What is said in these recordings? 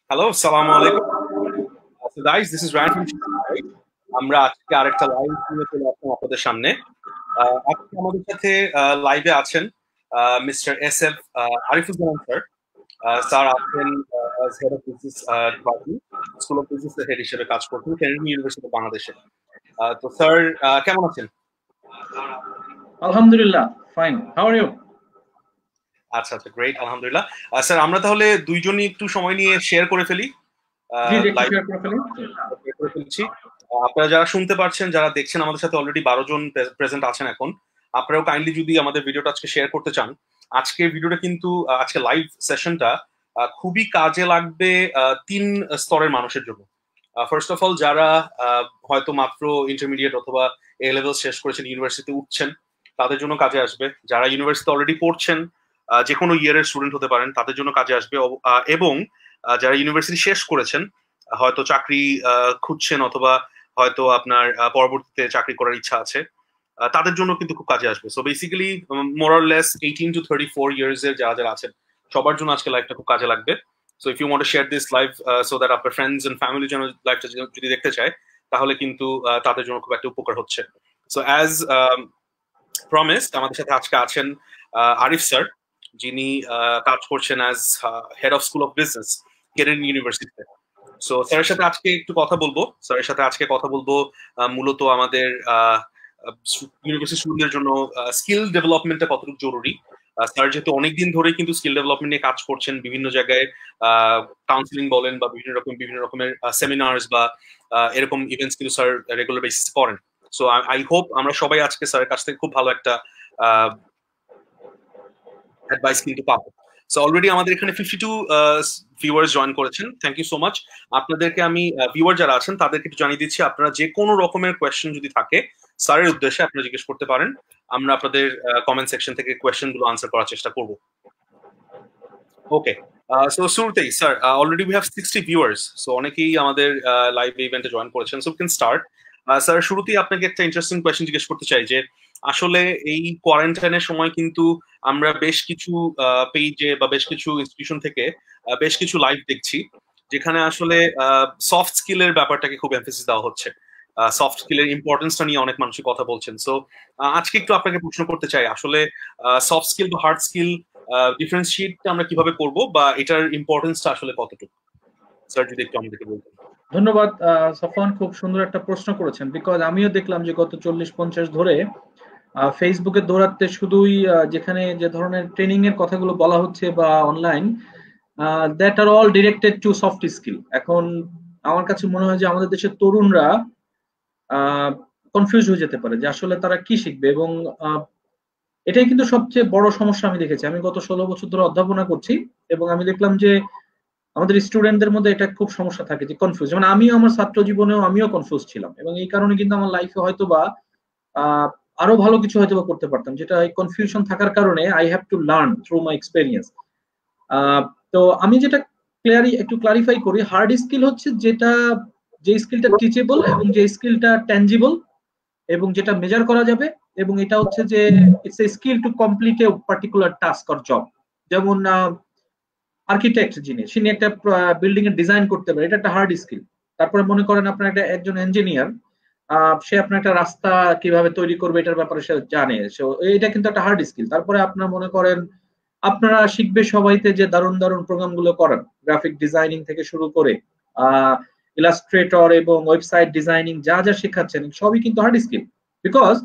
Hello, আসসালামু আলাইকুম। So guys, this is Ryan from Shanghai. আমরা আজকে আরেকটা লাইভ নিয়ে চলে আসলাম আপনাদের সামনে। আজকে আমাদের সাথে লাইভে আছেন mister S F Arifuzzaman sir. Sir আছেন head of business department, school of business head হিসেবে কাজ করছেন কেনেডিয়ান ইউনিভার্সিটি বাংলাদেশে। তো স্যার কেমন আছেন? আলহামদুলিল্লাহ, ফাইন। How are you? আচ্ছা আচ্ছা, গ্রেট, আলহামদুলিল্লাহ। স্যার আমরা তাহলে দুইজনই একটু সময় নিয়ে শেয়ার করে ফেলি। জি জি, একটু লাইভ শেয়ার করে ফেলুন। করে ফেলছি। আপনারা যারা শুনতে পারছেন, যারা দেখছেন, আমাদের সাথে অলরেডি 12 জন প্রেজেন্ট আছেন এখন। আপনারাও কাইন্ডলি যদি আমাদের ভিডিওটা আজকে শেয়ার করতে চান। আজকের ভিডিওটা কিন্তু আজকে লাইভ সেশনটা খুবই কাজে লাগবে 3 স্তরের মানুষের জন্য। ফার্স্ট অফ অল যারা হয়তো মাত্র ইন্টারমিডিয়েট অথবা এ লেভেল শেষ করেছেন, ইউনিভার্সিটিতে উঠছেন, তাদের জন্য কাজে আসবে। যারা ইউনিভার্সিটি অলরেডি পড়ছেন, যে কোনো ইয়ারের স্টুডেন্ট হতে পারেন, তাদের জন্য কাজে আসবে। এবং যারা ইউনিভার্সিটি শেষ করেছেন, হয়তো চাকরি খুঁজছেন অথবা হয়তো আপনার পরবর্তীতে চাকরি করার ইচ্ছা আছে, তাদের জন্য কিন্তু খুব কাজে আসবে। So basically more or less 18 to 34 years এর যারা যারা আছেন, সবার জন্য আজকে লাইভটা খুব কাজে লাগবে। So if you want to share this live so that আপনার ফ্রেন্ডস এন্ড ফ্যামিলি যেন লাইভটা যদি দেখতে চায়, তাহলে কিন্তু তাদের জন্য খুব একটা উপকার হচ্ছে। সো অ্যাজ প্রমিসড, আমাদের সাথে আজকে আছেন আরিফ স্যার, যিনি কাজ করছেন as head of school of business Canadian ইউনিভার্সিটিতে। সো স্যারের সাথে আজকে একটু কথা বলবো। স্যারের সাথে আজকে কথা বলবো মূলত আমাদের ইউনিভার্সিটি স্টুডেন্টদের জন্য স্কিল ডেভেলপমেন্টটা কতটুকু জরুরি। স্যার যেহেতু অনেকদিন ধরেই কিন্তু স্কিল ডেভেলপমেন্ট নিয়ে কাজ করছেন, বিভিন্ন জায়গায় কাউন্সিলিং বলেন বা বিভিন্ন রকমের সেমিনার্স বা এরকম ইভেন্টস কিন্তু স্যার রেগুলার বেসিস করেন। সো আই হোপ আমরা সবাই আজকে স্যারের কাছ থেকে খুব ভালো একটা অ্যাডভাইস কিন্তু পাবো। সো অলরেডি আমাদের এখানে 52 ভিউয়ার্স জয়েন করেছেন, থ্যাংক ইউ সো মাচ। আপনাদেরকে আমি ভিউয়ার যারা আছেন তাদেরকে একটু জানিয়ে দিচ্ছি, আপনারা যে কোনো রকমের কোয়েশ্চেন যদি থাকে স্যারের উদ্দেশ্যে আপনারা জিজ্ঞেস করতে পারেন। আমরা আপনাদের কমেন্ট সেকশন থেকে কোয়েশ্চেন গুলো আনসার করার চেষ্টা করব। ওকে, সো শুরুতেই sir, already we have 60 viewers, so অনেকেই আমাদের লাইভ ইভেন্টে জয়েন করেছেন। So we can start. Sir শুরুতেই আপনাকে একটা ইন্টারেস্টিং কোয়েশ্চেন জিজ্ঞেস করতে চাই যে আসলে এই কোয়ারেন্টাইনের সময় কিন্তু আমরা বেশ কিছু পেজে বা বেশ কিছু ইনস্টিটিউশন থেকে বেশ কিছু লাইভ দেখছি, যেখানে আসলে সফট স্কিলের ব্যাপারটাকে খুব এমফেসিস দেওয়া হচ্ছে। সফট স্কিলের ইম্পর্টেন্সটা নিয়ে অনেক মানুষই কথা বলছেন। সো আজকে একটু আপনাকে প্রশ্ন করতে চাই, আসলে সফট স্কিল বা হার্ড স্কিল ডিফারেন্সিয়েটটা আমরা কিভাবে করব বা এটার ইম্পর্টেন্সটা আসলে কতটুকু, স্যার যদি একটু আমাদেরকে বলতেন। ধন্যবাদ সফওয়ান, খুব সুন্দর একটা প্রশ্ন করেছেন। বিকজ আমিও দেখলাম যে গত 40-50 ধরে ফেসবুকে দৌড়াতে শুধুই যেখানে যে ধরনের ট্রেনিং এর কথাগুলো বলা হচ্ছে বা online, that are all directed to soft skill. এখন আমার কাছে মনে হয় যে আমাদের দেশের তরুণরা কনফিউজ হয়ে যেতে পারে যে আসলে তারা কি শিখবে। এবং এটাই কিন্তু সবচেয়ে বড় সমস্যা আমি দেখেছি। আমি গত 16 বছর ধরে অধ্যাপনা করছি এবং আমি দেখলাম যে আমাদের স্টুডেন্টদের মধ্যে এটা খুব সমস্যা থাকে যে কনফিউজ। যেমন আমিও আমার ছাত্র জীবনেও আমিও কনফিউজ ছিলাম এবং এই কারণে কিন্তু আমার লাইফে হয়তো বা আরো ভালো কিছু হয়তো বা করতে পারতাম, যেটা এই কনফিউশন থাকার কারণে I have to learn through my experience. তো আমি যেটা একটু ক্লারিফাই করি, হার্ড স্কিল হচ্ছে যেটা, যে স্কিলটা টিচেবল এবং যে স্কিলটা ট্যানজিবল এবং যেটা মেজার করা যাবে, এবং এটা হচ্ছে যে it's a skill to complete a particular task or job. যেমন আর্কিটেক্ট যিনি একটা বিল্ডিং এর ডিজাইন করতে পারে, এটা একটা হার্ড স্কিল। তারপরে মনে করেন আপনার একজন ইঞ্জিনিয়ার, সে আপনার একটা রাস্তা কিভাবে তৈরি করবে এটার ব্যাপারে সে জানে, এটা কিন্তু একটা হার্ড স্কিল। তারপরে আপনার মনে করেন আপনারা শিখবে সবাইতে যে দারুণ দারুণ প্রোগ্রাম গুলো করেন, গ্রাফিক ডিজাইনিং থেকে শুরু করে ইলাস্ট্রেটর এবং ওয়েবসাইট ডিজাইনিং যা যা শেখাচ্ছেন সবই কিন্তু হার্ড স্কিল। বিকজ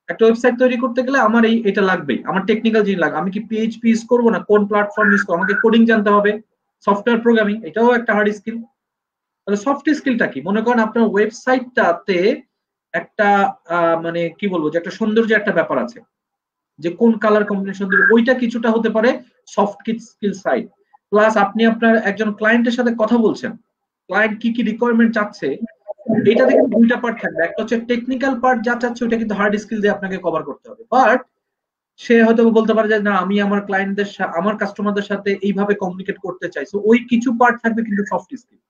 একটা ওয়েবসাইট তৈরি করতে গেলে আমার এটা লাগবেই, আমার টেকনিক্যাল জিনিস লাগবে। আমি কি পিএইচপি ইউজ করবো না, কোন প্ল্যাটফর্ম ইউজ করবো, আমাকে কোডিং জানতে হবে, সফটওয়্যার প্রোগ্রামিং, এটাও একটা হার্ড স্কিল। তাহলে সফট স্কিলটা কি? মনে করেন আপনার ওয়েবসাইটটাতে একটা মানে কি বলবো, যে একটা সৌন্দর্য একটা ব্যাপার আছে, যে কোন কালার কম্বিনেশন দিবে, ওইটা কিছুটা হতে পারে সফট স্কিল সাইড। প্লাস আপনি আপনার একজন ক্লায়েন্টের সাথে কথা বলছেন, ক্লায়েন্ট কি কি রিকোয়ারমেন্ট চাচ্ছে, এটা থেকে দুইটা পার্ট থাকবে। একটা হচ্ছে টেকনিক্যাল পার্ট, যা চাচ্ছে ওটা কিন্তু হার্ড স্কিল দিয়ে আপনাকে কভার করতে হবে। বাট সে হয়তো বলতে পারে যে না, আমি আমার ক্লায়েন্টদের আমার কাস্টমারদের সাথে এইভাবে কমিউনিকেট করতে চাই, সো ওই কিছু পার্ট থাকবে কিন্তু সফট স্কিল।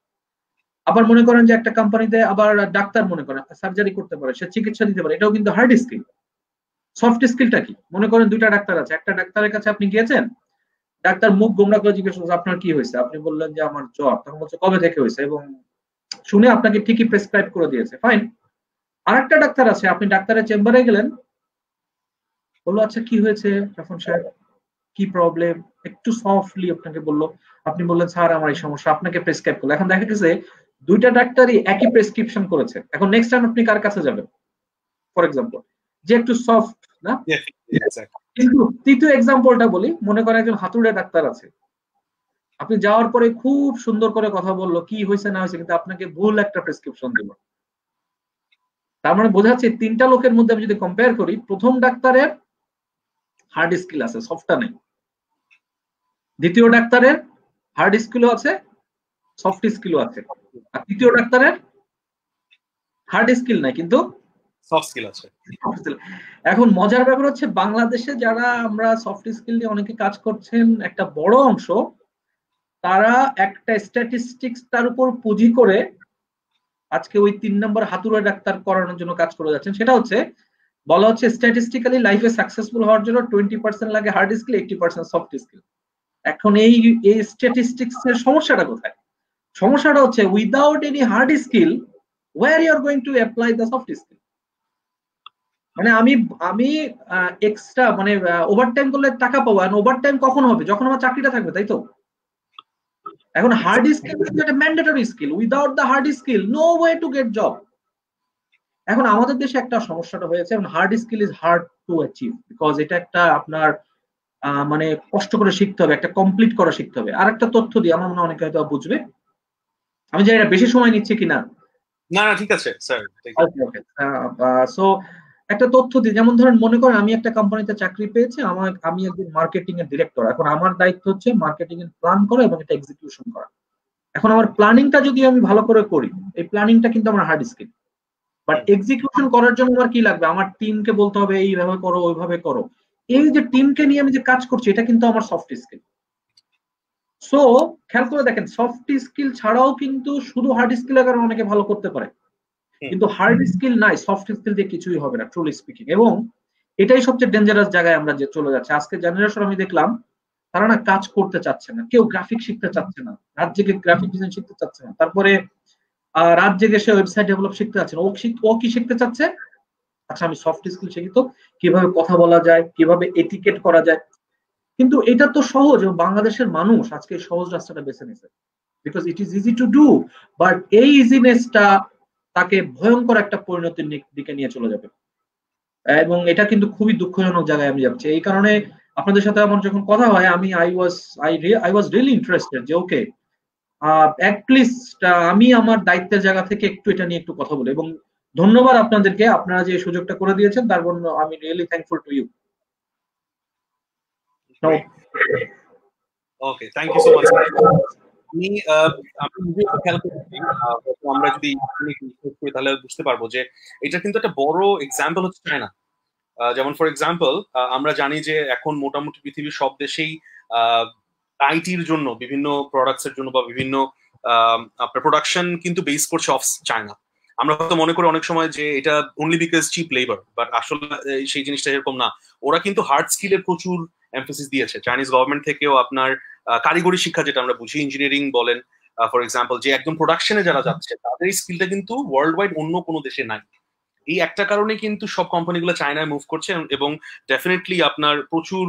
আবার মনে করেন যে একটা কোম্পানিতে আবার ডাক্তার মনে করেন সার্জারি করতে পারে, সে চিকিৎসা দিতে পারে, এটাও কিন্তু হার্ড স্কিল। সফট স্কিলটা কি? মনে করেন দুইটা ডাক্তার আছে, একটা ডাক্তারের কাছে আপনি গিয়েছেন, ডাক্তার মুখ গোমরা করে জিজ্ঞেস করছে আপনার কি হয়েছে, আপনি বললেন যে আমার জ্বর, তখন বলছে কবে থেকে হয়েছে, এবং শুনে আপনাকে ঠিকই প্রেসক্রাইব করে দিয়েছে, ফাইন। আরেকটা ডাক্তার আছে, আপনি ডাক্তারের চেম্বারে গেলেন, বললো আচ্ছা কি হয়েছে তখন সাহেব, কি প্রবলেম, একটু সফটলি আপনাকে বললো, আপনি বললেন স্যার আমার এই সমস্যা, আপনাকে প্রেসক্রাইব করলো। এখন দেখা গেছে দুইটা ডাক্তারই একই প্রেসক্রিপশন করেছে, এখন নেক্সট টাইম আপনি কার কাছে যাবেন ফর এক্সাম্পল, যে একটু সফট না। কিন্তু তৃতীয় এক্সাম্পলটা বলি, মনে করেন একজন হাতুড়ে ডাক্তার আছে, আপনি যাওয়ার পরে খুব সুন্দর করে কথা বললো, কি হয়েছে না হয়েছে, কিন্তু আপনাকে ভুল একটা প্রেসক্রিপশন দিল। তার মানে বোঝা যাচ্ছে তিনটা লোকের মধ্যে আমি যদি কম্পেয়ার করি, প্রথম ডাক্তারের হার্ড স্কিল আছে, সফটটা নেই। দ্বিতীয় ডাক্তারের হার্ড স্কিলও আছে, সফট স্কিলও আছে। আর তৃতীয় ডাক্তারের হার্ড স্কিল নাই কিন্তু সফট স্কিল আছে। এখন মজার ব্যাপার হচ্ছে বাংলাদেশে যারা আমরা সফট স্কিল নিয়ে অনেকে কাজ করছেন, একটা বড় অংশ তারা একটা স্ট্যাটিস্টিক্স তার উপর পুঁজি করে আজকে ওই 3 নম্বর হাতুড়ে ডাক্তার করানোর জন্য কাজ করে যাচ্ছেন। সেটা হচ্ছে বলা হচ্ছে স্ট্যাটিস্টিক্যালি লাইফে সাকসেসফুল হওয়ার জন্য 20% লাগে হার্ড স্কিল, 80% সফট স্কিল। এখন এই স্ট্যাটিস্টিক্স এর সমস্যাটা কোথায়? সমস্যাটা হচ্ছে without any hard skill were you are going to apply the soft skill. মানে আমি এক্সট্রা মানে ওভারটাইম করলে টাকা পাবো, আর ওভারটাইম কখন হবে? যখন আমার চাকরিটা থাকবে, তাই তো? এখন হার্ড স্কিল একটা mandatory skill, without the hard skill no way to get job. এখন আমাদের দেশে একটা সমস্যাটা হয়েছে, hard skill is hard to achieve, because এটা একটা আপনার মানে কষ্ট করে শিখতে হবে, একটা কমপ্লিট করা শিখতে হবে। আর একটা তথ্য দিই, আমার মনে হয় অনেকে হয়তো বুঝবে, আমি জানি না বেশি সময় নিচ্ছি কিনা। না না ঠিক আছে স্যার। সো একটা তথ্য দিই, যেমন ধরেন মনে করেন আমি একটা কোম্পানিতে চাকরি পেয়েছি, আমি একজন মার্কেটিং এর ডিরেক্টর। এখন আমার দায়িত্ব হচ্ছে মার্কেটিং এর প্ল্যান করা এবং এটা এক্সিকিউশন করা। এখন আমার প্ল্যানিংটা যদি আমি ভালো করে করি, এই প্ল্যানিংটা কিন্তু আমার হার্ড স্কিল, বাট এক্সিকিউশন করার জন্য আমার কি লাগবে? আমার টিমকে বলতে হবে এইভাবে করো ওইভাবে করো। এই যে টিমকে নিয়ে আমি যে কাজ করছি, এটা কিন্তু আমার সফট স্কিল। সো খেয়াল করে দেখেন, সফট স্কিল ছাড়াও কিন্তু শুধু হার্ড স্কিলের কারণে অনেকে ভালো করতে পারে, কিন্তু হার্ড স্কিল নাই, সফট স্কিল দিয়ে কিছুই হবে না ট্রুলি স্পিকিং। এবং এটাই সবচেয়ে ডেঞ্জারাস জায়গায় আমরা যে চলে যাচ্ছে। আজকে জেনারেশন আমি দেখলাম তারা না কাজ করতে চাচ্ছে না, কেউ গ্রাফিক শিখতে চাচ্ছে না, রাত জেগে গ্রাফিক ডিজাইন শিখতে চাচ্ছে না, তারপরে রাত জেগে সে ওয়েবসাইট ডেভেলপ শিখতে চাচ্ছে না। ও কি শিখতে চাচ্ছে? আচ্ছা আমি সফট স্কিল শিখি, তো কিভাবে কথা বলা যায়, কিভাবে এটিকেট করা যায়। কিন্তু এটা তো সহজ, বাংলাদেশের মানুষ আজকে সহজ রাস্তাটা বেছে নিয়েছে, because it is easy to do, but এই ইজিনেসটা তাকে ভয়ঙ্কর একটা পরিণতির দিকে নিয়ে চলে যাবে। এবং এটা কিন্তু খুবই দুঃখজনক জায়গায় আমি যাচ্ছি। এই কারণে আপনাদের সাথে আমার যখন কথা হয়, আই ওয়াজ রিয়েলি ইন্টারেস্টেড যে ওকে অ্যাটলিস্ট আমি আমার দায়িত্বের জায়গা থেকে একটু এটা নিয়ে একটু কথা বলি। এবং ধন্যবাদ আপনাদেরকে, আপনারা যে সুযোগটা করে দিয়েছেন তার জন্য আমি really thankful to you. Okay, thank you so much. আমি নিজে একটু খেয়াল করছি, আমরা যদি তাহলে বুঝতে পারবো যে এটা কিন্তু একটা বড় এক্সাম্পল হচ্ছে চায়না। যেমন ফর এক্সাম্পল আমরা জানি যে এখন মোটামুটি পৃথিবীর সব দেশেই আইটির জন্য বিভিন্ন প্রোডাক্টস এর জন্য বা বিভিন্ন আপনার প্রোডাকশন কিন্তু বেস করছে অফ চায়না। আমরা হয়তো মনে করি অনেক সময় যে এটা only because cheap labour, but আসলে সেই জিনিসটা এরকম না। ওরা কিন্তু হার্ড স্কিলের প্রচুর এমফেসিস দিয়েছে। চাইনিজ গভর্নমেন্ট থেকেও আপনার কারিগরি শিক্ষা, যেটা আমরা বুঝি ইঞ্জিনিয়ারিং বলেন ফর এক্সাম্পল, যে একদম প্রোডাকশনে যারা যাচ্ছে তাদের এই স্কিলটা কিন্তু ওয়ার্ল্ড ওয়াইড অন্য কোনো দেশে নাই। এই একটা কারণে কিন্তু সব কোম্পানিগুলো চায়নায় মুভ করছে, এবং ডেফিনেটলি আপনার প্রচুর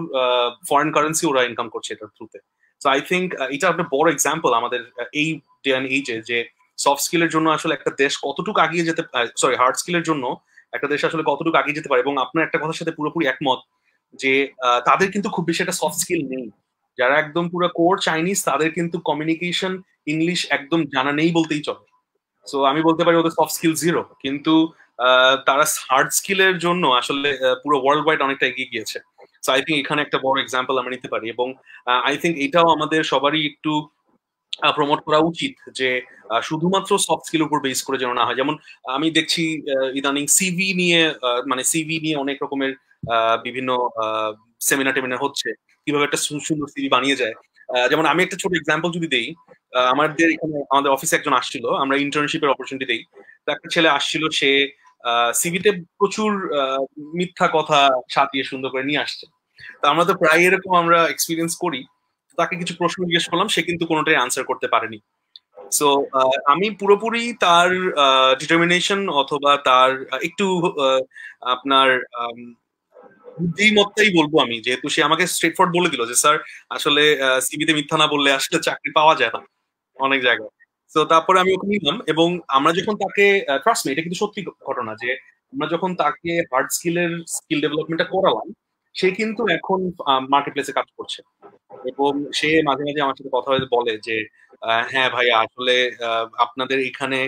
ফরেন কারেন্সি ওরা ইনকাম করছে এটার থ্রুতে। সো আই থিঙ্ক এটা একটা বড় এক্সাম্পল আমাদের এই ডে অ্যান্ড এইজে, যে সফট স্কিলের জন্য আসলে একটা দেশ কতটুকু আগিয়ে যেতে, সরি হার্ড স্কিলের জন্য একটা দেশ আসলে কতটুকু আগিয়ে যেতে পারে। এবং আপনার একটা কথার সাথে পুরোপুরি একমত যে তাদের কিন্তু খুব বেশি একটা সফট স্কিল নেই। যারা একদম পুরো কোর চাইনিজ, তাদের কিন্তু কমিউনিকেশন ইংলিশ একদম জানা নেই বলতেই চলে। সো আমি বলতে পারি ওদের সফট স্কিল জিরো, কিন্তু তারা হার্ড স্কিলের জন্য আসলে পুরো ওয়ার্ল্ড ওয়াইড অনেকটা এগিয়ে গিয়েছে। সো আই থিঙ্ক এখানে একটা বড় এক্সাম্পল আমরা নিতে পারি। এবং আই থিঙ্ক এটাও আমাদের সবারই একটু প্রমোট করা উচিত, যে শুধুমাত্র সফট স্কিল উপর বেস করে যেন না হয়। যেমন আমি দেখছি ইদানিং সিভি নিয়ে, মানে সিভি নিয়ে অনেক রকমের বিভিন্ন সেমিনার টেমিনার হচ্ছে, কিভাবে একটা সুন্দর সিভি বানিয়ে যায়। যেমন আমি একটা ছোট এক্সাম্পল যদি দেই, আমাদের এখানে আমাদের অফিসে একজন আসছিল, আমরা ইন্টার্নশিপের অপরচুনিটি দেই, তো একটা ছেলে আসছিল, সে সিভিতে প্রচুর মিথ্যা কথা সাজিয়ে সুন্দর করে নিয়ে আসছে। তো আমরা তো প্রায় এরকম আমরা এক্সপিরিয়েন্স করি। তাকে কিছু প্রশ্ন জিজ্ঞেস করলাম, সে কিন্তু কোনোটাই আনসার করতে পারেনি। সো আমি পুরোপুরি তার ডিটারমিনেশন অথবা তার একটু আপনার বুদ্ধিমত্তাই বলবো আমি, যেহেতু সে আমাকে স্ট্রেট ফরওয়ার্ড বলে দিল যে স্যার আসলে সিভিতে মিথ্যা না বললে আসলে চাকরি পাওয়া যায় না অনেক জায়গায়। তো তারপরে আমি ওকে নিলাম, এবং আমরা যখন তাকে ট্রাস্ট মি, এটা কিন্তু সত্যি ঘটনা যে আমরা যখন তাকে হার্ড স্কিল ডেভেলপমেন্টটা করালাম, সে কিন্তু এখন মার্কেট প্লেসে কাজ করছে, এবং সে মাঝে মাঝে আমার সাথে কথা হয়ে বলে যে হ্যাঁ ভাইয়া আসলে আপনাদের এখানে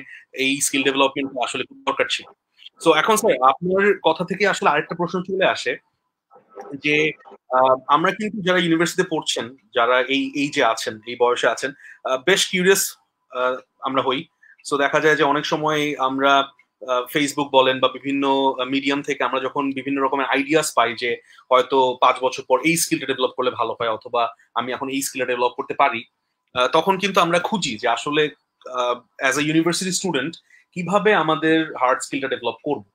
এই স্কিল ডেভেলপমেন্ট আসলে খুব দরকার ছিল। তো এখন স্যার আপনার কথা থেকে আসলে আরেকটা প্রশ্ন চলে আসে যে আমরা কিন্তু যারা ইউনিভার্সিটিতে পড়ছেন, যারা এই যে আছেন, এই বয়সে আছেন, বেশ কিউরিয়াস আমরা হই। সো দেখা যায় যে অনেক সময় আমরা ফেসবুক বলেন বা বিভিন্ন মিডিয়াম থেকে আমরা যখন বিভিন্ন রকমের আইডিয়াস পাই যে হয়তো 5 বছর পর এই স্কিলটা ডেভেলপ করলে ভালো হয়, অথবা আমি এখন এই স্কিলটা ডেভেলপ করতে পারি, তখন কিন্তু আমরা খুঁজি যে আসলে অ্যাজ এ ইউনিভার্সিটি স্টুডেন্ট কিভাবে আমাদের হার্ড স্কিলটা ডেভেলপ করবো।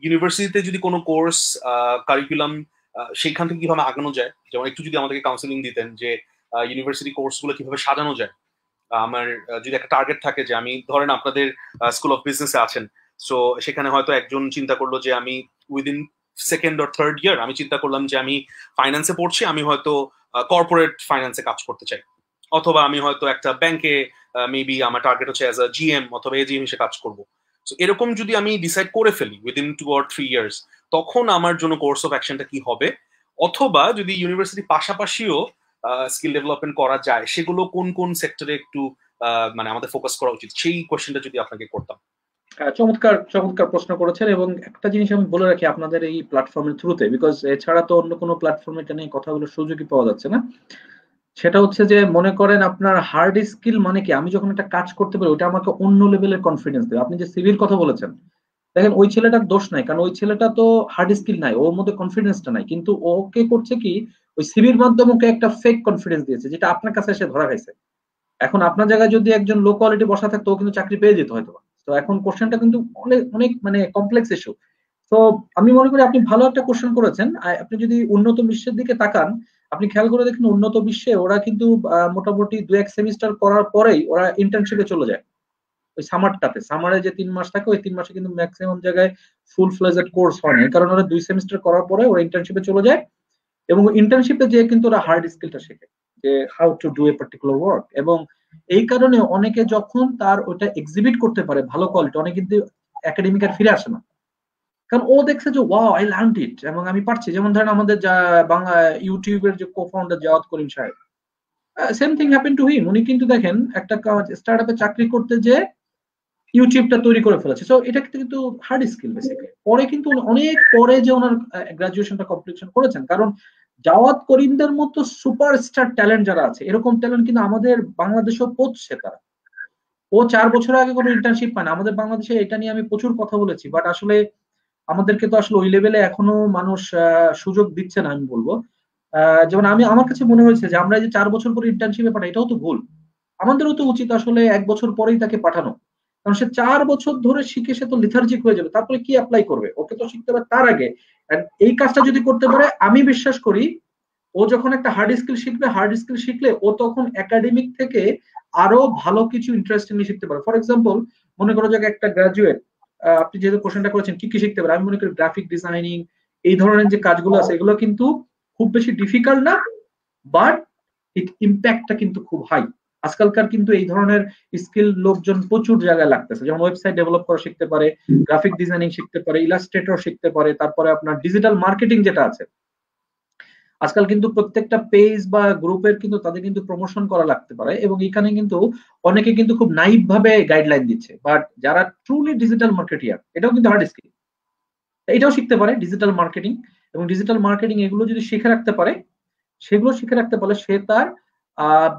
ইউনিভার্সিটিতে যদি কোনো কোর্স কারিকুলাম সেইখান থেকে কিভাবে আগানো যায়, যেমন একটু যদি আমাদেরকে কাউন্সিলিং দিতেন যে ইউনিভার্সিটি কোর্সগুলো কিভাবে সাজানো যায়। আমার যদি একটা টার্গেট থাকে যে আমি ধরেন আপনাদের স্কুল অফ বিজনেসে আছেন, সো সেখানে হয়তো একজন চিন্তা করলো যে আমি within second or third year আমি চিন্তা করলাম যে আমি ফাইন্যান্সে পড়ছি, আমি হয়তো কর্পোরেট ফাইন্যান্সে কাজ করতে চাই, অথবা আমি হয়তো একটা ব্যাংকে মেবি আমার টার্গেট হচ্ছে অ্যাজ আ জিএম অথবা এজিএম হিসেবে কাজ করবো। এরকম যদি আমি ডিসাইড করে ফেলি উইদিন 2 or 3 ইয়ার্স, তখন আমার জন্য কোর্স অফ অ্যাকশনটা কি হবে, অথবা যদি ইউনিভার্সিটি পাশাপাশিও স্কিল ডেভেলপমেন্ট করা যায়, সেগুলো কোন কোন সেক্টরে একটু মানে আমাদের ফোকাস করা উচিত, সেই কোশ্চেনটা যদি আপনাকে করতাম। চমৎকার চমৎকার প্রশ্ন করেছেন, এবং একটা জিনিস আমি বলে রাখি আপনাদের এই প্ল্যাটফর্মের থ্রুতে, বিকজ এছাড়া তো অন্য কোনো প্ল্যাটফর্মে এটা নিয়ে কথা বলার সুযোগই পাওয়া যাচ্ছে না। সেটা হচ্ছে যে মনে করেন আপনার হার্ড স্কিল মানে কি, আমি যখন একটা কাজ করতে পারি ওটা আমাকে অন্য লেভেলের কনফিডেন্স দেবে। আপনি যে সিভির কথা বলেছেন, দেখেন ওই ছেলেটার দোষ নাই, কারণ ওই ছেলেটা তো হার্ড স্কিল নাই, ওর মধ্যে কনফিডেন্সটা নাই, কিন্তু ওকে করছে কি, ওই সিভির মাধ্যমে ওকে একটা ফেক কনফিডেন্স দিয়েছে, যেটা আপনার কাছে এসে ধরা খাইছে। এখন আপনার জায়গায় যদি একজন লো কোয়ালিটি বসা থাকতো, ও কিন্তু চাকরি পেয়ে যেত হয়তো। তো এখন কোশ্চেনটা কিন্তু অনেক অনেক মানে কমপ্লেক্স ইস্যু। তো আমি মনে করি আপনি ভালো একটা কোশ্চেন করেছেন। আপনি যদি উন্নত বিশ্বের দিকে তাকান, আপনি খেয়াল করে দেখুন উন্নত বিশ্বে ওরা কিন্তু মোটামুটি 2-1 সেমিস্টার করার পরেই ওরা ইন্টার্নশিপে চলে যায়। ওই সামারটাতে, সামারে যে 3 মাস থাকে, ওই 3 মাসে কিন্তু ম্যাক্সিমাম জায়গায় ফুল ফ্লেজেড কোর্স হয় না, কারণ ওরা 2 সেমিস্টার করার পরে ওরা ইন্টার্নশিপে চলে যায়, এবং ইন্টার্নশিপে যে কিন্তু ওরা হার্ড স্কিলটা শেখে, যে how to do a particular work. এবং এই কারণে অনেকে যখন তার ওটা এক্সিবিট করতে পারে ভালো কোয়ালিটি, অনেকে কিন্তু একাডেমিক আর ফিরে আসে না, কারণ ও দেখছে যে ওয়াও আই লার্নড ইট এবং আমি পারছি। যেমন ধরেন আমাদের যা বাংলা ইউটিউবের যে কো ফাউন্ডার জাওয়াত করিম সাহেব, same thing happen to him. উনি কিন্তু দেখেন একটা স্টার্টআপে চাকরি করতে যে ইউটিউবটা তৈরি করে ফেলেছে। সো এটা কিন্তু হার্ড স্কিল বেসিক্যালি। পরে কিন্তু অনেক পরে যে ওনার গ্রাজুয়েশনটা কমপ্লিশন করেছেন, কারণ জাওয়াত করিমদের মতো সুপারস্টার ট্যালেন্ট যারা আছে, এরকম ট্যালেন্ট কিন্তু আমাদের বাংলাদেশেও পড়ছে তারা। ও 4 বছর আগে কোনো ইন্টার্নশিপ পায় না। আমাদের বাংলাদেশে এটা নিয়ে আমি প্রচুর কথা বলেছি, বাট আসলে আমাদেরকে তো আসলে ওই লেভেলে এখনো মানুষ সুযোগ দিচ্ছে না আমি বলবো। যেমন আমার কাছে মনে হয়েছে যে আমরা যে 4 বছর পরে ইন্টার্নশিপে পাঠাই, এটাও তো ভুল। আমাদেরও তো উচিত আসলে 1 বছর পরেই তাকে পাঠানো, কারণ সে 4 বছর ধরে শিখে সে তো লিথার্জিক হয়ে যাবে, তারপরে কি অ্যাপ্লাই করবে, ওকে তো শিখতে হবে তার আগে। এই কাজটা যদি করতে পারে, আমি বিশ্বাস করি ও যখন একটা হার্ড স্কিল শিখবে, হার্ড স্কিল শিখলে ও তখন একাডেমিক থেকে আরো ভালো কিছু ইন্টারেস্টিংলি শিখতে পারে। ফর এক্সাম্পল, মনে করো যে একটা গ্রাজুয়েট, আপনি যেহেতু কোশ্চেনটা করেছেন কি কি শিখতে পারে, আমি মনে করি গ্রাফিক ডিজাইনিং, এই ধরনের যে কাজগুলো আছে এগুলো কিন্তু খুব বেশি ডিফিকাল্ট না, বাট ইম্প্যাক্টটা কিন্তু খুব হাই। আজকালকার কিন্তু এই ধরনের স্কিল লোকজন প্রচুর জায়গায় লাগতেছে, যেমন ওয়েবসাইট ডেভেলপ করা শিখতে পারে, গ্রাফিক ডিজাইনিং শিখতে পারে, ইলাস্ট্রেটর শিখতে পারে, তারপরে আপনার ডিজিটাল মার্কেটিং যেটা আছে, আজকাল কিন্তু প্রত্যেকটা পেজ বা গ্রুপের কিন্তু তাদের কিন্তু প্রমোশন করা লাগতে পারে, এবং এখানে কিন্তু অনেকে কিন্তু খুব নাইভ ভাবে গাইডলাইন দিচ্ছে। বাট যারা ট্রুলি ডিজিটাল মার্কেটিয়ার, এটাও কিন্তু হার্ড স্কিল, এটাও শিখতে পারে ডিজিটাল মার্কেটিং। এবং ডিজিটাল মার্কেটিং এগুলো যদি শিখে রাখতে পারে, সেগুলো শিখে রাখতে পারলে সে তার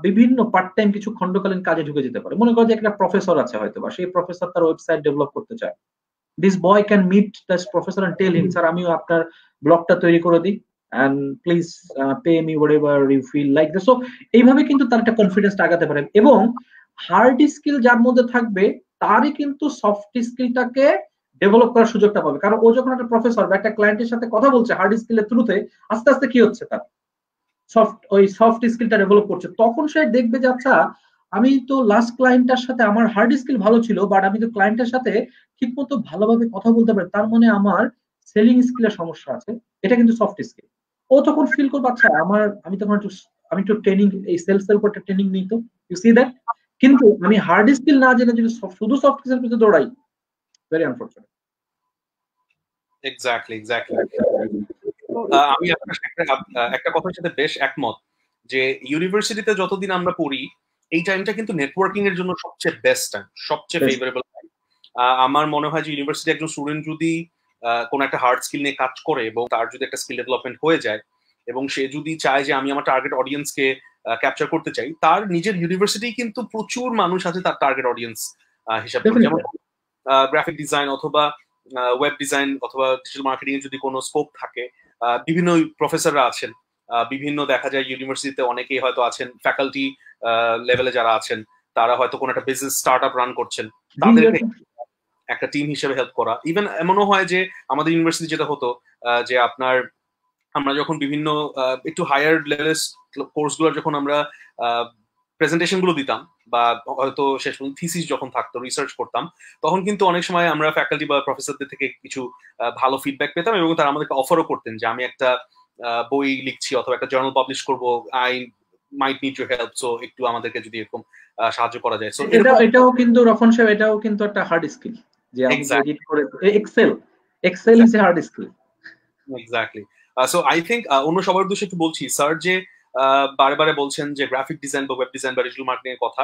বিভিন্ন পার্ট টাইম কিছু খণ্ডকালীন কাজে ঢুকে যেতে পারে। মনে করো যে একটা প্রফেসর আছে হয়তো, বা সেই প্রফেসর তার ওয়েবসাইট ডেভেলপ করতে চায়, this boy can meet this professor and tell him, sir আমিও আপনার ব্লগটা তৈরি করে দিই, and please pay me whatever you feel like this. So এইভাবে কিন্তু তার একটা কনফিডেন্স আগাতে পারে। এবং হার্ড স্কিল যার মধ্যে থাকবে, তারই কিন্তু সফট স্কিলটাকে ডেভেলপ করার সুযোগটা পাবে, কারণ ও যখন একটা প্রফেসর বা একটা ক্লায়েন্টের সাথে কথা বলছে হার্ড স্কিলের থ্রুতে, আস্তে আস্তে কি হচ্ছে তার সফট স্কিলটা ডেভেলপ করছে, তখন সে দেখবে যে আচ্ছা আমি তো লাস্ট ক্লায়েন্টের সাথে আমার হার্ড স্কিল ভালো ছিল, বাট আমি তো ক্লায়েন্টের সাথে ঠিকমতো ভালোভাবে কথা বলতে পারি, তার মানে আমার সেলিং স্কিলের সমস্যা আছে, এটা কিন্তু সফট স্কিল। ও তখন ফিল করবে আচ্ছা আমি একটু ট্রেনিং, এই সেলস করতে ট্রেনিং নিই, তো ইউ সি দ্যাট। কিন্তু আমি হার্ড স্কিল না জেনে যদি শুধু সফট স্কিল পেতে দৌড়াই, ভেরি আনফরচুনেট। Exactly, exactly. আমি আপনার একটা কথার সাথে বেশ একমত যে ইউনিভার্সিটিতে যতদিন আমরা পড়ি এই টাইমটা কিন্তু নেটওয়ার্কিং এর জন্য সবচেয়ে বেস্ট টাইম, সবচেয়ে ফেভারেবল টাইম। আমার মনে হয় যে ইউনিভার্সিটি একজন স্টুডেন্ট যদি কোনো একটা হার্ড স্কিল নিয়ে কাজ করে এবং তার যদি একটা স্কিল ডেভেলপমেন্ট হয়ে যায় এবং সে যদি চায় যে আমি আমার টার্গেট অডিয়েন্সকে ক্যাপচার করতে চাই, তার নিজের ইউনিভার্সিটি কিন্তু প্রচুর মানুষ আছে তার টার্গেট অডিয়েন্স হিসাবে। যেমন গ্রাফিক ডিজাইন অথবা ওয়েব ডিজাইন অথবা ডিজিটাল মার্কেটিং এর যদি কোনো স্কোপ থাকে, বিভিন্ন প্রফেসররা আছেন, বিভিন্ন দেখা যায় ইউনিভার্সিটিতে অনেকেই হয়তো আছেন ফ্যাকাল্টি লেভেলে যারা আছেন, তারা হয়তো কোনো একটা বিজনেস স্টার্ট আপ রান করছেন, তাদেরকে একটা টিম হিসেবে হেল্প করা। ইভেন এমনও হয় যে আমাদের ইউনিভার্সিটি যেটা হতো যে আপনার আমরা যখন বিভিন্ন একটু হায়ার লেভেলের কোর্সগুলো যখন আমরা প্রেজেন্টেশন গুলো দিতাম বা হয়তো শেষ পর্যন্ত থিসিস যখন থাকতো রিসার্চ করতাম, তখন কিন্তু অনেক সময় আমরা ফ্যাকাল্টি বা প্রফেসরদের থেকে কিছু ভালো ফিডব্যাক পেতাম এবং তারা আমাদেরকে অফারও করতেন যে আমি একটা বই লিখছি অথবা একটা জার্নাল পাবলিশ করবো, I might need your help, so একটু আমাদেরকে যদি এরকম সাহায্য করা যায়। সো এটাও কিন্তু রফন সাহেব, এটাও কিন্তু একটা হার্ড স্কিল যে আমি এডিট করে Excel is a hard skill. Exactly. So I think অন্য সবার উদ্দেশ্যে একটু বলছি, স্যার যে বারে বারে বলছেন যে গ্রাফিক ডিজাইন বা ওয়েব ডিজাইন বা ডিজিটাল মার্কেটিং এর কথা,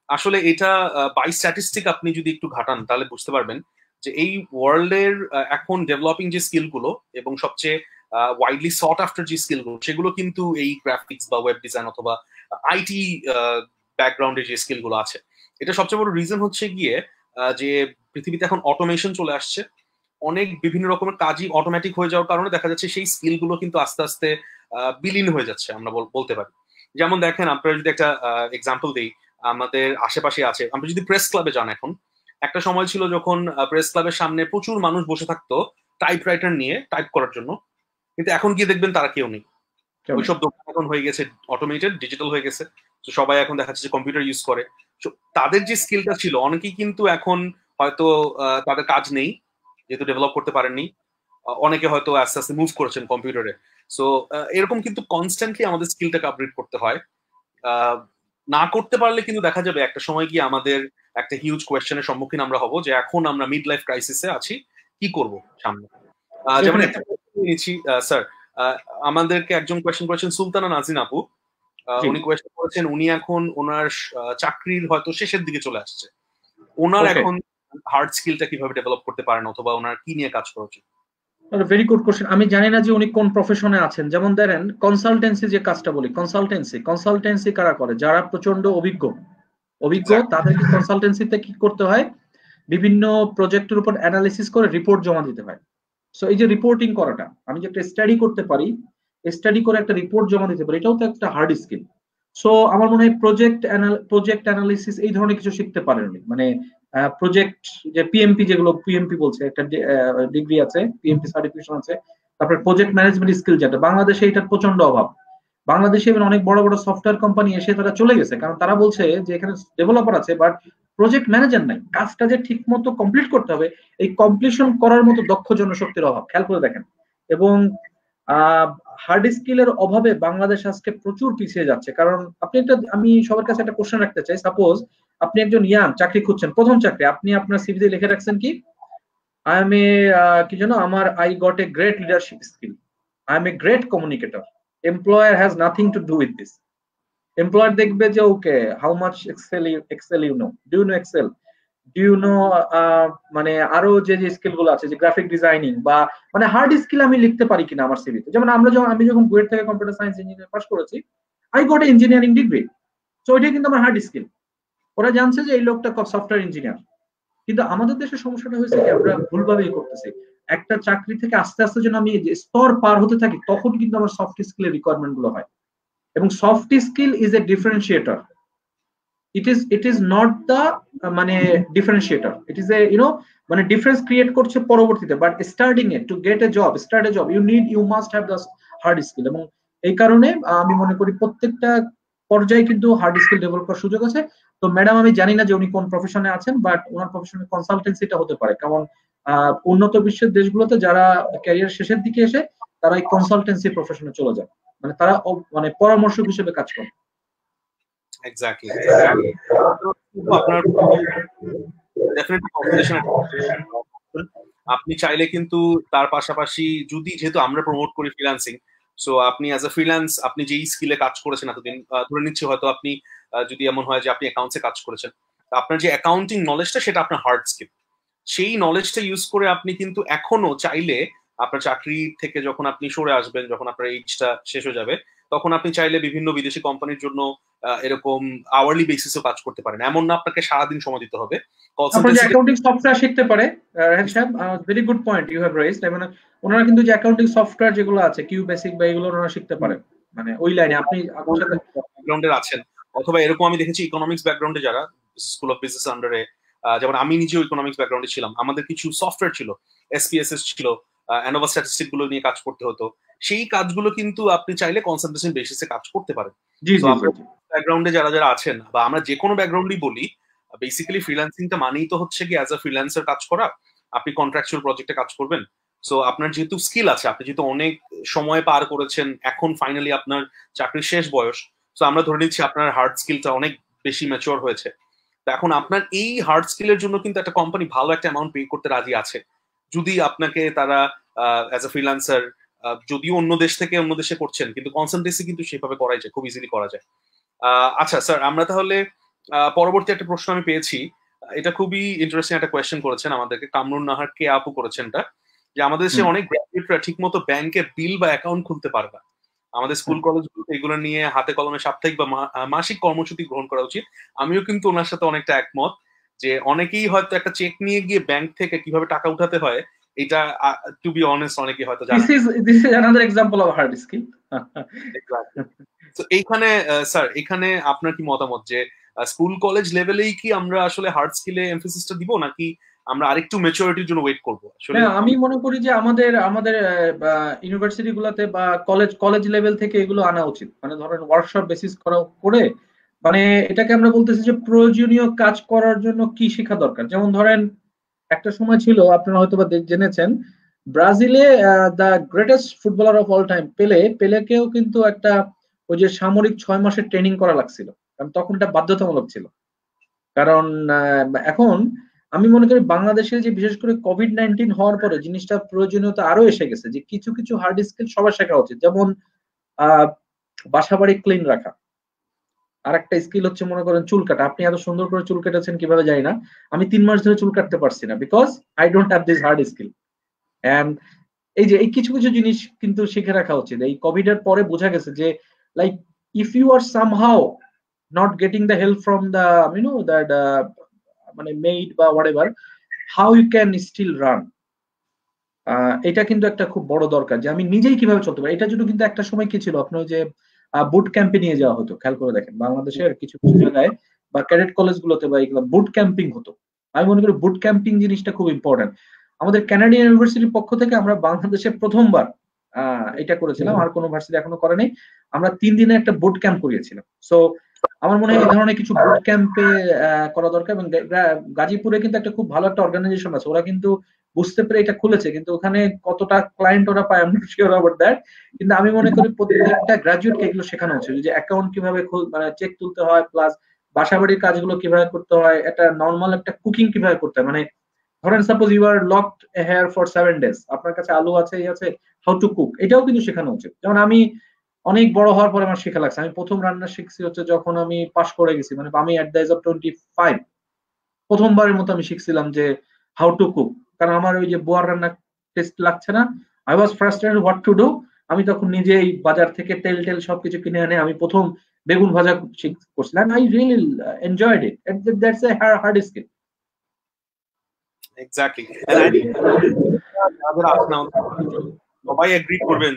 আসলে এটা বাই স্ট্যাটিস্টিক আপনি যদি একটু ঘাটান তাহলে বুঝতে পারবেন যে এই ওয়ার্ল্ডের এখন ডেভেলপিং যে স্কিলগুলো এবং সবচেয়ে ওয়াইডলি সট আফটার যে স্কিলগুলো, সেগুলো কিন্তু এই গ্রাফিক্স বা ওয়েব ডিজাইন অথবা আইটি ব্যাকগ্রাউন্ডের যে স্কিলগুলো আছে। এটা সবচেয়ে বড় রিজন হচ্ছে গিয়ে যে পৃথিবীতে এখন অটোমেশন চলে আসছে, অনেক বিভিন্ন রকমের কাজই অটোমেটিক হয়ে যাওয়ার কারণে দেখা যাচ্ছে সেই স্কিলগুলো কিন্তু আস্তে আস্তে বিলীন হয়ে যাচ্ছে, আমরা বলতে পারি। যেমন দেখেন, আপনারা যদি একটা এক্সাম্পল দিই, আমাদের আশেপাশে আছে, আমরা যদি প্রেস ক্লাবে যান, এখন একটা সময় ছিল যখন প্রেস ক্লাবের সামনে প্রচুর মানুষ বসে থাকতো টাইপরাইটার নিয়ে টাইপ করার জন্য, কিন্তু এখন গিয়ে দেখবেন তারা কেউ নেই। ওইসব দোকান এখন হয়ে গেছে অটোমেটেড, ডিজিটাল হয়ে গেছে, তো সবাই এখন দেখা যাচ্ছে কম্পিউটার ইউজ করে। তাদের যে স্কিলটা ছিল, অনেকেই কিন্তু এখন হয়তো তাদের কাজ নেই যেহেতু ডেভেলপ করতে পারেননি, অনেকে হয়তো আস্তে আস্তে মুভ করেছেন কম্পিউটারে। সো এরকম কিন্তু কনস্ট্যান্টলি আমাদের স্কিলটাকে আপগ্রেড করতে হয়। না করতে পারলে কিন্তু দেখা যাবে একটা সময় গিয়ে আমাদের একটা হিউজ কোয়েশ্চেনের সম্মুখীন আমরা হব যে এখন আমরা মিড লাইফ ক্রাইসিসে আছি, কি করব সামনে। যেমন একটা নিচ্ছি স্যার, আমাদেরকে একজন কোয়েশ্চেন করেছেন সুলতানা নাজিন আপু, উনি কোয়েশ্চেন করেছেন উনি এখন ওনার চাকরির হয়তো শেষের দিকে চলে আসছে, ওনার এখন হার্ড স্কিলটা কিভাবে ডেভেলপ করতে পারেন অথবা ওনার কি নিয়ে কাজ করা উচিত? Very good question. আমি জানি না যে উনি কোন প্রফেশনে আছেন। যেমন ধরেন কনসালটেন্সি যে কাজটা বলি, কনসালটেন্সি কারা করে? যারা প্রচন্ড অভিজ্ঞ তাদেরকে কনসালটেন্সিতে কি করতে হয়, বিভিন্ন প্রজেক্টের উপর অ্যানালিসিস করে রিপোর্ট জমা দিতে হয়। সো এই যে রিপোর্টিং করাটা, আমি যে একটা স্টাডি করতে পারি, স্টাডি করে একটা রিপোর্ট জমা দিতে পারি, এটাও তো একটা হার্ড স্কিল। সো আমার মনে হয় প্রজেক্ট অ্যানালিসিস এই ধরনের কিছু শিখতে পারেন উনি। মানে প্রজেক্ট যে পিএমপি, যেগুলো পিএমপি বলছে, একটা ডিগ্রি আছে, পিএমপি সার্টিফিকেশন আছে। তারপরে প্রজেক্ট ম্যানেজমেন্ট স্কিল, যেটা বাংলাদেশে এটার প্রচন্ড অভাব। বাংলাদেশে অনেক বড় বড় সফটওয়্যার কোম্পানি এসে তারা চলে গেছে, কারণ তারা বলছে যে এখানে ডেভেলপার আছে বাট প্রজেক্ট ম্যানেজার নাই। কাজটা যে ঠিক মতো কমপ্লিট করতে হবে, এই কমপ্লিশন করার মতো দক্ষ জনশক্তির অভাব, খেয়াল করে দেখেন। এবং হার্ড স্কিলের অভাবে বাংলাদেশ আজকে প্রচুর পিছিয়ে যাচ্ছে। কারণ আমি সবার কাছে একটা কোশ্চেন রাখতে চাই। সাপোজ আপনি একজন ইয়াং চাকরি খুঁজছেন, প্রথম চাকরি, আপনি আপনার সিভিতে লিখে রাখছেন কি, আই এম এ কি জানো, I got a great leadership skill, I am a great communicator. Employer has nothing to do with this. Employer দেখবে যে okay, how much Excel you know, do you know Excel, do you know, মানে আরো যে skill গুলো আছে, যে graphic designing বা মানে হার্ড স্কিল আমি লিখতে পারি কিনা আমার সিভিতে। যেমন আমি যখন বুয়েট থেকে কম্পিউটার সায়েন্স ইঞ্জিনিয়ারিং পাস করেছি, I got A engineering degree. তো ওইটা কিন্তু আমার হার্ড স্কিল। ওরা জানছে যে এই লোকটা সফটওয়্যার ইঞ্জিনিয়ার। কিন্তু আমাদের দেশের সমস্যাটা হয়েছে কি, আমরা ভুলভাবেই করতেছি। একটা চাকরি থেকে আস্তে আস্তে যেন আমি স্তর পার হতে থাকি, তখন কিন্তু আমার সফট স্কিলের রিকোয়ারমেন্ট গুলো হয়। এবং soft skill is a differentiator, it is not the মানে ডিফারেন্সিয়েটর, ইট ইজ এ মানে ডিফারেন্স ক্রিয়েট করছে পরবর্তীতে। বাট স্টার্টিং এ, to get a job, you must have the hard skill. এবং এই কারণে আমি মনে করি প্রত্যেকটা পর্যায়ে কিন্তু হার্ড স্কিল ডেভেলপ করার সুযোগ আছে। তো ম্যাডাম আমি জানি না যে উনি কোন প্রফেশনে আছেন, বাট ওনার প্রফেশনে কনসালটেন্সিটা হতে পারে, কারণ উন্নত বিশ্বের দেশগুলোতে যারা ক্যারিয়ার শেষের দিকে এসে তারা এই কনসালটেন্সি প্রফেশনে চলে যায়, মানে তারা মানে পরামর্শক হিসেবে কাজ করে। এক্স্যাক্টলি, আপনার আপনি চাইলে কিন্তু তার পাশাপাশি যদি, যেহেতু আমরা প্রমোট করি ফ্রিল্যান্সিং, সো আপনি অ্যাজ এ ফ্রিল্যান্স আপনি যেই স্কিলে কাজ করেছেন এতদিন, ধরে নিচ্ছি হয়তো আপনি যদি এমন হয় যে আপনি অ্যাকাউন্টসে কাজ করেছেন, আপনার যে অ্যাকাউন্টিং নলেজটা সেটা আপনার হার্ড স্কিল, সেই নলেজটা ইউজ করে আপনি কিন্তু এখনো চাইলে আপনার চাকরি থেকে যখন আপনি সরে আসবেন, যখন আপনার এইজটা শেষ হয়ে যাবে, তখন আপনি চাইলে বিভিন্ন বিদেশি কোম্পানির জন্য এরকম আওয়ারলি বেসিসও কাজ করতে পারেন। এমন না আপনাকে সারাদিন সময় দিতে হবে। আপনারা যে অ্যাকাউন্টিং সফটওয়্যার শিখতে পারে, Rahel Saheb, very good point you have raised. মানে ওনারা কিন্তু যে অ্যাকাউন্টিং সফটওয়্যার যেগুলো আছে, কিউ বেসিক বা এগুলো ওনারা শিখতে পারে, মানে ওই লাইনে আপনি ব্যাকগ্রাউন্ডের আছেন, অথবা এরকম আমি দেখেছি ইকোনমিক্স ব্যাকগ্রাউন্ডে যারা, স্কুল অফ বিজনেস আন্ডারে, যেমন আমি নিজেও ইকোনমিক্স ব্যাকগ্রাউন্ডে ছিলাম, আমাদের কিছু সফটওয়্যার ছিল, এসপিএসএস ছিল, অ্যানোভা স্ট্যাটিস্টিক গুলো নিয়ে কাজ করতে হতো, সেই কাজগুলো কিন্তু আপনি চাইলে কনসালটেশন বেসিসে কাজ করতে পারেন। ব্যাকগ্রাউন্ডে যারা যারা আছেন, বা আমরা যে কোনো ব্যাকগ্রাউন্ডই বলি, বেসিক্যালি ফ্রিল্যান্সিংটা মানেই তো হচ্ছে কি অ্যাজ আ ফ্রিল্যান্সার কাজ করা, আপনি কন্ট্রাকচুয়াল প্রজেক্টে কাজ করবেন। সো আপনার যেহেতু স্কিল আছে, আপনি যেহেতু অনেক সময় পার করেছেন, এখন ফাইনালি আপনার চাকরির শেষ বয়স, তো আমরা ধরে নিচ্ছি আপনার হার্ড স্কিলটা অনেক বেশি ম্যাচিওর হয়েছে। তো এখন আপনার এই হার্ড স্কিলের জন্য কিন্তু একটা কোম্পানি ভালো একটা অ্যামাউন্ট পে করতে রাজি আছে, যদি আপনাকে তারা অ্যাজ আ ফ্রিল্যান্সার, যদিও অন্য দেশ থেকে অন্য দেশে করছেন, কিন্তু কনসালটেন্সি কিন্তু সেভাবে করাই যায়, খুব ইজিলি করা যায়। আচ্ছা স্যার, আমরা তাহলে পরবর্তী একটা প্রশ্ন আমি পেয়েছি, এটা খুবই ইন্টারেস্টিং একটা কোয়েশ্চেন করেছেন আমাদেরকে, কামরুন নাহার কে আপু করেছেন এটা, যে আমাদের দেশে অনেক গ্র্যাজুয়েটরা ঠিক মতো ব্যাংকের বিল বা অ্যাকাউন্ট খুলতে পারে না। আমাদের স্কুল কলেজগুলোতে এগুলো নিয়ে হাতে কলমে সাপ্তাহিক বা মাসিক কর্মসূচি গ্রহণ করা উচিত। আমিও কিন্তু ওনার সাথে অনেকটা একমত, যে অনেকেই হয়তো একটা চেক নিয়ে গিয়ে ব্যাংক থেকে কিভাবে টাকা উঠাতে হয়, এটা টু বি অনেস্ট অনেকেই হয়তো জানে। This is another example of hard skill. তো এইখানে স্যার, এখানে আপনার কি মতামত, যে স্কুল কলেজ লেভেলেই কি আমরা আসলে হার্ড স্কিলে এমফেসিসটা দিব, নাকি আমরা আরেকটু ম্যাচুরিটির জন্য ওয়েট করব? আসলে আমি মনে করি যে আমাদের আমাদের ইউনিভার্সিটি গুলাতে বা কলেজ লেভেল থেকে এগুলো আনা উচিত, মানে ধরেন ওয়ার্কশপ বেসিস করে, মানে এটাকে আমরা বলতেছি যে প্রয়োজনীয় কাজ করার জন্য কি শেখা দরকার। যেমন ধরেন একটা সময় ছিল, আপনারা হয়তো বা জেনেছেন, ব্রাজিলে the greatest footballer of all time পেলেকেও কিন্তু একটা ওই যে সামরিক 6 মাসের ট্রেনিং করা লাগছিল, কারণ তখন এটা বাধ্যতামূলক ছিল। কারণ এখন আমি মনে করি বাংলাদেশে যে বিশেষ করে কোভিড-19 হওয়ার পরে জিনিসটা প্রয়োজনীয়তা আরো এসে গেছে, যে কিছু কিছু হার্ড স্কিল সবার শেখা উচিত। যেমন বাসাবাড়ি ক্লিন রাখা, আর একটা স্কিল হচ্ছে মনে করেন চুল কাটা। আপনি এত সুন্দর করে চুল কেটেছেন কিভাবে জানি না, আমি 3 মাস ধরে চুল কাটতে পারছি না, because I don't have this hard skill. And এই যে এই কিছু কিছু জিনিস কিন্তু শিখে রাখা উচিত। এই কোভিড এর পরে বোঝা গেছে যে like if you are somehow not getting the help from the that মানে মেইড বা whatever, how you can still run. এটা কিন্তু একটা খুব বড় দরকার, যে আমি নিজেই কিভাবে চলতে পারি। এটার জন্য কিন্তু একটা সময় কি ছিল, আপনার যে বুট ক্যাম্পে নিয়ে যাওয়া হতো, খেয়াল করে দেখেন বাংলাদেশের কিছু কিছু জায়গায় বা ক্যাডেট কলেজগুলোতে বা এগুলো বুট ক্যাম্পিং হতো। আমি মনে করি বুট ক্যাম্পিং জিনিসটা খুব ইম্পর্টেন্ট। আমাদের কানাডিয়ান ইউনিভার্সিটির পক্ষ থেকে আমরা বাংলাদেশে প্রথমবার এটা করেছিলাম, আর কোনো ভার্সিটি এখনো করেনি। আমরা 3 দিনের একটা বুট ক্যাম্প করিয়েছিলাম। সো আমার মনে হয় এই ধরনের কিছু বুট ক্যাম্পে করা দরকার। এবং গাজীপুরে কিন্তু একটা খুব ভালো একটা অর্গানাইজেশন আছে, ওরা কিন্তু বুঝতে পেরে এটা খুলেছে, কিন্তু ওখানে কতটা ক্লায়েন্ট ওরা পায় আমি শিওর অ্যাবাউট দ্যাট। কিন্তু আমি মনে করি প্রত্যেকটা গ্রাজুয়েটকে এগুলো শেখানো উচিত, যে অ্যাকাউন্ট কিভাবে মানে চেক তুলতে হয়, প্লাস বাসাবাড়ির কাজগুলো কিভাবে করতে হয়, এটা নর্মাল একটা কুকিং কিভাবে করতে হয়। মানে ধরেন suppose you are locked here for 7 days, আপনার কাছে আলু আছে, এই আছে, হাউ টু কুক, এটাও কিন্তু শেখানো উচিত। যেমন আমি অনেক বড় হওয়ার পরে আমার শেখা লাগছে, আমি প্রথম রান্না শিখছি হচ্ছে যখন আমি পাশ করে গেছি, মানে আমি এট দ্য এজ অফ 25 প্রথমবারের মতো আমি শিখছিলাম যে হাউ টু কুক। কারণ আমার ওই যে বুয়ার রান্না টেস্ট লাগছে না, I was frustrated what to do. আমি তখন নিজেই বাজার থেকে তেল টেল সবকিছু কিনে এনে আমি প্রথম বেগুন ভাজা করছিলাম। I really enjoyed it. That's a hard skill. Exactly, সবাই এগ্রি করবেন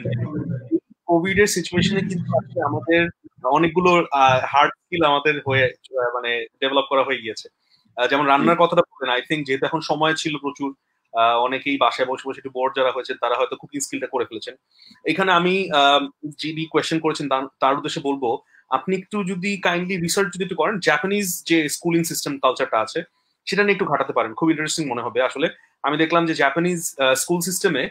কোভিড এর সিচুয়েশনে কিন্তু আমাদের অনেকগুলো হার্ড স্কিল আমাদের হয়ে মানে ডেভেলপ করা হয়ে গিয়েছে। যেমন রান্নার কথাটা বললেন, আই থিঙ্ক যেহেতু এখন সময় ছিল প্রচুর, অনেকেই বাসায় বসে বসে একটু বোর্ড যারা হয়েছেন তারা হয়তো কুকিং স্কিলটা করে ফেলেছেন। এখানে আমি যিনি কোয়েশ্চেন করেছেন তার উদ্দেশ্যে বলবো, আপনি একটু যদি কাইন্ডলি রিসার্চ যদি একটু করেন, জাপানিজ যে স্কুলিং সিস্টেম কালচারটা আছে সেটা নিয়ে একটু ঘাটাতে পারেন, খুব ইন্টারেস্টিং মনে হবে। আসলে আমি দেখলাম যে জাপানিজ স্কুল সিস্টেমে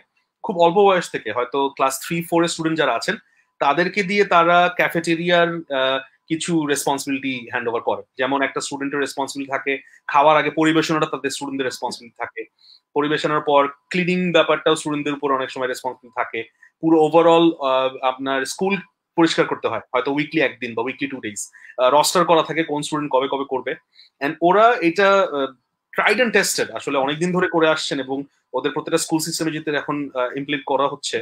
খুব অল্প বয়স থেকে, হয়তো ক্লাস 3-4 এর স্টুডেন্ট যারা আছেন তাদেরকে দিয়ে তারা ক্যাফেটেরিয়ার কিছু রেসপন্সিবিলিটি হ্যান্ড ওভার করে। যেমন একটা স্টুডেন্টের রেসপন্সিবিলিটি থাকে খাওয়ার আগে পরিবেশনাটা তাদের স্টুডেন্টদের রেসপন্সিবিলিটি থাকে, পরিবেশনার পর ক্লিনিং ব্যাপারটাও স্টুডেন্টদের উপর অনেক সময় রেসপন্সিবিলিটি থাকে, পুরো ওভারঅল আপনার স্কুল পরিষ্কার করতে হয় হয়তো উইকলি একদিন বা উইকলি 2 days, রস্টার করা থাকে কোন স্টুডেন্ট কবে কবে করবে। এন্ড ওরা এটা ট্রাইড এন্ড টেস্টেড আসলে অনেকদিন ধরে করে আসছেন, এবং ওদের প্রত্যেকটা স্কুল সিস্টেমে যেটা এখন ইমপ্লিমেন্ট করা হচ্ছে,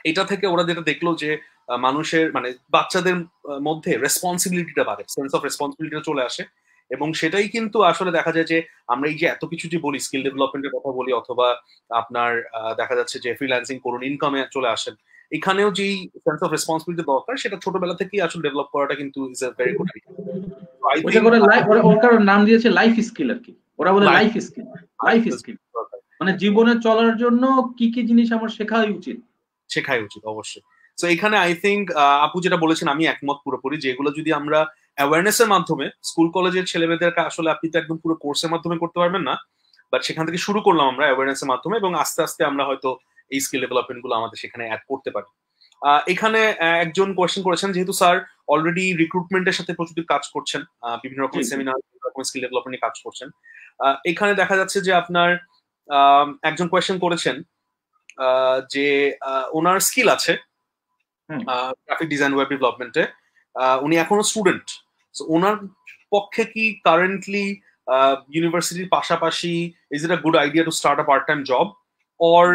এটা থেকে ওরা যেটা দেখলো যে মানুষের মানে বাচ্চাদের মধ্যে রেসপন্সিবিলিটিটা বাড়ে, সেন্স অফ রেসপন্সিবিলিটিটা চলে আসে। এবং সেটাই কিন্তু আসলে দেখা যায় যে আমরা এই যে এত কিছু যে বলি, স্কিল ডেভেলপমেন্টের কথা বলি, অথবা আপনার দেখা যাচ্ছে যে ফ্রিল্যান্সিং করুন, ইনকামে চলে আসেন, এখানেও যেই সেন্স অফ রেসপন্সিবিলিটি দরকার সেটা ছোটবেলা থেকেই আসলে ডেভেলপ করাটা কিন্তু is a very good idea. ওইটা করে ওর নাম দিয়েছে লাইফ স্কিল আর কি, ওরা বলে লাইফ স্কিল। লাইফ স্কিল মানে জীবনে চলার জন্য কি কি জিনিস আমার শেখাই উচিত, অবশ্যই। তো এখানে আই থিঙ্ক আপু যেটা বলেছেন আমি একমত পুরোপুরি, যে এগুলো যদি আমরা অ্যাওয়ারনেসের মাধ্যমে, স্কুল কলেজের ছেলেমেয়েদেরকে আসলে আপনি তো একদম পুরো কোর্সের মাধ্যমে করতে পারবেন না, বাট সেখান থেকে শুরু করলাম আমরা অ্যাওয়ারনেসের মাধ্যমে, এবং আস্তে আস্তে আমরা হয়তো এই স্কিল ডেভেলপমেন্ট গুলো আমাদের সেখানে অ্যাড করতে পারি। এখানে একজন কোয়েশ্চেন করেছেন, যেহেতু স্যার অলরেডি রিক্রুটমেন্টের সাথে প্রচুর কাজ করছেন, বিভিন্ন রকম সেমিনার, বিভিন্ন রকম স্কিল ডেভেলপমেন্ট নিয়ে কাজ করছেন, এখানে দেখা যাচ্ছে যে আপনার একজন কোয়েশ্চেন করেছেন যে ওনার স্কিল আছে গ্রাফিক ডিজাইন ওয়েব ডেভেলপমেন্টে, উনি এখনো স্টুডেন্ট, ওনার পক্ষে কি কারেন্টলি ইউনিভার্সিটির পাশাপাশি is it a good idea to start a part time job, or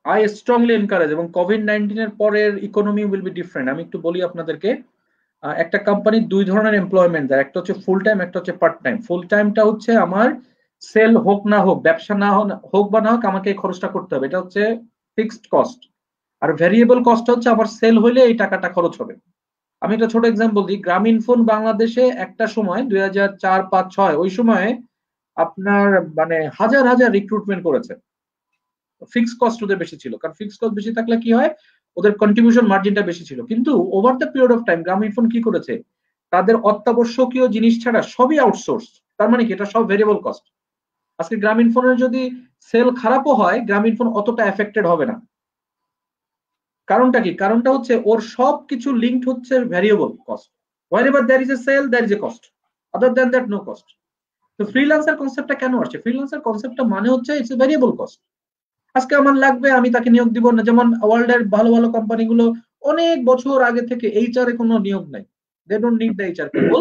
I strongly encourage. এবং কোভিড-19 এর পরের ইকোনমি উইল বি ডিফারেন্ট। আমি একটু বলি আপনাদেরকে, একটা কোম্পানি দুই ধরনের এমপ্লয়মেন্ট দেয়, একটা হচ্ছে ফুল টাইম, একটা হচ্ছে পার্ট টাইম। ফুল টাইমটা হচ্ছে আমার সেল হোক না হোক, ব্যবসা না হোক বা না হোক, আমাকে এই খরচটা করতে হবে, এটা হচ্ছে ফিক্সড কস্ট। আর ভ্যারিয়েবল কস্ট হচ্ছে আমার সেল হইলে এই টাকাটা খরচ হবে। আমি একটা ছোট এক্সাম্পল দিই, গ্রামীণ ফোন বাংলাদেশে একটা সময় 2004-5-6 ওই সময়ে আপনার মানে হাজার হাজার রিক্রুটমেন্ট করেছে। ফিক্স কস্ট ওদের বেশি ছিল, কারণ ফিক্স কস্ট বেশি থাকলে কি হয়, ওদের কন্ট্রিবিউশন মার্জিনটা বেশি ছিল। কিন্তু over the period of time গ্রামীণ ফোন কি করেছে, তাদের অত্যাবশ্যকীয় জিনিস ছাড়া সবই আউটসোর্স। তার মানে কি, এটা সব ভেরিয়েবল কস্ট। আজকে গ্রামীণ ফোনের যদি সেল খারাপও হয়, গ্রামীণ ফোন অতটা এফেক্টেড হবে না। কারণটা কি, কারণটা হচ্ছে ওর সবকিছু লিঙ্কড হচ্ছে variable cost. Wherever there is a sale there is a cost, other than that no cost. তো ফ্রিল্যান্সার কনসেপ্টটা কেন আসছে, ফ্রিল্যান্সার কনসেপ্টটা মানে হচ্ছে ইটস এ ভ্যারিয়েবল কস্ট। আজকে আমার লাগবে, আমি তাকে নিয়োগ দিব না। যেমন ওয়ার্ল্ড এর ভালো ভালো কোম্পানিগুলো অনেক বছর আগে থেকে এইচআর এ কোনো নিয়োগ নাই, they don't need the HR people,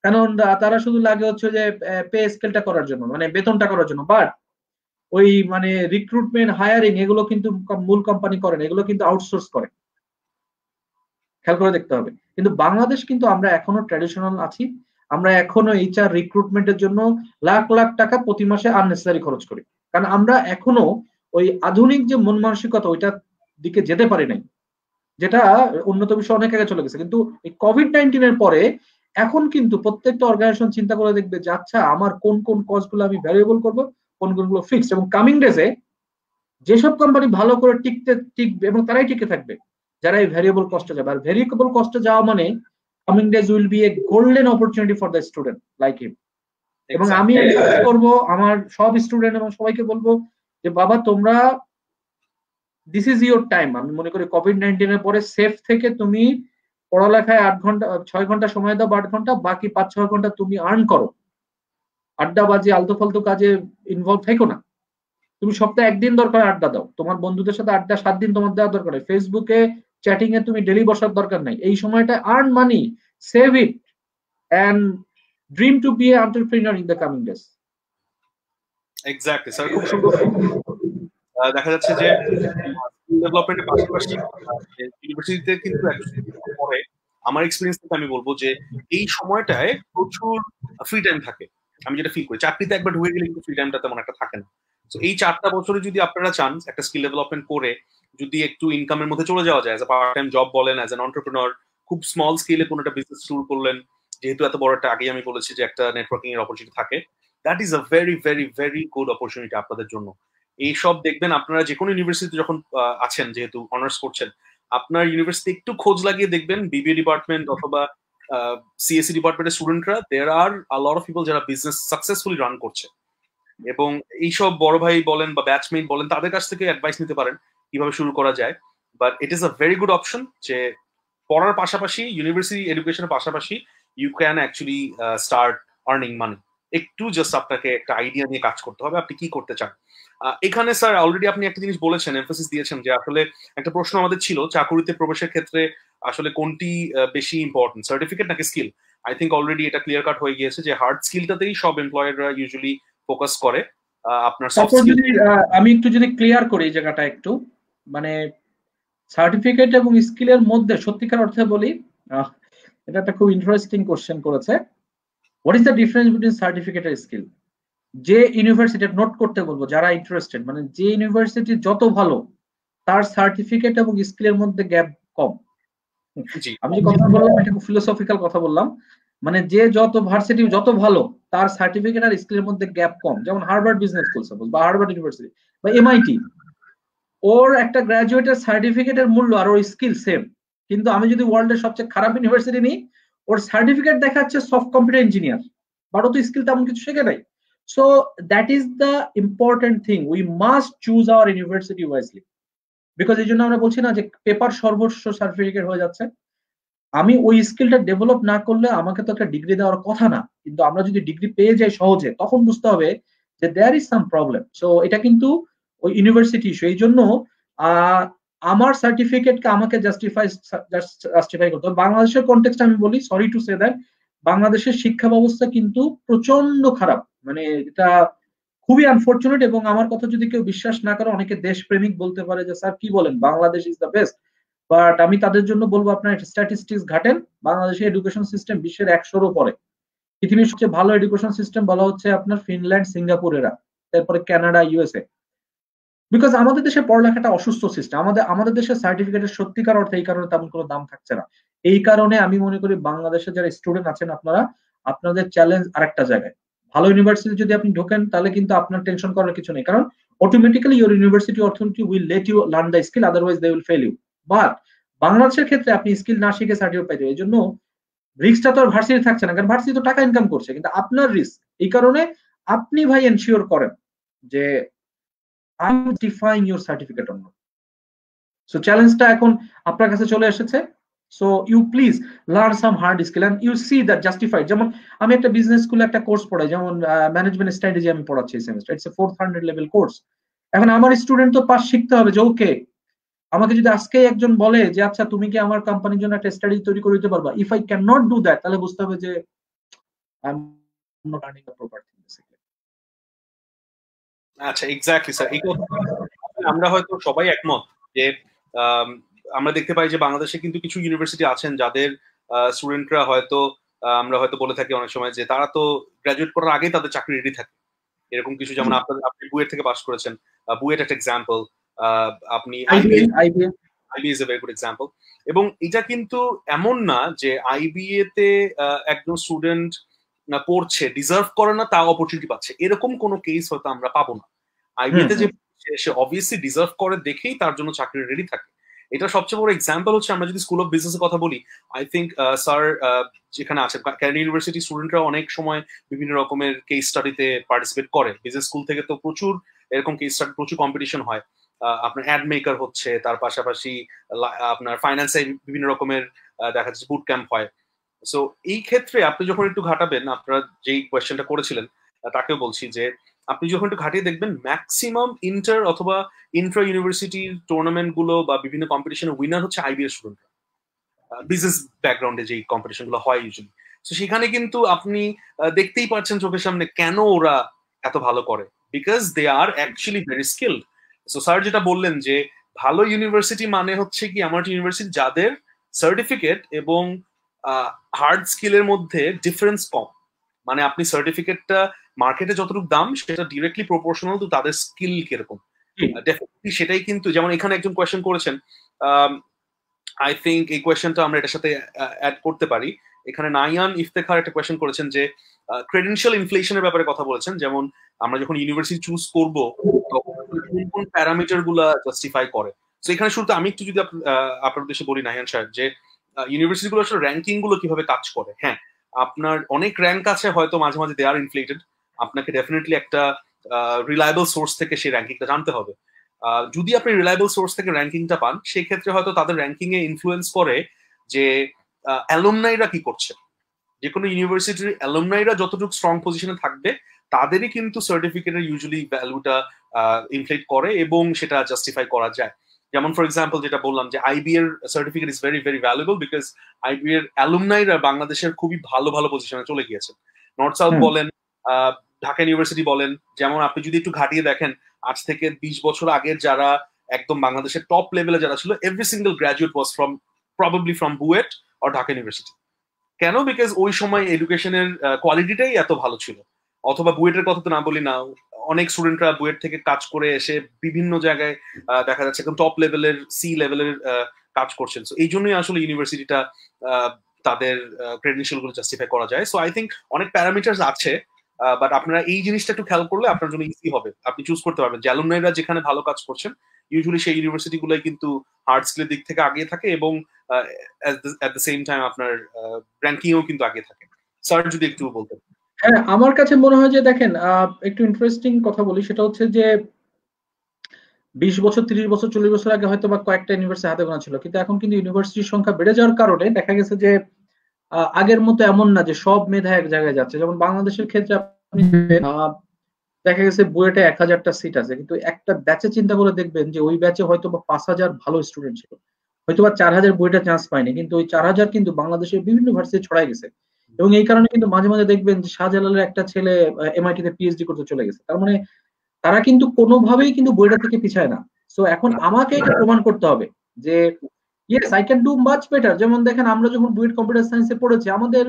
কারণ তারা শুধু লাগে হচ্ছে যে পে স্কেলটা করার জন্য, মানে বেতনটা করার জন্য। বাট ওই মানে রিক্রুটমেন্ট, হায়ারিং এগুলো কিন্তু মূল কোম্পানি করে না, এগুলো কিন্তু আউটসোর্স করে, খেয়াল করে দেখতে হবে। কিন্তু বাংলাদেশ কিন্তু আমরা এখনো ট্র্যাডিশনাল আছি, আমরা এখনো এইচআর রিক্রুটমেন্টের জন্য লাখ লাখ টাকা প্রতি মাসে আননেসেসারি খরচ করি, কারণ আমরা এখনো ওই আধুনিক যে মন মানসিকতা ওইটার দিকে যেতে পারি নাই, যেটা উন্নত বিশ্ব অনেক আগে চলে গেছে। কিন্তু এই কোভিড-19 এর পরে এখন কিন্তু প্রত্যেকটা অর্গানাইজেশন চিন্তা করে দেখবে যে আচ্ছা আমার কোন কোন কস্টগুলো আমি ভ্যারিয়েবল করব, কোন কোনগুলো ফিক্সড। এবং কামিং ডেজে যেসব কোম্পানি ভালো করে টিকবে এবং তারাই টিকে থাকবে যারা এই ভ্যারিয়েবল কস্টে যাবে। আর ভ্যারিয়েবল কস্টে যাওয়া মানে coming days will be A golden opportunity for the student like him. এবং আমি করব আমার সব স্টুডেন্ট এবং সবাইকে বলবো যে বাবা তোমরা দিস ইজ ইউর টাইম। আমি মনে করি কোভিড-19 এর পরে সেফ থেকে তুমি পড়ালেখায় 6 ঘন্টা সময় দাও, 8 ঘন্টা, বাকি 5-6 ঘন্টা তুমি আর্ন করো, আড্ডাবাজি আলতু ফালতু কাজে ইনভলভ থেকো না। তুমি সপ্তাহে একদিন দরকার আড্ডা দাও, তোমার বন্ধুদের সাথে আড্ডা 7 দিন তোমার দেওয়ার দরকার নেই, ফেসবুকে চ্যাটিং এ তুমি ডেলি বসার দরকার নাই। এই সময়টা earn money, save it and dream to be a entrepreneur in the coming days. Exactly sir, খুব সুন্দর। দেখা যাচ্ছে যে ডেভেলপমেন্টের পাশাপাশি ইউনিভার্সিটিতে কিন্তু পরে আমার এক্সপিরিয়েন্স থেকে আমি বলবো যে এই সময়টায় প্রচুর ফ্রি টাইম থাকে। আমি যেটা ফিল করি, চাকরিতে একবার ঢুকে গেলে কিন্তু ফ্রি টাইমটা তেমন একটা থাকে না। তো এই 4টা বছরে যদি আপনারা চান একটা স্কিল ডেভেলপমেন্ট করে যদি একটু ইনকামের মধ্যে চলে যাওয়া যায়, as a part time job বলেন, অ্যাজ এন এন্টারপ্রেনার, খুব স্মল স্কেলে কোনো একটা বিজনেস শুরু করলেন, যেহেতু এত বড় একটা, আগেই আমি বলেছি যে একটা নেটওয়ার্কিং এর অপরচুনিটি থাকে, that is a very very very good opportunity আপনাদের জন্য। এইসব দেখবেন আপনারা যে কোনো ইউনিভার্সিটিতে যখন আছেন, যেহেতু অনার্স করছেন, আপনার ইউনিভার্সিটি একটু খোঁজ লাগিয়ে দেখবেন বিবিএ ডিপার্টমেন্ট অথবা সিএসসি ডিপার্টমেন্টের স্টুডেন্টরা, দেয়ার আর আ লট অফ পিপল যারা বিজনেস সাকসেসফুলি রান করছে, এবং এইসব বড় ভাই বলেন বা ব্যাচমেট বলেন তাদের কাছ থেকে অ্যাডভাইস নিতে পারেন কিভাবে শুরু করা যায়। But it is a very good option যে পড়ার পাশাপাশি, ইউনিভার্সিটি এডুকেশনের পাশাপাশি you can actually start earning money. একটু জাস্ট আপনাকে একটা আইডিয়া নিয়ে কাজ করতে হবে আপনি কি করতে চান। এখানে স্যার অলরেডি আপনি একটা জিনিস বলেছেন, এমফাসিস দিয়েছেন যে আসলে একটা প্রশ্ন আমাদের ছিল চাকুরিতে প্রবেশের ক্ষেত্রে আসলে কোনটি বেশি ইম্পর্টেন্ট, সার্টিফিকেট নাকি স্কিল। আই থিঙ্ক অলরেডি এটা ক্লিয়ার কাট হয়ে গিয়েছে যে হার্ড স্কিলটাতেই সব এমপ্লয়াররা ইউজুয়ালি ফোকাস করে। আপনার সফট স্কিল, আমি একটু যদি ক্লিয়ার করি এই জায়গাটা একটু, মানে সার্টিফিকেট এবং স্কিলের মধ্যে সত্যিকার অর্থে বলি, এটা একটা খুব ইন্টারেস্টিং কোশ্চেন করেছে। What is the difference between certificate আর স্কিল? যে ইউনিভার্সিটি নোট করতে বলবো যারা ইন্টারেস্টেড, মানে যে ইউনিভার্সিটি যত ভালো তার সার্টিফিকেট এবং স্কিলের মধ্যে গ্যাপ কম। আমি যে কথা বললাম এটা খুব ফিলোসফিক্যাল কথা বললাম, মানে যে যত ভার্সিটি যত ভালো তার সার্টিফিকেট আর স্কিলের মধ্যে গ্যাপ কম। যেমন হার্ভার্ড বিজনেস স্কুল সাপোজ, বা হার্ভার্ড ইউনিভার্সিটি বা এমআইটি, ওর একটা গ্রাজুয়েটের সার্টিফিকেটের মূল্য আর ওর স্কিল সেম। কিন্তু আমি যদি ওয়ার্ল্ডের সবচেয়ে খারাপ ইউনিভার্সিটি নিই, ওর সার্টিফিকেট দেখাচ্ছে সফট কম্পিউটার ইঞ্জিনিয়ার, বাট ও তো স্কিল তেমন কিছু শেখে নাই। So that is the important thing, we must choose hour university wisely. Because এই জন্য আমরা বলছি না যে পেপার সর্বস্ব সার্টিফিকেট হয়ে যাচ্ছে। আমি ওই স্কিলটা ডেভেলপ না করলে আমাকে তো একটা ডিগ্রি দেওয়ার কথা না, কিন্তু আমরা যদি ডিগ্রি পেয়ে যাই সহজে তখন বুঝতে হবে যে there is some problem. So এটা কিন্তু ওই ইউনিভার্সিটি ইস্যু। এই জন্য আমার সার্টিফিকেটকে আমাকে জাস্টিফাই করতে হবে। বাংলাদেশের কনটেক্সট আমি বলি, সরি টু সে দ্যাট, বাংলাদেশের শিক্ষা ব্যবস্থা কিন্তু প্রচন্ড খারাপ, মানে এটা খুবই আনফর্চুনেট। এবং আমার কথা যদি কেউ বিশ্বাস না করে, অনেকে দেশপ্রেমিক বলতে পারে যে স্যার কি বলেন Bangladesh is the best, but আমি তাদের জন্য বলবো আপনার স্ট্যাটিস্টিক্স ঘাটেন। বাংলাদেশের এডুকেশন সিস্টেম বিশ্বের 100-র উপরে। পৃথিবীর সবচেয়ে ভালো এডুকেশন সিস্টেম বলা হচ্ছে আপনার ফিনল্যান্ড, সিঙ্গাপুরেরা, তারপরে কানাডা, ইউএসএ। বিকজ আমাদের দেশে পড়ালেখাটা অসুস্থ সিস্টেম। আমাদের দেশে সার্টিফিকেটের সত্যিকার অর্থে এই কারণে তেমন কোনো দাম থাকছে না। এই কারণে আমি মনে করি বাংলাদেশের যারা স্টুডেন্ট আছেন আপনারা, আপনাদের চ্যালেঞ্জ আরেকটা জায়গায়। ভালো ইউনিভার্সিটি যদি আপনি ঢোকেন তাহলে কিন্তু আপনার টেনশন করার কিছু নেই, কারণ automatically your university authority will let you learn the skill, otherwise they will fail you. But বাংলাদেশের ক্ষেত্রে আপনি স্কিল না শিখে সার্টিফিকেট পাইতে, এই জন্য রিস্কটা তো আর ভার্সিটি থাকছে না, কারণ ভার্সিটি তো টাকা ইনকাম করছে, কিন্তু আপনার রিস্ক। এই কারণে আপনি ভাই এনশিওর করেন যে I am defying your certificate on. So চ্যালেঞ্জটা এখন আপনার কাছে চলে এসেছে। So you please learn some hard skill and you see that justified. যেমন আমি একটা বিজনেস স্কুলে একটা কোর্স পড়াই, যেমন ম্যানেজমেন্ট স্ট্র্যাটেজি আমি পড়াচ্ছি এই semester, it's a 400 level course. এখন আমার স্টুডেন্ট তো পাস শিখতে হবে যে ওকে, আমাকে যদি আজকে একজন বলে যে আচ্ছা তুমি কি আমার কোম্পানির জন্য একটা স্ট্র্যাটেজি তৈরি করে দিতে পারবা, if I can not do that, তাহলে বুঝতে হবে যে I am not earning the proper thing basically. আচ্ছা, এক্স্যাক্টলি স্যার, এই কথা আমরা হয়তো সবাই একমত যে আমরা দেখতে পাই যে বাংলাদেশে কিন্তু কিছু ইউনিভার্সিটি আছেন যাদের স্টুডেন্টরা হয়তো আমরা হয়তো বলে থাকি অনেক সময় যে তারা তো গ্রাজুয়েট করার আগেই তাদের চাকরি রেডি থাকে, এরকম কিছু। যেমন আপনি বুয়েট থেকে পাস করেছেন, বুয়েট একটা এক্সাম্পল, আপনি IBA is a very good example. এবং এটা কিন্তু এমন না যে আইবিএ তে একজন স্টুডেন্ট পড়ছে ডিজার্ভ করে না তা অপরচুনিটি পাচ্ছে, এরকম কোনো কেস হয়তো আমরা পাবো না। আইবিএ তে যে সে অবভিয়াসলি ডিজার্ভ করে দেখেই তার জন্য চাকরি রেডি থাকে। এটা সবচেয়ে বড় এক্সাম্পল হচ্ছে, আমরা যদি স্কুল অফ বিজনেসের কথা বলি, আই থিঙ্ক স্যার যেখানে আছে ক্যানাডা ইউনিভার্সিটি স্টুডেন্টরা অনেক সময় বিভিন্ন রকমের কেস স্টাডিতে পার্টিসিপেট করে। বিজনেস স্কুল থেকে তো প্রচুর এরকম কেস স্টাডি, প্রচুর কম্পিটিশন হয়। আপনার অ্যাড মেকার হচ্ছে, তার পাশাপাশি আপনার ফাইন্যান্সে বিভিন্ন রকমের দেখা যাচ্ছে বুট ক্যাম্প হয়। সো এই ক্ষেত্রে আপনি যখন একটু ঘাটাবেন, আপনারা যেই কোয়েশ্চেনটা করেছিলেন তাকেও বলছি যে আপনি যখন একটু ঘাটিয়ে দেখবেন ম্যাক্সিমাম ইন্টার অথবা ইন্ট্রা ইউনিভার্সিটির টুর্নামেন্ট গুলো বা বিভিন্ন কম্পিটিশনের উইনার হচ্ছে আইবিএস স্টুডেন্ট, বিজনেস ব্যাকগ্রাউন্ডে যেই কম্পিটিশন গুলো হয় ইউজুয়ালি। তো সেখানে কিন্তু আপনি দেখতেই পাচ্ছেন চোখের সামনে কেন ওরা এত ভালো করে, because they are actually very skilled. So sir যেটা বললেন যে ভালো ইউনিভার্সিটি মানে হচ্ছে কি এমন একটা ইউনিভার্সিটি যাদের সার্টিফিকেট এবং হার্ড স্কিলের মধ্যে ডিফারেন্স কম, মানে আপনি সার্টিফিকেটটা মার্কেটে যতটুকু দাম সেটা ডিরেক্টলি প্রপোর্শনাল টু তাদের স্কিল কিরকম। ডেফিনেটলি সেটাই কিন্তু, যেমন এখানে একজন কোয়েশ্চেন করেছেন, আই থিঙ্ক এই কোয়েশ্চেনটা আমরা এটার সাথে অ্যাড করতে পারি। এখানে নাইয়ান ইফতেখার একটা কোয়েশ্চেন করেছেন যে ক্রেডেনশিয়াল ইনফ্লেশনের ব্যাপারে কথা বলেছেন, যেমন আমরা যখন ইউনিভার্সিটি চুজ করব তখন কোন কোন প্যারামিটার গুলা জাস্টিফাই করে। তো এখানে শুরুতে আমি একটু যদি আপনার উদ্দেশ্যে বলি নাহিয়ান সাহেব, যে ইউনিভার্সিটি গুলো আসলে র্যাঙ্কিং গুলো কিভাবে কাজ করে। হ্যাঁ, আপনার অনেক র্যাঙ্ক আছে, হয়তো মাঝে মাঝে দে আর ইনফ্লেটেড, আপনাকে ডেফিনেটলি একটা রিলায়েবল সোর্স থেকে সেই র্যাঙ্কিংটা জানতে হবে। যদি আপনি রিলায়েবল সোর্স থেকে র্যাঙ্কিংটা পান, সেক্ষেত্রে হয়তো তাদের র্যাঙ্কিং এ ইনফ্লুয়েন্স করে যে অ্যালুমনাইরা কি করছে। যে কোনো ইউনিভার্সিটির অ্যালুমনাইরা যতটুকু স্ট্রং পজিশনে থাকবে, তাদেরই কিন্তু সার্টিফিকেটের ইউজুয়ালি ভ্যালুটা ইনফ্লেট করে এবং সেটা জাস্টিফাই করা যায়। যেমন ফর এক্সাম্পল যেটা বললাম যে আইবি এর certificate is very very valuable, because IB এর অ্যালুমনাইরা বাংলাদেশের খুবই ভালো ভালো পজিশনে চলে গিয়েছে। নর্থ সাউথ বলেন, ঢাকা ইউনিভার্সিটি বলেন, যেমন আপনি যদি একটু ঘাটিয়ে দেখেন, আজ থেকে 20 বছর আগের যারা একদম বাংলাদেশের টপ লেভেলে যারা ছিল, every single graduate was probably from BUET or Dhaka university. কেন? বিকজ ওই সময় এডুকেশনের কোয়ালিটিটাই এত ভালো ছিল। অথবা বুয়েটের কথা তো না বলি না, অনেক স্টুডেন্টরা বুয়েট থেকে কাজ করে এসে বিভিন্ন জায়গায় দেখা যাচ্ছে একদম টপ লেভেলের সি লেভেলের কাজ করছেন। সো এই জন্যই আসলে ইউনিভার্সিটিটা তাদের ক্রেডেনশিয়াল গুলো জাস্টিফাই করা যায়। সো আই থিঙ্ক অনেক প্যারামিটার্স আছে, বাট আপনারা এই জিনিসটা একটু খেয়াল করলে আপনার জন্য ইজি হবে, আপনি চুজ করতে পারবেন যে অ্যালুমনাইরা যেখানে ভালো কাজ করছেন, ইউজুয়ালি সেই ইউনিভার্সিটি গুলোই কিন্তু হার্ড স্কিলের দিক থেকে আগিয়ে থাকে এবং এট দ্য সেম টাইম আপনার র্যাঙ্কিংও কিন্তু আগে থাকে। স্যার যদি একটু বলতেন। হ্যাঁ, আমার কাছে মনে হয় যে দেখেন, একটু ইন্টারেস্টিং কথা বলি, সেটা হচ্ছে যে 20 বছর 30 বছর 40 বছর আগে হয়তো বা কয়েকটা ইউনিভার্সিটি হাতে গোনা ছিল, কিন্তু এখন কিন্তু ইউনিভার্সিটির সংখ্যা বেড়ে যাওয়ার কারণে দেখা গেছে যে আগের মতো এমন না যে সব মেধা এক জায়গায় যাচ্ছে। যেমন বাংলাদেশের ক্ষেত্রে আপনি দেখা গেছে বুয়েটে 1000টা সিট আছে, কিন্তু একটা ব্যাচে চিন্তা করে দেখবেন যে ওই ব্যাচে হয়তো বা 5000 ভালো স্টুডেন্ট ছিল, হয়তো বা 4000 বুয়েটে চান্স পায়নি, কিন্তু ওই 4000 কিন্তু বাংলাদেশের বিভিন্ন ভার্সিটি ছড়াই গেছে। এবং এই কারণে কিন্তু মাঝে মাঝে দেখবেন যে শাহজালালের একটা ছেলে এমআইটি তে পিএইচডি করতে চলে গেছে। তার মানে তারা কিন্তু কোনোভাবেই কিন্তু বইটা থেকে পিছায় না। সো এখন আমাকে এটা প্রমাণ করতে হবে যে yes I can do much better. যেমন দেখেন, আমরা যখন বুয়েট কম্পিউটার সায়েন্সে পড়েছি, আমাদের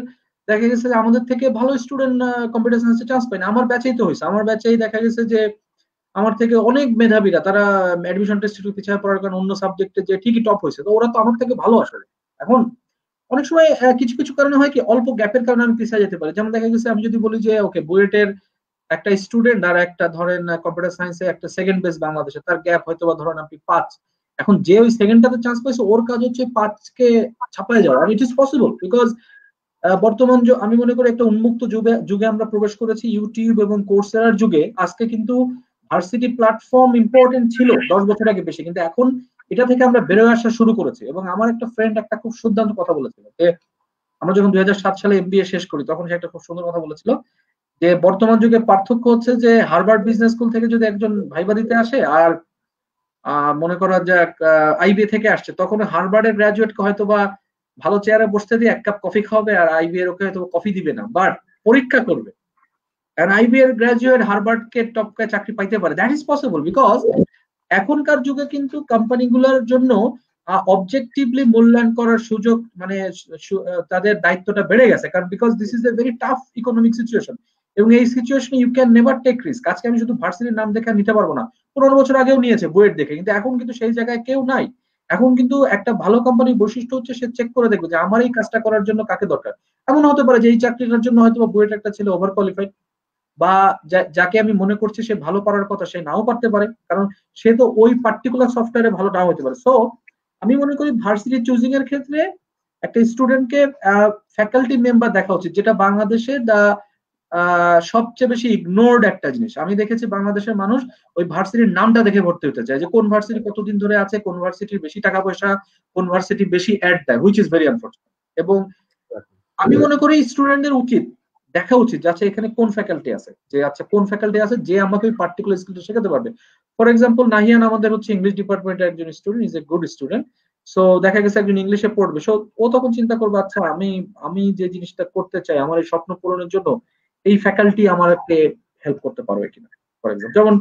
দেখা গেছে যে আমাদের থেকে ভালো স্টুডেন্ট কম্পিউটার সায়েন্সে চান্স পায় না। আমার ব্যাচেই তো হয়েছে, আমার ব্যাচেই দেখা গেছে যে আমার থেকে অনেক মেধাবীরা তারা অ্যাডমিশন টেস্টে একটু পিছায় পড়ার কারণে অন্য সাবজেক্টে যে ঠিকই টপ হয়েছে, তো ওরা তো আমার থেকে ভালো আসলে। এখন অনেক সময় কিছু কিছু কারণে হয় কি, অল্প গ্যাপের কারণে আমি পিছিয়ে যেতে পারি। যেমন দেখা গেছে আমি যদি বলি যে ওকে বুয়েটের একটা স্টুডেন্ট আর একটা ধরেন কম্পিউটার সায়েন্সে একটা সেকেন্ড বেস বাংলাদেশে, তার গ্যাপ হয়তো বা ধরেন আপনি 5, এখন যে ওই সেকেন্ডটাতে চান্স পাইছে ওর কাজ হচ্ছে 5 কে ছাপায় যাওয়া। ইট ইজ পসিবল বিকজ বর্তমান আমি মনে করি একটা উন্মুক্ত যুগে যুগে আমরা প্রবেশ করেছি, ইউটিউব এবং কোর্সেরার যুগে। আজকে কিন্তু ভার্সিটি প্ল্যাটফর্ম ইম্পর্টেন্ট ছিল 10 বছর আগে বেশি, কিন্তু এখন এটা থেকে আমরা বেরোয় আসা শুরু করেছি। এবং আমার একটা ফ্রেন্ড একটা খুব সুন্দর কথা বলেছিল যে আমরা যখন 2007 সালে এমবিএ শেষ করি, তখন সে একটা খুব সুন্দর কথা বলেছিল যে বর্তমান যুগে পার্থক্য হচ্ছে যে হার্ভার্ড বিজনেস স্কুল থেকে যদি একজন ভাইবা দিতে আসে আর মনে করা যাক আইবি থেকে আসছে, তখন হার্ভার্ডের গ্রাজুয়েটকে হয়তো বা ভালো চেয়ারে বসতে দিয়ে 1 কাপ কফি খাওয়াবে আর আইবি এর ওকে হয়তো কফি দিবে না, বাট পরীক্ষা করবে। কারণ আইবি এর গ্রাজুয়েট হার্ভার্ডকে টপকে চাকরি পাইতে পারে। দ্যাট ইজ পসিবল বিকজ এখনকার যুগে কিন্তু কোম্পানিগুলোর জন্য অবজেক্টিভলি মূল্যায়ন করার সুযোগ, মানে তাদের দায়িত্বটা বেড়ে গেছে। কারণ because this is a very tough economic situation, এবং এই সিচুয়েশনে you can never take risk. আজকে আমি শুধু ভার্সিটির নাম দেখে নিতে পারবো না, 15 বছর আগেও নিয়েছে বুয়েট দেখে, কিন্তু এখন কিন্তু সেই জায়গায় কেউ নাই। এখন কিন্তু একটা ভালো কোম্পানির বৈশিষ্ট্য হচ্ছে সে চেক করে দেখবে যে আমার এই কাজটা করার জন্য কাকে দরকার। এমন হতে পারে যে এই চাকরিটার জন্য হয়তো বুয়েট একটা ছেলে ওভার কোয়ালিফাইড, বা যাকে আমি মনে করছি সে ভালো পারার কথা সে নাও পারতে পারে, কারণ সে তো ওই পার্টিকুলার সফটওয়্যারে ভালো নাও হতে পারে। সো আমি মনে করি ভার্সিটি চুজিং এর ক্ষেত্রে একটা স্টুডেন্টকে ফ্যাকাল্টি মেম্বার দেখা উচিত, যেটা বাংলাদেশে সবচেয়ে বেশি ইগনোরড একটা জিনিস। আমি দেখেছি বাংলাদেশের মানুষ ওই ভার্সিটির নামটা দেখে ভর্তি হতে চায়, যে কোন ভার্সিটি কতদিন ধরে আছে, কোন ভার্সিটির বেশি টাকা পয়সা, কোন ভার্সিটি বেশি অ্যাড দেয়, হুইচ ইজ ভেরি আনফরচুনেট। এবং আমি মনে করি স্টুডেন্টদের উচিত দেখা উচিত যে আচ্ছা এখানে কোন ফ্যাকাল্টি আছে, যে আচ্ছা কোন ফ্যাকাল্টি আছে যে আমাকে ওই পার্টিকুলার স্কিলটা শেখাতে পারবে। ফর এক্সাম্পল নাহিয়ান আমাদের হচ্ছে ইংলিশ ডিপার্টমেন্টের একজন student, is a good student. So দেখা গেছে একজন ইংলিশে পড়বে, সো ও তখন চিন্তা করবে আচ্ছা আমি আমি যে জিনিসটা করতে চাই আমার এই স্বপ্ন পূরণের জন্য এই ফ্যাকাল্টি আমাকে হেল্প করতে পারবে কিনা। ফর এক্সাম্পল যেমন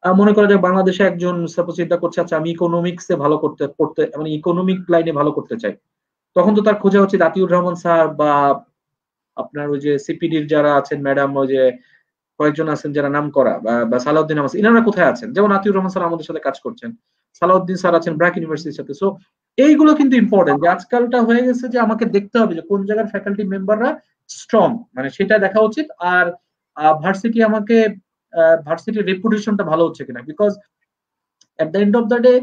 মনে করা যায় বাংলাদেশে একজন সাপোজ চিন্তা করছে আচ্ছা আমি ইকোনমিক্সে ভালো করতে মানে ইকোনমিক লাইনে ভালো করতে চাই, তখন তো তার খোঁজা হচ্ছে আতিউর রহমান স্যার বা আপনার ওই যে সিপিডির যারা আছেন ম্যাডাম, ওই যে কয়েকজন আছেন যারা নাম করা, বা সালাউদ্দিন আহমদ, ইনারা কোথায় আছেন। যেমন আতিউর রহমান স্যার আমাদের সাথে কাজ করছেন, সালাউদ্দিন স্যার আছেন ব্র্যাক ইউনিভার্সিটির সাথে। সো এইগুলো কিন্তু ইম্পর্টেন্ট, যে আজকালটা হয়ে গেছে যে আমাকে দেখতে হবে যে কোন জায়গার ফ্যাকাল্টি মেম্বাররা স্ট্রং, মানে সেটা দেখা উচিত। আর ভার্সিটি আমাকে ভার্সিটির রেপুটেশনটা ভালো হচ্ছে কিনা, because at the end of the day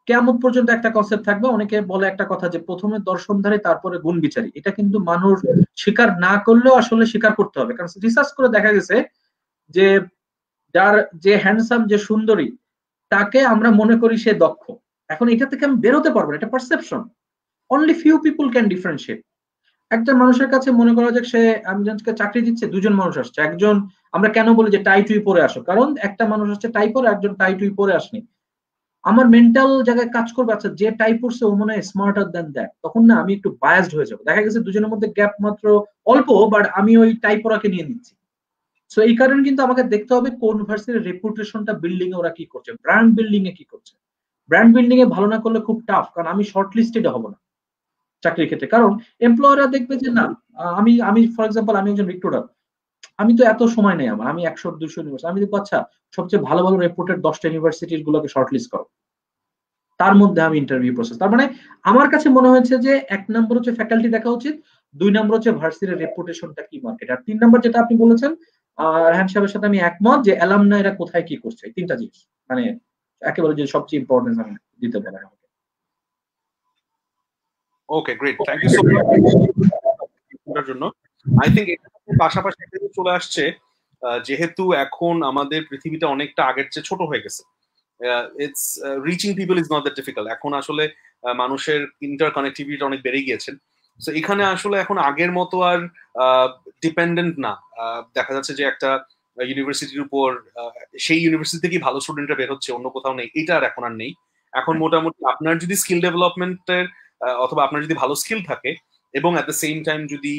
কেমন পর্যন্ত একটা কনসেপ্ট থাকবে। অনেকে বলে একটা কথা যে প্রথমে দর্শনধারী তারপরে গুণ বিচারী, এটা কিন্তু মানুষ স্বীকার না করলেও আসলে স্বীকার করতে হবে, কারণ রিসার্চ করে দেখা গেছে যে যার যে হ্যান্ডসাম, যে সুন্দরী, তাকে আমরা মনে করি সে দক্ষ। এখন এটা থেকে আমি বেরোতে পারবো না, এটা perception. Only few people can differentiate. একজন মানুষের কাছে মনে করা যাক সে একজনকে চাকরি দিচ্ছে, দুজন মানুষ আসছে, একজন, আমরা কেন বলি যে টাই টুই পরে আসো, কারণ একটা মানুষ হচ্ছে টাই পরে, একজন টাই টুই পরে আসেনি। আমার মেন্টাল জায়গায় কাজ করবে, আচ্ছা যে টাই পড়ছে ও মনে হয় স্মার্টার দ্যান দ্যাট, তখন না আমি একটু বায়াসড হয়ে যাবো। দেখা গেছে দুজনের মধ্যে গ্যাপ মাত্র অল্প, বাট আমি ওই টাই পড়াকে নিয়ে নিচ্ছি। সো এই কারণে কিন্তু আমাকে দেখতে হবে কোন ভার্সিটির রেপুটেশনটা বিল্ডিং এ ওরা কি করছে, ব্র্যান্ড বিল্ডিং এ কি করছে। ব্র্যান্ড বিল্ডিং এ ভালো না করলে খুব টাফ, কারণ আমি শর্ট লিস্টেড হবো না চাকরির ক্ষেত্রে। কারণ এমপ্লয়াররা দেখবে যে না, আমি আমি ফর এক্সাম্পল আমি একজন রিক্রুটার, আমি তো এত সময় নেই আমার, আমি 100-200 ইউনিভার্সিটি, আমি দেখবো আচ্ছা সবচেয়ে ভালো ভালো রেপুটেড 10টা ইউনিভার্সিটির গুলোকে শর্ট লিস্ট করো, তার মধ্যে আমি ইন্টারভিউ প্রসেস। তার মানে আমার কাছে মনে হয়েছে যে 1 নম্বর হচ্ছে ফ্যাকাল্টি দেখা উচিত, 2 নম্বর হচ্ছে ভার্সিটির রেপুটেশনটা কি মার্কেট, আর 3 নম্বর যেটা আপনি বলেছেন রাহান সাহেবের সাথে আমি একমত, যে অ্যালামনাইরা কোথায় কি করছে। এই 3টা জিনিস মানে একেবারে যে সবচেয়ে ইম্পর্টেন্স আমি দিতে পারি আমাকে। Okay, great, thank you so much জন্য। আই থিংক এর পাশাপাশি চলে আসছে, যেহেতু এখন আমাদের পৃথিবীটা অনেকটা আগের চেয়ে ছোট হয়ে গেছে, it's reaching people is not that difficult. এখন আসলে মানুষের ইন্টার কানেক্টিভিটি অনেক বেড়ে গিয়েছে। তো এখানে আসলে এখন আগের মতো আর ডিপেন্ডেন্ট না। দেখা যাচ্ছে যে একটা ইউনিভার্সিটির উপর সেই ইউনিভার্সিটি থেকে ভালো স্টুডেন্টরা বের হচ্ছে, অন্য কোথাও নেই, এটা আর এখন আর নেই। এখন মোটামুটি আপনার যদি স্কিল ডেভেলপমেন্টের অথবা আপনার যদি ভালো স্কিল থাকে এবং অ্যাট দ্য সেম টাইম যদি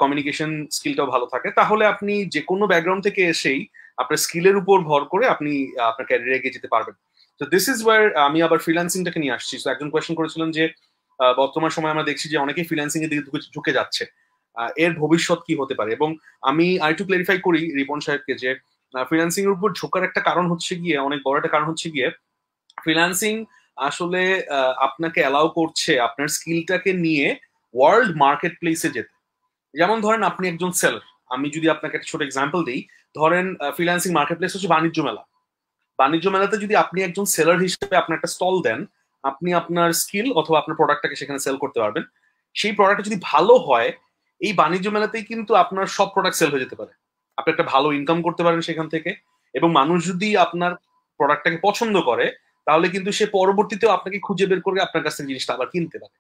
কমিউনিকেশন স্কিলটাও ভালো থাকে, তাহলে আপনি যে কোনো ব্যাকগ্রাউন্ড থেকে এসেই আপনার স্কিলের উপর ভর করে আপনি আপনার ক্যারিয়ারে এগিয়ে যেতে পারবেন। তো দিস ইজ ওয়ার আমি আবার ফ্রিল্যান্সিংটাকে নিয়ে আসছি। তো একজন কোয়েশ্চেন করেছিলেন যে বর্তমান সময় আমরা দেখছি যে অনেকেই ফ্রিল্যান্সিং এর দিকে ঝুঁকে যাচ্ছে, এর ভবিষ্যৎ কি হতে পারে। এবং আমি আরেকটু ক্লারিফাই করি রিপন সাহেবকে যে ফ্রিল্যান্সিং এর উপর ঝোঁকার একটা কারণ হচ্ছে গিয়ে, অনেক বড় একটা কারণ হচ্ছে গিয়ে, ফ্রিল্যান্সিং আসলে আপনাকে অ্যালাউ করছে আপনার স্কিলটাকে নিয়ে ওয়ার্ল্ড মার্কেট প্লেসে যেতে। যেমন ধরেন আপনি একজন সেলার, আমি যদি আপনাকে একটা ছোট এক্সাম্পল দিই, ধরেন ফ্রিল্যান্সিং মার্কেট প্লেস হচ্ছে বাণিজ্য মেলা। বাণিজ্য মেলাতে যদি আপনি একজন সেলার হিসেবে আপনার একটা স্টল দেন, আপনি আপনার স্কিল অথবা আপনার প্রোডাক্টটাকে সেখানে সেল করতে পারবেন। সেই প্রোডাক্টটা যদি ভালো হয়, এই বাণিজ্য মেলাতেই কিন্তু আপনার সব প্রোডাক্ট সেল হয়ে যেতে পারে, আপনি একটা ভালো ইনকাম করতে পারেন সেখান থেকে। এবং মানুষ যদি আপনার প্রোডাক্টটাকে পছন্দ করে, তাহলে কিন্তু সে পরবর্তীতেও আপনাকে খুঁজে বের করে আপনার কাছ থেকে জিনিসটা আবার কিনতে পারে।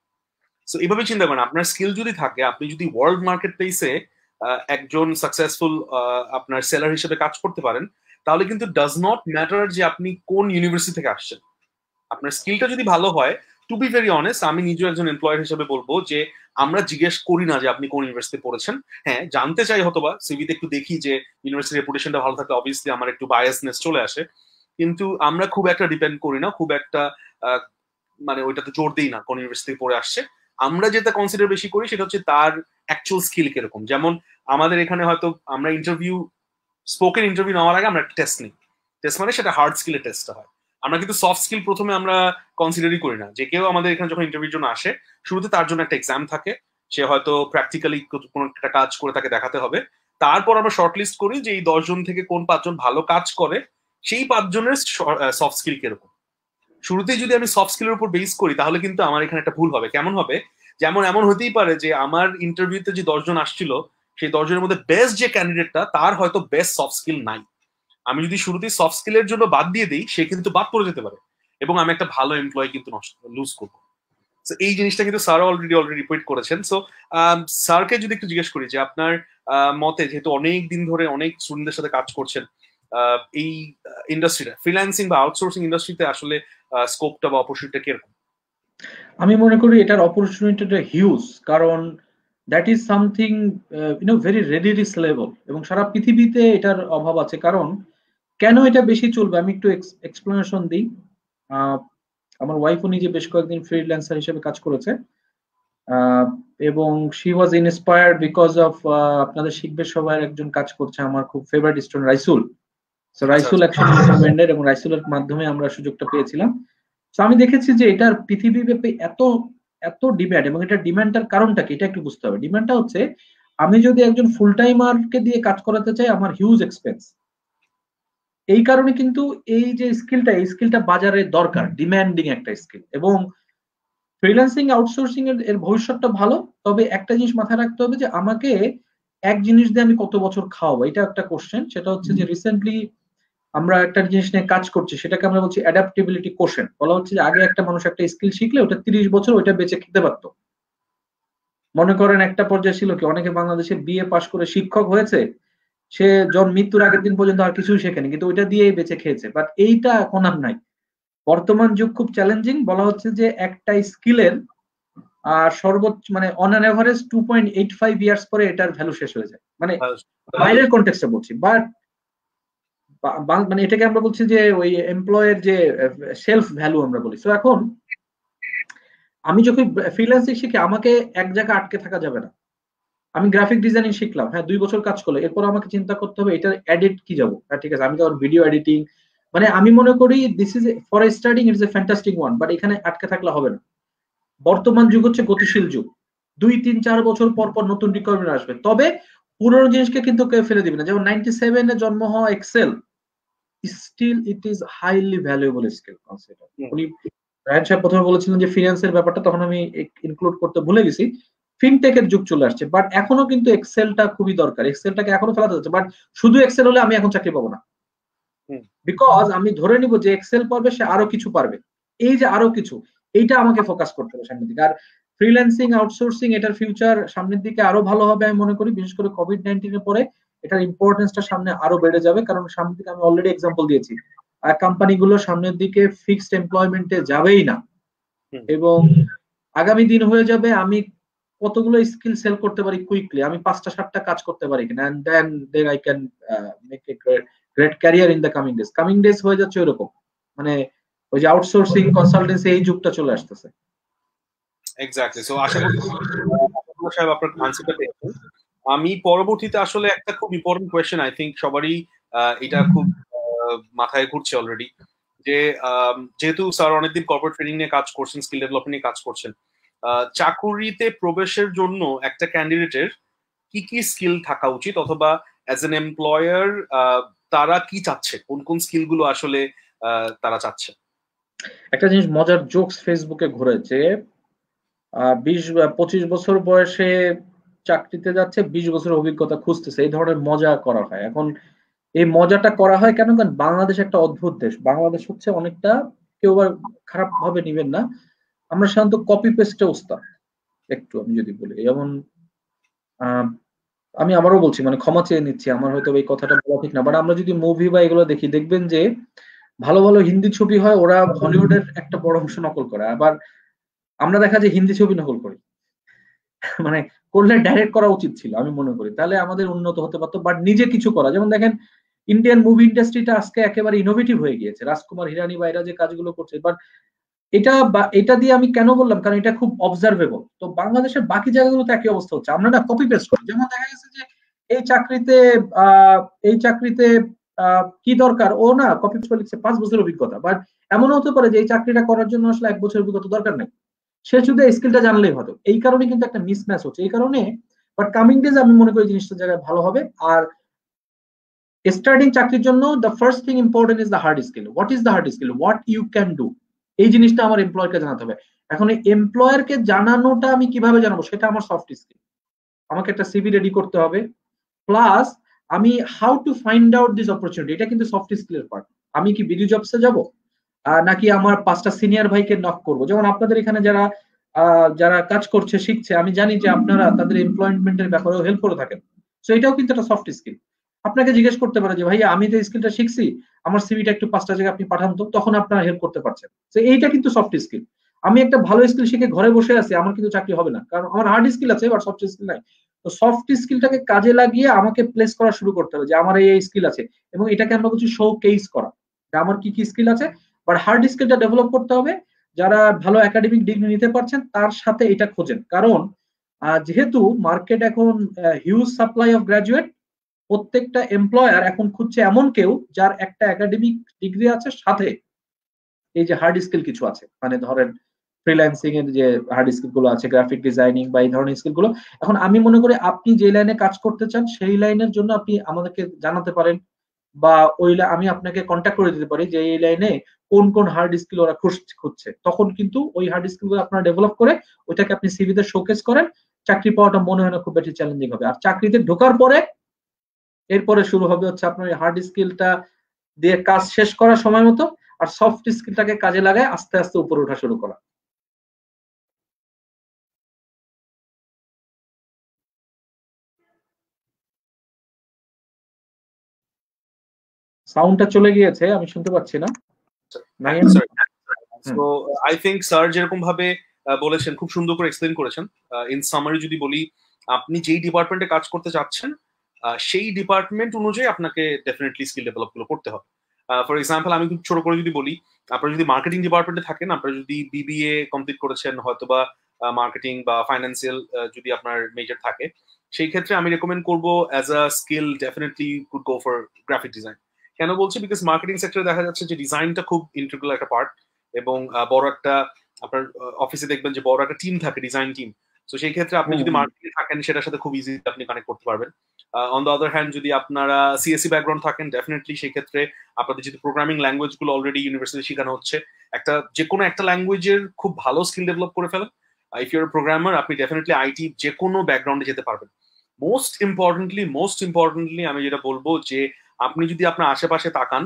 সো এইভাবে চিন্তা করেন, আপনার স্কিল যদি থাকে, আপনি যদি ওয়ার্ল্ড মার্কেট প্লেসে একজন সাকসেসফুল আপনার সেলার হিসেবে কাজ করতে পারেন, তাহলে কিন্তু ডাজ নট ম্যাটার যে আপনি কোন ইউনিভার্সিটি থেকে আসছেন। আপনার স্কিলটা যদি ভালো হয়, টু বি ভেরি অনেস্ট, আমি নিজেও একজন এমপ্লয়ার হিসেবে বলবো যে আমরা জিজ্ঞেস করি না যে আপনি কোন ইউনিভার্সিটি পড়েছেন। হ্যাঁ, জানতে চাই, হয়তোবা সিভিতে একটু দেখি যে ইউনিভার্সিটি রেপুটেশনটা ভালো থাকলে অবভিয়াসলি আমার একটু বায়াসনেস চলে আসে, কিন্তু আমরা খুব একটা ডিপেন্ড করি না, খুব একটা মানে ওইটাতে জোর দিই না কোন ইউনিভার্সিটি পড়ে আসছে। আমরা যেটা কনসিডার বেশি করি সেটা হচ্ছে তার অ্যাকচুয়াল স্কিল কিরকম। যেমন আমাদের এখানে হয়তো আমরা স্পোকেন ইন্টারভিউ নেওয়ার আগে আমরা একটা টেস্ট নিই। টেস্ট মানে সেটা হার্ড স্কিলের টেস্টটা হয়। আমরা কিন্তু সফট স্কিল প্রথমে আমরা কনসিডারই করি না। যে কেউ আমাদের এখানে যখন ইন্টারভিউর জন্য আসে, শুরুতে তার জন্য একটা এক্সাম থাকে, সে হয়তো প্র্যাকটিক্যালি কোনো একটা কাজ করে তাকে দেখাতে হবে। তারপর আমরা শর্টলিস্ট করি যে এই 10 জন থেকে কোন 5 জন ভালো কাজ করে, সেই 5 জনের সফট স্কিল কিরকম। শুরুতেই যদি আমি সফট স্কিলের উপর বেস করি, তাহলে কিন্তু আমার এখানে একটা ভুল হবে। কেমন হবে? যেমন এমন হতেই পারে যে আমার ইন্টারভিউতে যে 10 জন আসছিল, সেই 10 জনের মধ্যে বেস্ট যে ক্যান্ডিডেটটা, তার হয়তো বেস্ট সফট স্কিল নাই। আমি যদি শুরুতেই সফট স্কিলের জন্য বাদ দিয়ে দিই, সে কিন্তু বাদ পড়ে যেতে পারে এবং আমি একটা ভালো এমপ্লয় কিন্তু লুজ করবো। এই জিনিসটা কিন্তু স্যার অলরেডি রিপোর্ট করেছেন। সো স্যারকে যদি একটু জিজ্ঞেস করি যে আপনার মতে, যেহেতু অনেক দিন ধরে অনেক স্টুডেন্টদের সাথে কাজ করছেন, এই ইন্ডাস্ট্রিটা, ফ্রিল্যান্সিং বা আউটসোর্সিং ইন্ডাস্ট্রিতে আসলে স্কোপটা বা অপরচুনিটিটা কিরকম? আমি মনে করি এটার অপরচুনিটিটা হিউজ, কারণ that is something very readily sellable, এবং সারা পৃথিবীতে এটার অভাব আছে। কারণ কেন এটা বেশি চলবে আমি একটু এক্সপ্লেনেশন দিই। আমার ওয়াইফও নিজে বেশ কয়েকদিন ফ্রিল্যান্সার হিসেবে কাজ করেছে, এবং she was inspired because of আপনাদের শিখবে সবাই একজন কাজ করছে, আমার খুব favourite student Raisul. So Raisul actually recommended, এবং রাইসুলের মাধ্যমে আমরা সুযোগটা পেয়েছিলাম। তো আমি দেখেছি যে এটার পৃথিবীব্যাপী এত এত ডিমান্ড, এবং এটা ডিমান্ডটার কারণটা কি এটা একটু বুঝতে হবে। ডিমান্ডটা হচ্ছে, আমি যদি একজন ফুল টাইমারকে দিয়ে কাজ করাতে চাই, আমার হিউজ এক্সপেন্স। এই কারণে কিন্তু এই যে স্কিলটা, এই স্কিলটা বাজারে দরকার, ডিমান্ডিং একটা স্কিল। এবং ফ্রিল্যান্সিং আউটসোর্সিং এর ভবিষ্যৎটা ভালো, তবে একটা জিনিস মাথায় রাখতে হবে যে আমাকে এক জিনিস দিয়ে আমি কত বছর খাওয়াবো, এটা একটা কোশ্চেন। সেটা হচ্ছে যে রিসেন্টলি আমরা একটা জিনিস নিয়ে কাজ করছি, সেটাকে আমরা বলছি অ্যাডাপ্টেবিলিটি কোশ্চেন। বলা হচ্ছে যে আগে একটা মানুষ একটা স্কিল শিখলে ওটা 30 বছর ওইটা বেঁচে খেতে পারতো। মনে করেন একটা পর্যায়ে ছিল কি, অনেকে বাংলাদেশে বিএ পাশ করে শিক্ষক হয়েছে, সে মৃত্যুর আগের দিন পর্যন্ত আর কিছুই শেখেনি, কিন্তু ওইটা দিয়েই বেঁচে খেয়েছে। বাট এইটা এখন আর নাই। বর্তমান যুগ খুব চ্যালেঞ্জিং। বলা হচ্ছে যে একটা স্কিলের সর্বোচ্চ মানে অন অ্যান এভারেজ 2.85 ইয়ার্স পরে এটার ভ্যালু শেষ হয়ে যায়, মানে বাইরের কনটেক্সটে বলছি। বাট মানে এটাকে আমরা বলছি যে ওই এমপ্লয়ের যে সেলফ ভ্যালু আমরা বলি। তো এখন আমি যখন ফ্রিল্যান্সিং শিখি, আমাকে এক জায়গায় আটকে থাকা যাবে না। আমি গ্রাফিক ডিজাইনিং শিখলাম, হ্যাঁ 2 বছর কাজ করলে, এরপর আমাকে চিন্তা করতে হবে এটার এডিট কি যাবো। হ্যাঁ ঠিক আছে, আমি তো ভিডিও এডিটিং, মানে আমি মনে করি this is for starting it's a fantastic one, but এখানে আটকে থাকলে হবে না। বর্তমান যুগ হচ্ছে গতিশীল যুগ, 2, 3, 4 বছর পর পর নতুন রিকোয়ারমেন্ট আসবে। তবে পুরোনো জিনিসকে কিন্তু কেউ ফেলে দিবে না। যেমন 97-এ জন্ম হওয়া Excel, still it is highly valuable skill concept. উনি রায়হান সাহেব প্রথমে বলেছিলেন যে ফিনান্সের ব্যাপারটা, তখন আমি ইনক্লুড করতে ভুলে গেছি। ফিনটেকের যুগ চলে আসছে, বাট এখনো কিন্তু এক্সেলটা খুবই দরকার, এক্সেলটাকে এখনো ফেলাতে যাচ্ছে। বাট শুধু এক্সেল হলে আমি এখন চাকরি পাবো না, বিকজ আমি ধরে নিব যে এক্সেল পারবে, সে আরো কিছু পারবে। এই যে আরো কিছু, এইটা আমাকে ফোকাস করতে হবে সামনের দিকে। আর ফ্রিল্যান্সিং আউটসোর্সিং এটার ফিউচার সামনের দিকে আরো ভালো হবে আমি মনে করি, বিশেষ করে কোভিড-19 এর পরে এটার ইম্পর্টেন্সটা সামনে আরো বেড়ে যাবে। কারণ সামনের দিকে আমি অলরেডি এক্সাম্পল দিয়েছি, কোম্পানিগুলো সামনের দিকে ফিক্সড এমপ্লয়মেন্টে যাবেই না। এবং আগামী দিন হয়ে যাবে আমি কতগুলো স্কিল সেল করতে পারি কুইকলি, আমি 5টা 7টা কাজ করতে পারি কিনা, and then I can make a great career in the coming days. Coming days হয়ে যাচ্ছে ওইরকম, মানে ওই যে আউটসোর্সিং কনসালটেন্সি এই যুগটা চলে আসতেছে। এক্স্যাক্টলি। সো আশা করি সাহেব আপনার আনসারটা পেয়েছেন। আমি পরবর্তীতে আসলে একটা খুব ইম্পর্টেন্ট কোয়েশ্চেন, আই থিঙ্ক সবারই এটা খুব মাথায় ঘুরছে অলরেডি, যে যেহেতু স্যার অনেকদিন কর্পোরেট ট্রেনিং নিয়ে কাজ করছেন, স্কিল ডেভেলপমেন্ট নিয়ে কাজ করছেন, চাকুরিতে প্রবেশের জন্য একটা ক্যান্ডিডেটের কি কি স্কিল থাকা উচিত, অথবা অ্যাজ এন এমপ্লয়ার তারা কি চাচ্ছে, কোন কোন স্কিল গুলো আসলে তারা চাচ্ছে? একটা জিনিস মজার জোকস ফেসবুকে ঘুরেছে, 20-25 বছর বয়সে চাকরিতে যাচ্ছে, 20 বছর অভিজ্ঞতা খুঁজতেছে, এই ধরনের মজা করা হয়। এখন এই মজাটা করা হয় কেন? কারণ বাংলাদেশ একটা অদ্ভুত দেশ। বাংলাদেশ হচ্ছে অনেকটা, কেউ আবার খারাপ ভাবে নিবেন না, আমরা সাধারণত কপি পেস্টে ওস্তাদ। একটু আমি যদি বলি, যেমন আমি আবারও বলছি, মানে ক্ষমা চেয়ে নিচ্ছি, আমার হয়তো এই কথাটা বলা ঠিক না, বাট আমরা যদি মুভি বা এগুলো দেখি, দেখবেন যে ভালো ভালো হিন্দি ছবি হয়, ওরা হলিউডের একটা বড় অংশ নকল করে। আবার আমরা দেখা যায় হিন্দি ছবি নকল করি। মানে করলে ডাইরেক্ট করা উচিত ছিল আমি মনে করি, তাহলে আমাদের উন্নত হতে পারতো। বাট নিজে কিছু করা, যেমন দেখেন ইন্ডিয়ান মুভি ইন্ডাস্ট্রিটা আজকে একেবারে ইনোভেটিভ হয়ে গিয়েছে, রাজকুমার হিরানি বা এরা যে কাজগুলো করছে। বাট এটা দিয়ে আমি কেন বললাম, কারণ এটা খুব অবজারভেবল। তো বাংলাদেশের বাকি জায়গাগুলোতে একই অবস্থা হচ্ছে, আমরা না কপি পেস্ট করি। যেমন দেখা গেছে যে এই চাকরিতে এই চাকরিতে কি দরকার, ও না কপি পেস্ট করে লিখছে 5 বছর অভিজ্ঞতা। বাট এমনও হতে পারে যে এই চাকরিটা করার জন্য আসলে 1 বছর অভিজ্ঞতা দরকার নেই, সে শুধু স্কিলটা জানলেই হতো। এই কারণে কিন্তু একটা মিসম্যাচ হচ্ছে, এই কারণে। বাট কামিং ডেজ আমি মনে করি জিনিসটা জায়গায় ভালো হবে। আর স্টার্টিং চাকরির জন্য the first thing important is the hard skill. What is the hard skill, what you can do, এই জিনিসটা আমার এমপ্লয়ারকে জানাতে হবে। এখন এই এমপ্লয়ারকে জানানোটা আমি কিভাবে জানাবো, সেটা আমার সফট স্কিল। আমাকে একটা সিভি রেডি করতে হবে, প্লাস আমি how to find out this opportunity, এটা কিন্তু সফট স্কিলের পার্ট। আমি কি বিডি জবসে যাব, নাকি আমার 5টা সিনিয়র ভাইকে নক করব? যেমন আপনাদের এখানে যারা যারা কাজ করছে শিখছে, আমি জানি যে আপনারা তাদের এমপ্লয়মেন্টের ব্যাপারেও হেল্প করে থাকেন। সো এটাও কিন্তু একটা সফট স্কিল। আপনাকে জিজ্ঞেস করতে পারে যে ভাইয়া আমি যে স্কিলটা শিখছি, আমার সিভিটা একটু 5টা জায়গায় আপনি পাঠান তো, তখন আপনারা হেল্প করতে পারছেন। তো এইটা কিন্তু সফট স্কিল। আমি একটা ভালো স্কিল শিখে ঘরে বসে আছি, আমার কিন্তু চাকরি হবে না, কারণ আমার হার্ড স্কিল আছে বাট সফট স্কিল নাই। তো সফট স্কিলটাকে কাজে লাগিয়ে আমাকে প্লেস করা শুরু করতে হবে যে আমার এই স্কিল আছে, এবং এটাকে আমরা বলছি শো কেস করা, যে আমার কি কি স্কিল আছে। বাট হার্ড স্কিলটা ডেভেলপ করতে হবে। যারা ভালো একাডেমিক ডিগ্রি নিতে পারছেন তার সাথে এটা খোঁজেন, কারণ যেহেতু মার্কেট এখন হিউজ সাপ্লাই অফ গ্রাজুয়েট, প্রত্যেকটা এমপ্লয়ার এখন খুঁজছে এমন কেউ যার একটা একাডেমিক ডিগ্রি আছে, সাথে এই যে হার্ড স্কিল কিছু আছে, মানে ধরেন ফ্রিল্যান্সিং এর যে হার্ড স্কিল গুলো আছে, গ্রাফিক ডিজাইনিং বা এই ধরনের স্কিল গুলো, এখন আমি মনে করি আপনি যে লাইনে কাজ করতে চান সেই লাইনের জন্য আপনি আমাদেরকে জানাতে পারেন, বা আমি আপনাকে কন্ট্যাক্ট করে দিতে পারি যে এই লাইনে কোন কোন হার্ড স্কিল ওরা খুঁজছে, তখন কিন্তু ওই হার্ড স্কিল গুলো আপনারা ডেভেলপ করে ওইটাকে আপনি সিভিতে শোকেস করেন, চাকরি পাওয়াটা মনে হয় না খুব বেশি চ্যালেঞ্জিং হবে। আর চাকরিতে ঢোকার পরে এরপরে শুরু হবে হচ্ছে আপনার হার্ড স্কিলটা দিয়ে কাজ শেষ করার সময় মতো, আর সফট স্কিলটাকে কাজে লাগায় আস্তে আস্তে উপরে ওঠা শুরু করা। সাউন্ডটা চলে গিয়েছে, আমি শুনতে পাচ্ছি না। সো আই থিংক স্যার যেরকম ভাবে বলেছেন, খুব সুন্দর করে এক্সপ্লেন করেছেন। ইন সামারি যদি বলি, আপনি যেই ডিপার্টমেন্টে কাজ করতে চাচ্ছেন সেই ডিপার্টমেন্ট অনুযায়ী আপনাকে ডেফিনেটলি স্কিল ডেভেলপ গুলো করতে হবে। ফর এক্সাম্পল আমি খুব ছোট করে যদি বলি, আপনারা যদি মার্কেটিং ডিপার্টমেন্টে থাকেন, আপনারা যদি বিবিএ কমপ্লিট করেছেন হয়তোবা মার্কেটিং বা ফাইন্যান্সিয়াল যদি আপনার মেজর থাকে, সেই ক্ষেত্রে আমি রেকমেন্ড করবো as a skill definitely could go for graphic design. কেন বলছি? বিকজ মার্কেটিং সেক্টরে দেখা যাচ্ছে যে ডিজাইনটা খুব ইন্টিগ্রাল একটা পার্ট, এবং বড় একটা আপনার অফিসে দেখবেন যে বড় একটা টিম থাকে, ডিজাইন টিম। তো সেই ক্ষেত্রে আপনি যদি মার্কেটিং থাকেন সেটার সাথে খুব ইজি আপনি কানেক্ট করতে পারবেন। অন দ্য আদার হ্যান্ড যদি আপনারা সিএসসি ব্যাকগ্রাউন্ড থাকেন, ডেফিনেটলি সেই ক্ষেত্রে আপনাদের যদি প্রোগ্রামিং ল্যাঙ্গুয়েজ গুলো অলরেডি ইউনিভার্সিটি শেখানো হচ্ছে, যে কোনো একটা ল্যাঙ্গুয়েজের খুব ভালো স্কিল ডেভেলপ করে ফেলেন। ইফ ইউর প্রোগ্রামার, আপনি ডেফিনেটলি আইটি যে কোনো ব্যাকগ্রাউন্ডে যেতে পারবেন। মোস্ট ইম্পর্টেন্টলি আমি যেটা বলবো যে আপনি যদি আপনার আশেপাশে তাকান,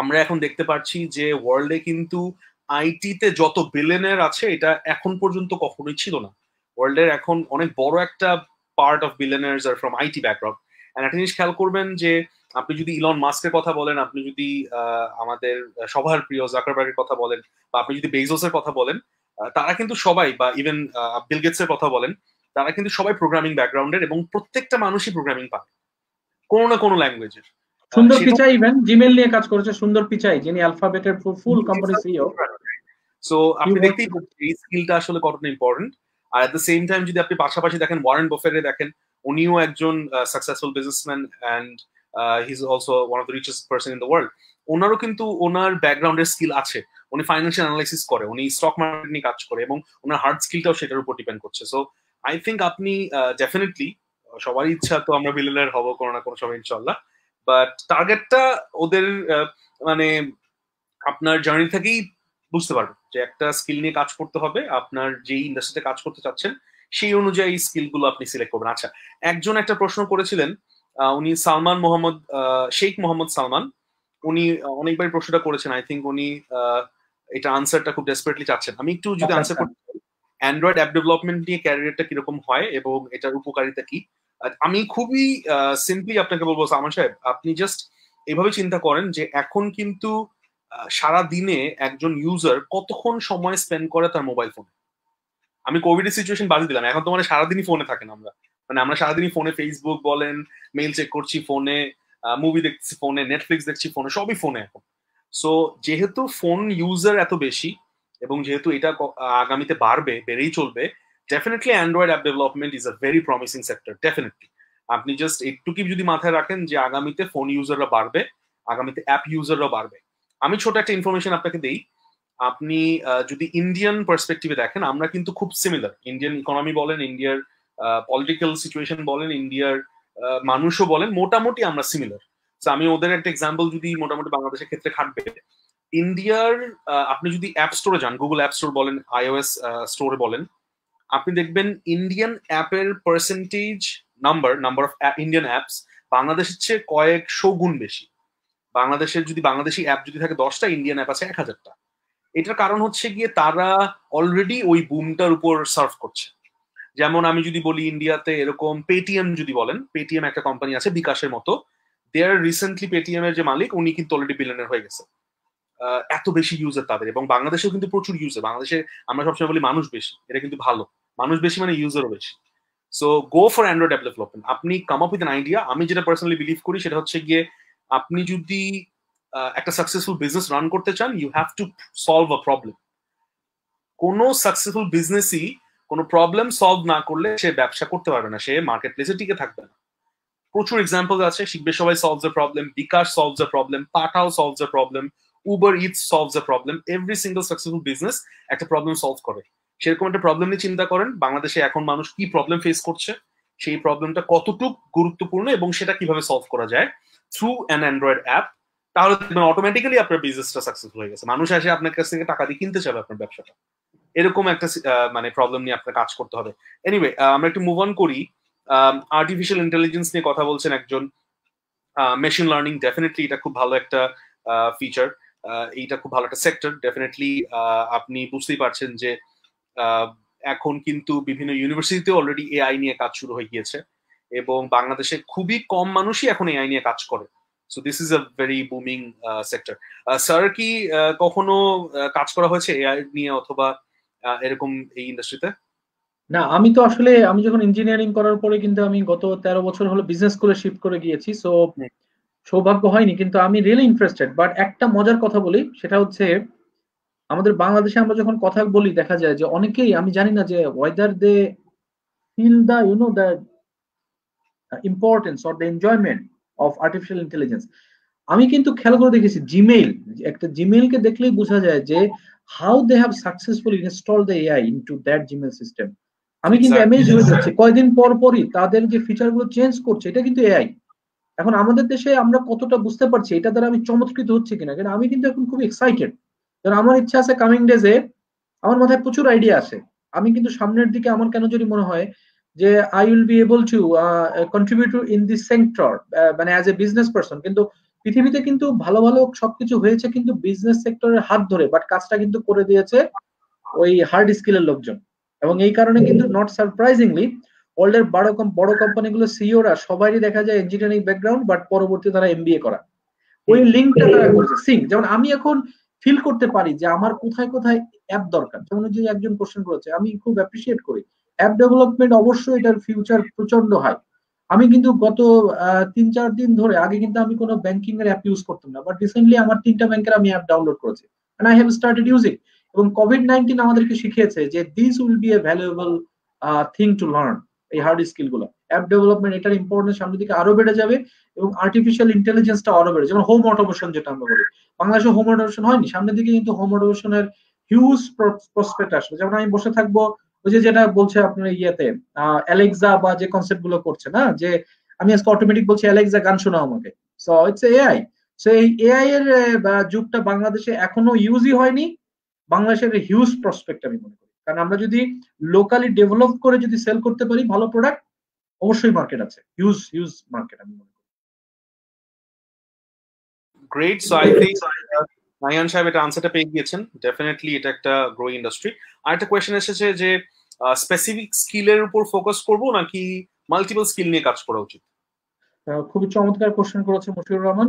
আমরা এখন দেখতে পাচ্ছি যে ওয়ার্ল্ডে কিন্তু আইটিতে যত বিলিয়নার আছে এটা এখন পর্যন্ত কখনোই ছিল না। ওয়ার্ল্ডের এখন অনেক বড় একটা part of billionaires are from IT background. And একটা জিনিস খেয়াল করবেন যে আপনি যদি ইলন মাস্কের কথা বলেন, আপনি যদি আমাদের সবার প্রিয় জাকারবার্গের কথা বলেন, বা আপনি যদি বেজোসের কথা বলেন, তারা কিন্তু সবাই, বা ইভেন বিল গেটসের কথা বলেন, তারা কিন্তু সবাই প্রোগ্রামিং ব্যাকগ্রাউন্ডের, এবং প্রত্যেকটা মানুষই প্রোগ্রামিং পারে কোনো না কোনো ল্যাঙ্গুয়েজের। সুন্দর পিচাই ইভেন জিমেইল নিয়ে কাজ করেছে, সুন্দর পিচাই, যিনি অ্যালফাবেটের ফুল কোম্পানি সিইও। সো আপনি দেখতেই পাচ্ছেন এই স্কিলটা আসলে কতটা ইম্পর্টেন্ট। আর এট দ্য সেম টাইম যদি আপনি পাশাপাশি দেখেন ওয়ারেন বাফেটে দেখেন, উনিও একজন successful businessman, and he is also one of the richest person in the world. ওনারও কিন্তু ওনার ব্যাকগ্রাউন্ডের স্কিল আছে, উনি ফাইন্যান্সিয়াল অ্যানালাইসিস করে, উনি স্টক মার্কেট নিয়ে কাজ করে, এবং ওনার হার্ড স্কিলটাও সেটার উপর ডিপেন্ড করছে। সো আই থিঙ্ক আপনি ডেফিনেটলি, সবারই ইচ্ছা তো আমরা বিলিয়নার হবো কোনো না কোনো সময় ইনশাল্লাহ, বাট টার্গেটটা ওদের মানে আপনার জার্নি থেকেই বুঝতে পারবেন যে একটা স্কিল নিয়ে কাজ করতে হবে, আপনার যেই ইন্ডাস্ট্রিতে কাজ করতে চাচ্ছেন সেই অনুযায়ী স্কিল গুলো আপনি সিলেক্ট করবেন। আচ্ছা, একজন একটা প্রশ্ন করেছিলেন, উনি সালমান মোহাম্মদ, শেখ মোহাম্মদ সালমান, উনি অনেকবার প্রশ্নটা করেছেন। আই থিঙ্ক উনি এটা আনসারটা খুব ডেসপারেটলি চাচ্ছেন। আমি একটু যদি আনসার করতে চাই, অ্যান্ড্রয়েড অ্যাপ ডেভেলপমেন্ট নিয়ে ক্যারিয়ারটা কিরকম হয় এবং এটার উপকারিতা কি, আমি খুবই সিম্পলি আপনাকে বলবো সালমান সাহেব, আপনি জাস্ট এভাবে চিন্তা করেন যে এখন কিন্তু সারা দিনে একজন ইউজার কতক্ষণ সময় স্পেন্ড করে তার মোবাইল ফোনে। আমি কোভিড সিচুয়েশন বাদ দিলাম, এখন তো মানে সারাদিনই ফোনে থাকেন আমরা, মানে আমরা সারাদিনই ফোনে ফেসবুক বলেন, মেইল চেক করছি ফোনে, মুভি দেখছি ফোনে, নেটফ্লিক্স দেখছি ফোনে, সবই ফোনে এখন। সো যেহেতু ফোন ইউজার এত বেশি, এবং যেহেতু এটা আগামীতে বাড়বে, বেড়েই চলবে, definitely Android app development is a very promising sector. Definitely আপনি জাস্ট একটুকি যদি মাথায় রাখেন যে আগামীতে ফোন ইউজাররা বাড়বে, আগামীতে অ্যাপ ইউজাররা বাড়বে। আমি ছোট একটা ইনফরমেশন আপনাকে দেই, আপনি যদি ইন্ডিয়ান পার্সপেক্টিভে দেখেন, আমরা কিন্তু খুব সিমিলার। ইন্ডিয়ান ইকোনমি বলেন, ইন্ডিয়ার পলিটিক্যাল সিচুয়েশন বলেন, ইন্ডিয়ার মানুষও বলেন, মোটামুটি আমরা সিমিলার। আমি ওদের একটা এক্সাম্পল যদি মোটামুটি বাংলাদেশের ক্ষেত্রে খাটবে, ইন্ডিয়ার আপনি যদি অ্যাপ স্টোরে যান, গুগল অ্যাপ স্টোর বলেন, আইওএস স্টোরে বলেন, আপনি দেখবেন ইন্ডিয়ান অ্যাপের percentage number of Indian apps বাংলাদেশের চেয়ে কয়েকশো গুণ বেশি। বাংলাদেশের যদি বাংলাদেশি অ্যাপ যদি থাকে 10টা, ইন্ডিয়ান অ্যাপ আছে 1000টা। এটার কারণ হচ্ছে গিয়ে তারা অলরেডি ওই বুমটার উপর সার্ভ করছে। যেমন আমি যদি বলি ইন্ডিয়াতে এরকম পেটিএম যদি বলেন, পেটিএম একটা কোম্পানি আছে বিকাশের মতো, দেয়ার রিসেন্টলি পেটিএম এর যে মালিক উনি কিন্তু অলরেডি বিলিয়নার হয়ে গেছে, এত বেশি ইউজার তাদের। এবং বাংলাদেশেও কিন্তু প্রচুর ইউজার, বাংলাদেশে আমরা সবসময় বলি মানুষ বেশি, এটা কিন্তু ভালো, মানুষ বেশি মানে ইউজারও বেশি। So go for Android app development. আপনি come up with an idea. আমি যেটা পার্সোনালি বিলিভ করি সেটা হচ্ছে গিয়ে, আপনি যদি একটা সাকসেসফুল বিজনেস রান করতে চান, you have to solve a problem. কোনো সাকসেসফুল বিজনেসই কোনো প্রবলেম সলভ না করলে সে ব্যবসা করতে পারবে না, সে মার্কেট প্লেসে টিকে থাকবে না। প্রচুর এক্সাম্পল আছে, Shikhbe Shobai solves a problem, bKash solves a problem, Pathao solves a problem, Uber it's solves a problem, every single successful business একটা প্রবলেম সলভ করে। সেরকম একটা প্রবলেম নিয়ে চিন্তা করেন বাংলাদেশে এখন মানুষ কি প্রবলেম ফেস করছে, সেই প্রবলেমটা কতটুকু গুরুত্বপূর্ণ এবং সেটা কিভাবে সলভ করা যায় থ্রু অ্যান অ্যান্ড্রয়েড অ্যাপ, তাহলে দেখবেন অটোমেটিক্যালি আপনার বিজনেসটা সাকসেসফুল হয়ে গেছে, মানুষ এসে আপনার কাছ থেকে টাকা দিয়ে কিনতে চাবে আপনার ব্যবসাটা। এরকম একটা মানে প্রবলেম নিয়ে আপনার কাজ করতে হবে। এনিওয়ে, আমরা একটু মুভ অন করি। আর্টিফিশিয়াল ইন্টেলিজেন্স নিয়ে কথা বলছেন একজন, মেশিন লার্নিং ডেফিনেটলি এটা খুব ভালো একটা ফিচার, এইটা খুব ভালো একটা সেক্টর ডেফিনেটলি। আপনি বুঝতেই পারছেন যে এখন কিন্তু বিভিন্ন ইউনিভার্সিটিতে অলরেডি এআই নিয়ে কাজ শুরু হয়ে গিয়েছে এবং বাংলাদেশে খুবই কম মানুষই এখন এআই নিয়ে কাজ করে। So this is a very booming sector. Sir কি কখনো কাজ করা হয়েছে এআই নিয়ে অথবা এরকম এই ইন্ডাস্ট্রিতে? না, আমি তো আসলে আমি যখন ইঞ্জিনিয়ারিং করার পরে কিন্তু আমি গত 13 বছর হলো বিজনেস স্কুলে শিফট করে গিয়েছি, সো সৌভাগ্য হয়নি, কিন্তু আমি রিয়েলি ইন্টারেস্টেড। বাট একটা মজার কথা বলি, সেটা হচ্ছে আমাদের বাংলাদেশে আমরা যখন কথা বলি দেখা যায় যে অনেকেই, আমি জানি না যে whether they feel the the importance or the enjoyment of artificial intelligence. আমি কিন্তু খেয়াল করে দেখেছি জিমেইল, একটা জিমেইলকে দেখলেই বোঝা যায় যে how they have successfully install the AI into that Gmail system. আমি কিন্তু অ্যামেজ হয়ে যাচ্ছি, কয়দিন পর পরই তাদের যে ফিচার গুলো চেঞ্জ করছে, এটা কিন্তু এআই। এখন আমাদের দেশে আমরা কতটা বুঝতে পারছি এটা দ্বারা আমি চমৎকৃত হচ্ছে কিনা, কিন্তু আমি কিন্তু এখন খুব এক্সাইটেড। কারণ আমার ইচ্ছা আছে কামিং ডেজে, আমার মাথায় প্রচুর আইডিয়া আছে। আমি কিন্তু সামনের দিকে আমার কেন যদি মনে হয় যে I will be able two contribute in this sector, মানে অ্যাজ এ বিজনেস পারসন। কিন্তু পৃথিবীতে কিন্তু ভালো ভালো সবকিছু হয়েছে কিন্তু বিজনেস সেক্টরের হাত ধরে, বাট কাজটা কিন্তু করে দিয়েছে ওই হার্ড স্কিলের লোকজন। এবং এই কারণে কিন্তু নট সারপ্রাইজিংলি ওয়ার্ল্ডের বড় কোম্পানিগুলো সিইওরা সবারই দেখা যায় ইঞ্জিনিয়ারিং ব্যাকগ্রাউন্ড, বাট পরবর্তী তারা এমবিএ করা। ওই লিঙ্কটা তারা করেছে সিং। যেমন আমি এখন ফিল করতে পারি যে আমার কোথায় কোথায় অ্যাপ দরকার। যেমন যে একজন কোশ্চেন করেছে, আমি খুব অ্যাপ্রিসিয়েট করি অ্যাপ ডেভেলপমেন্ট, অবশ্যই এটার ফিউচার প্রচন্ড হাই। আমি কিন্তু গত 3-4 দিন ধরে, আগে কিন্তু আমি কোনো ব্যাংকিং এর অ্যাপ ইউজ করতাম না, বাট রিসেন্টলি আমার 3টা ব্যাংকের আমি অ্যাপ ডাউনলোড করেছি and I have started using. এবং কোভিড-19 আমাদেরকে শিখিয়েছে যে this will be a valuable thing to learn. এই হার্ড স্কিল গুলো, অ্যাপ ডেভেলপমেন্ট, এটার ইম্পর্টেন্স সামনের দিকে আরো বেড়ে যাবে এবং আর্টিফিশিয়াল ইন্টেলিজেন্সটা আরো বেড়ে, যেমন হোম অটোমেশন যেটা আমরা বলি, বাংলাদেশে হোম অটোমেশন হয়নি, সামনের দিকে কিন্তু হোম অটোমেশনের হিউজ প্রসপেক্ট আসবে। যেমন আমি বসে থাকবো, ওই যে যেটা বলছে আপনার ইয়েতে অ্যালেক্সা বা যে কনসেপ্ট গুলো করছে না, যে আমি আজকে অটোমেটিক বলছি অ্যালেক্সা গান শোনাও আমাকে, সো ইটস এআই। সো এই এআই এর যুগটা বাংলাদেশে এখনো ইউজই হয়নি। বাংলাদেশের হিউজ প্রসপেক্ট আমি মনে করি, কারণ আমরা যদি লোকালি ডেভেলপ করে যদি সেল করতে পারি ভালো প্রোডাক্ট, অবশ্যই মার্কেট আছে, হিউজ হিউজ মার্কেট আমি মনে করি। গ্রেট। সো আই থিংক নাইয়ান সাহেব এটা আনসারটা পেয়ে গিয়েছেন, ডেফিনেটলি এটা একটা গ্রো ইন্ডাস্ট্রি। আরেকটা কোয়েশ্চেন এসেছে যে স্পেসিফিক স্কিলের উপর ফোকাস করব নাকি মাল্টিপল স্কিল নিয়ে কাজ করা উচিত? খুবই চমৎকার কোশ্চেন করেছে মশিউর রহমান।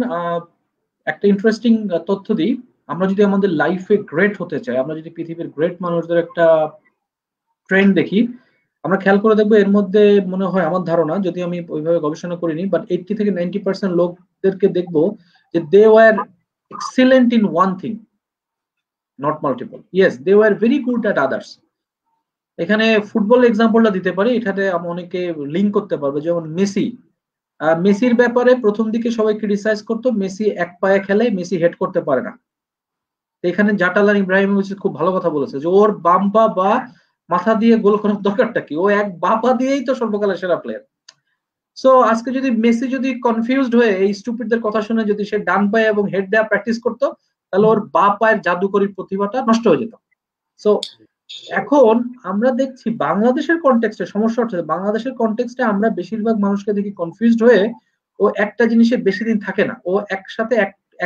একটা ইন্টারেস্টিং তথ্য দিই, আমরা যদি আমাদের লাইফে গ্রেট হতে চাই, আমরা যদি পৃথিবীর গ্রেট মানুষদের একটা ট্রেন্ড দেখি, আমরা খেয়াল করে দেখবো এর মধ্যে মনে হয়, আমার ধারণা, যদি আমি ওইভাবে গবেষণা করিনি, বাট 80 থেকে 90% লোকদেরকে দেখবো যে they were excellent in one thing, not multiple. Yes, they were very good at others. এখানে ফুটবল এক্সাম্পলটা দিতে পারি, এটাতে অনেকে লিঙ্ক করতে পারবে। যেমন মেসি, মেসির ব্যাপারে প্রথম দিকে সবাই ক্রিটিসাইজ করতো, মেসি এক পায়ে খেলে, মেসি হেড করতে পারে না। এখানে জাটালান ইব্রাহিমোভিচ খুব ভালো কথা বলেছে যে ওর বাম পা বা মাথা দিয়ে গোল করার দরকারটা কি, ও এক বা পা দিয়েই তো সর্বকালের সেরা প্লেয়ার। সো আজকে যদি মেসি যদি কনফিউজড হয়ে এই স্টুপিডদের কথা শুনে যদি সে ডান পায়ে এবং হেড দেওয়া প্র্যাকটিস করতো, তাহলে ওর বা পায়ের জাদুকরী প্রতিভাটা নষ্ট হয়ে যেত। সো এখন আমরা দেখছি বাংলাদেশের কনটেক্সটে সমস্যা হচ্ছে, বাংলাদেশের কনটেক্সটে আমরা বেশিরভাগ মানুষকে দেখি কনফিউজড হয়ে ও একটা জিনিসে বেশি দিন থাকে না, ও একসাথে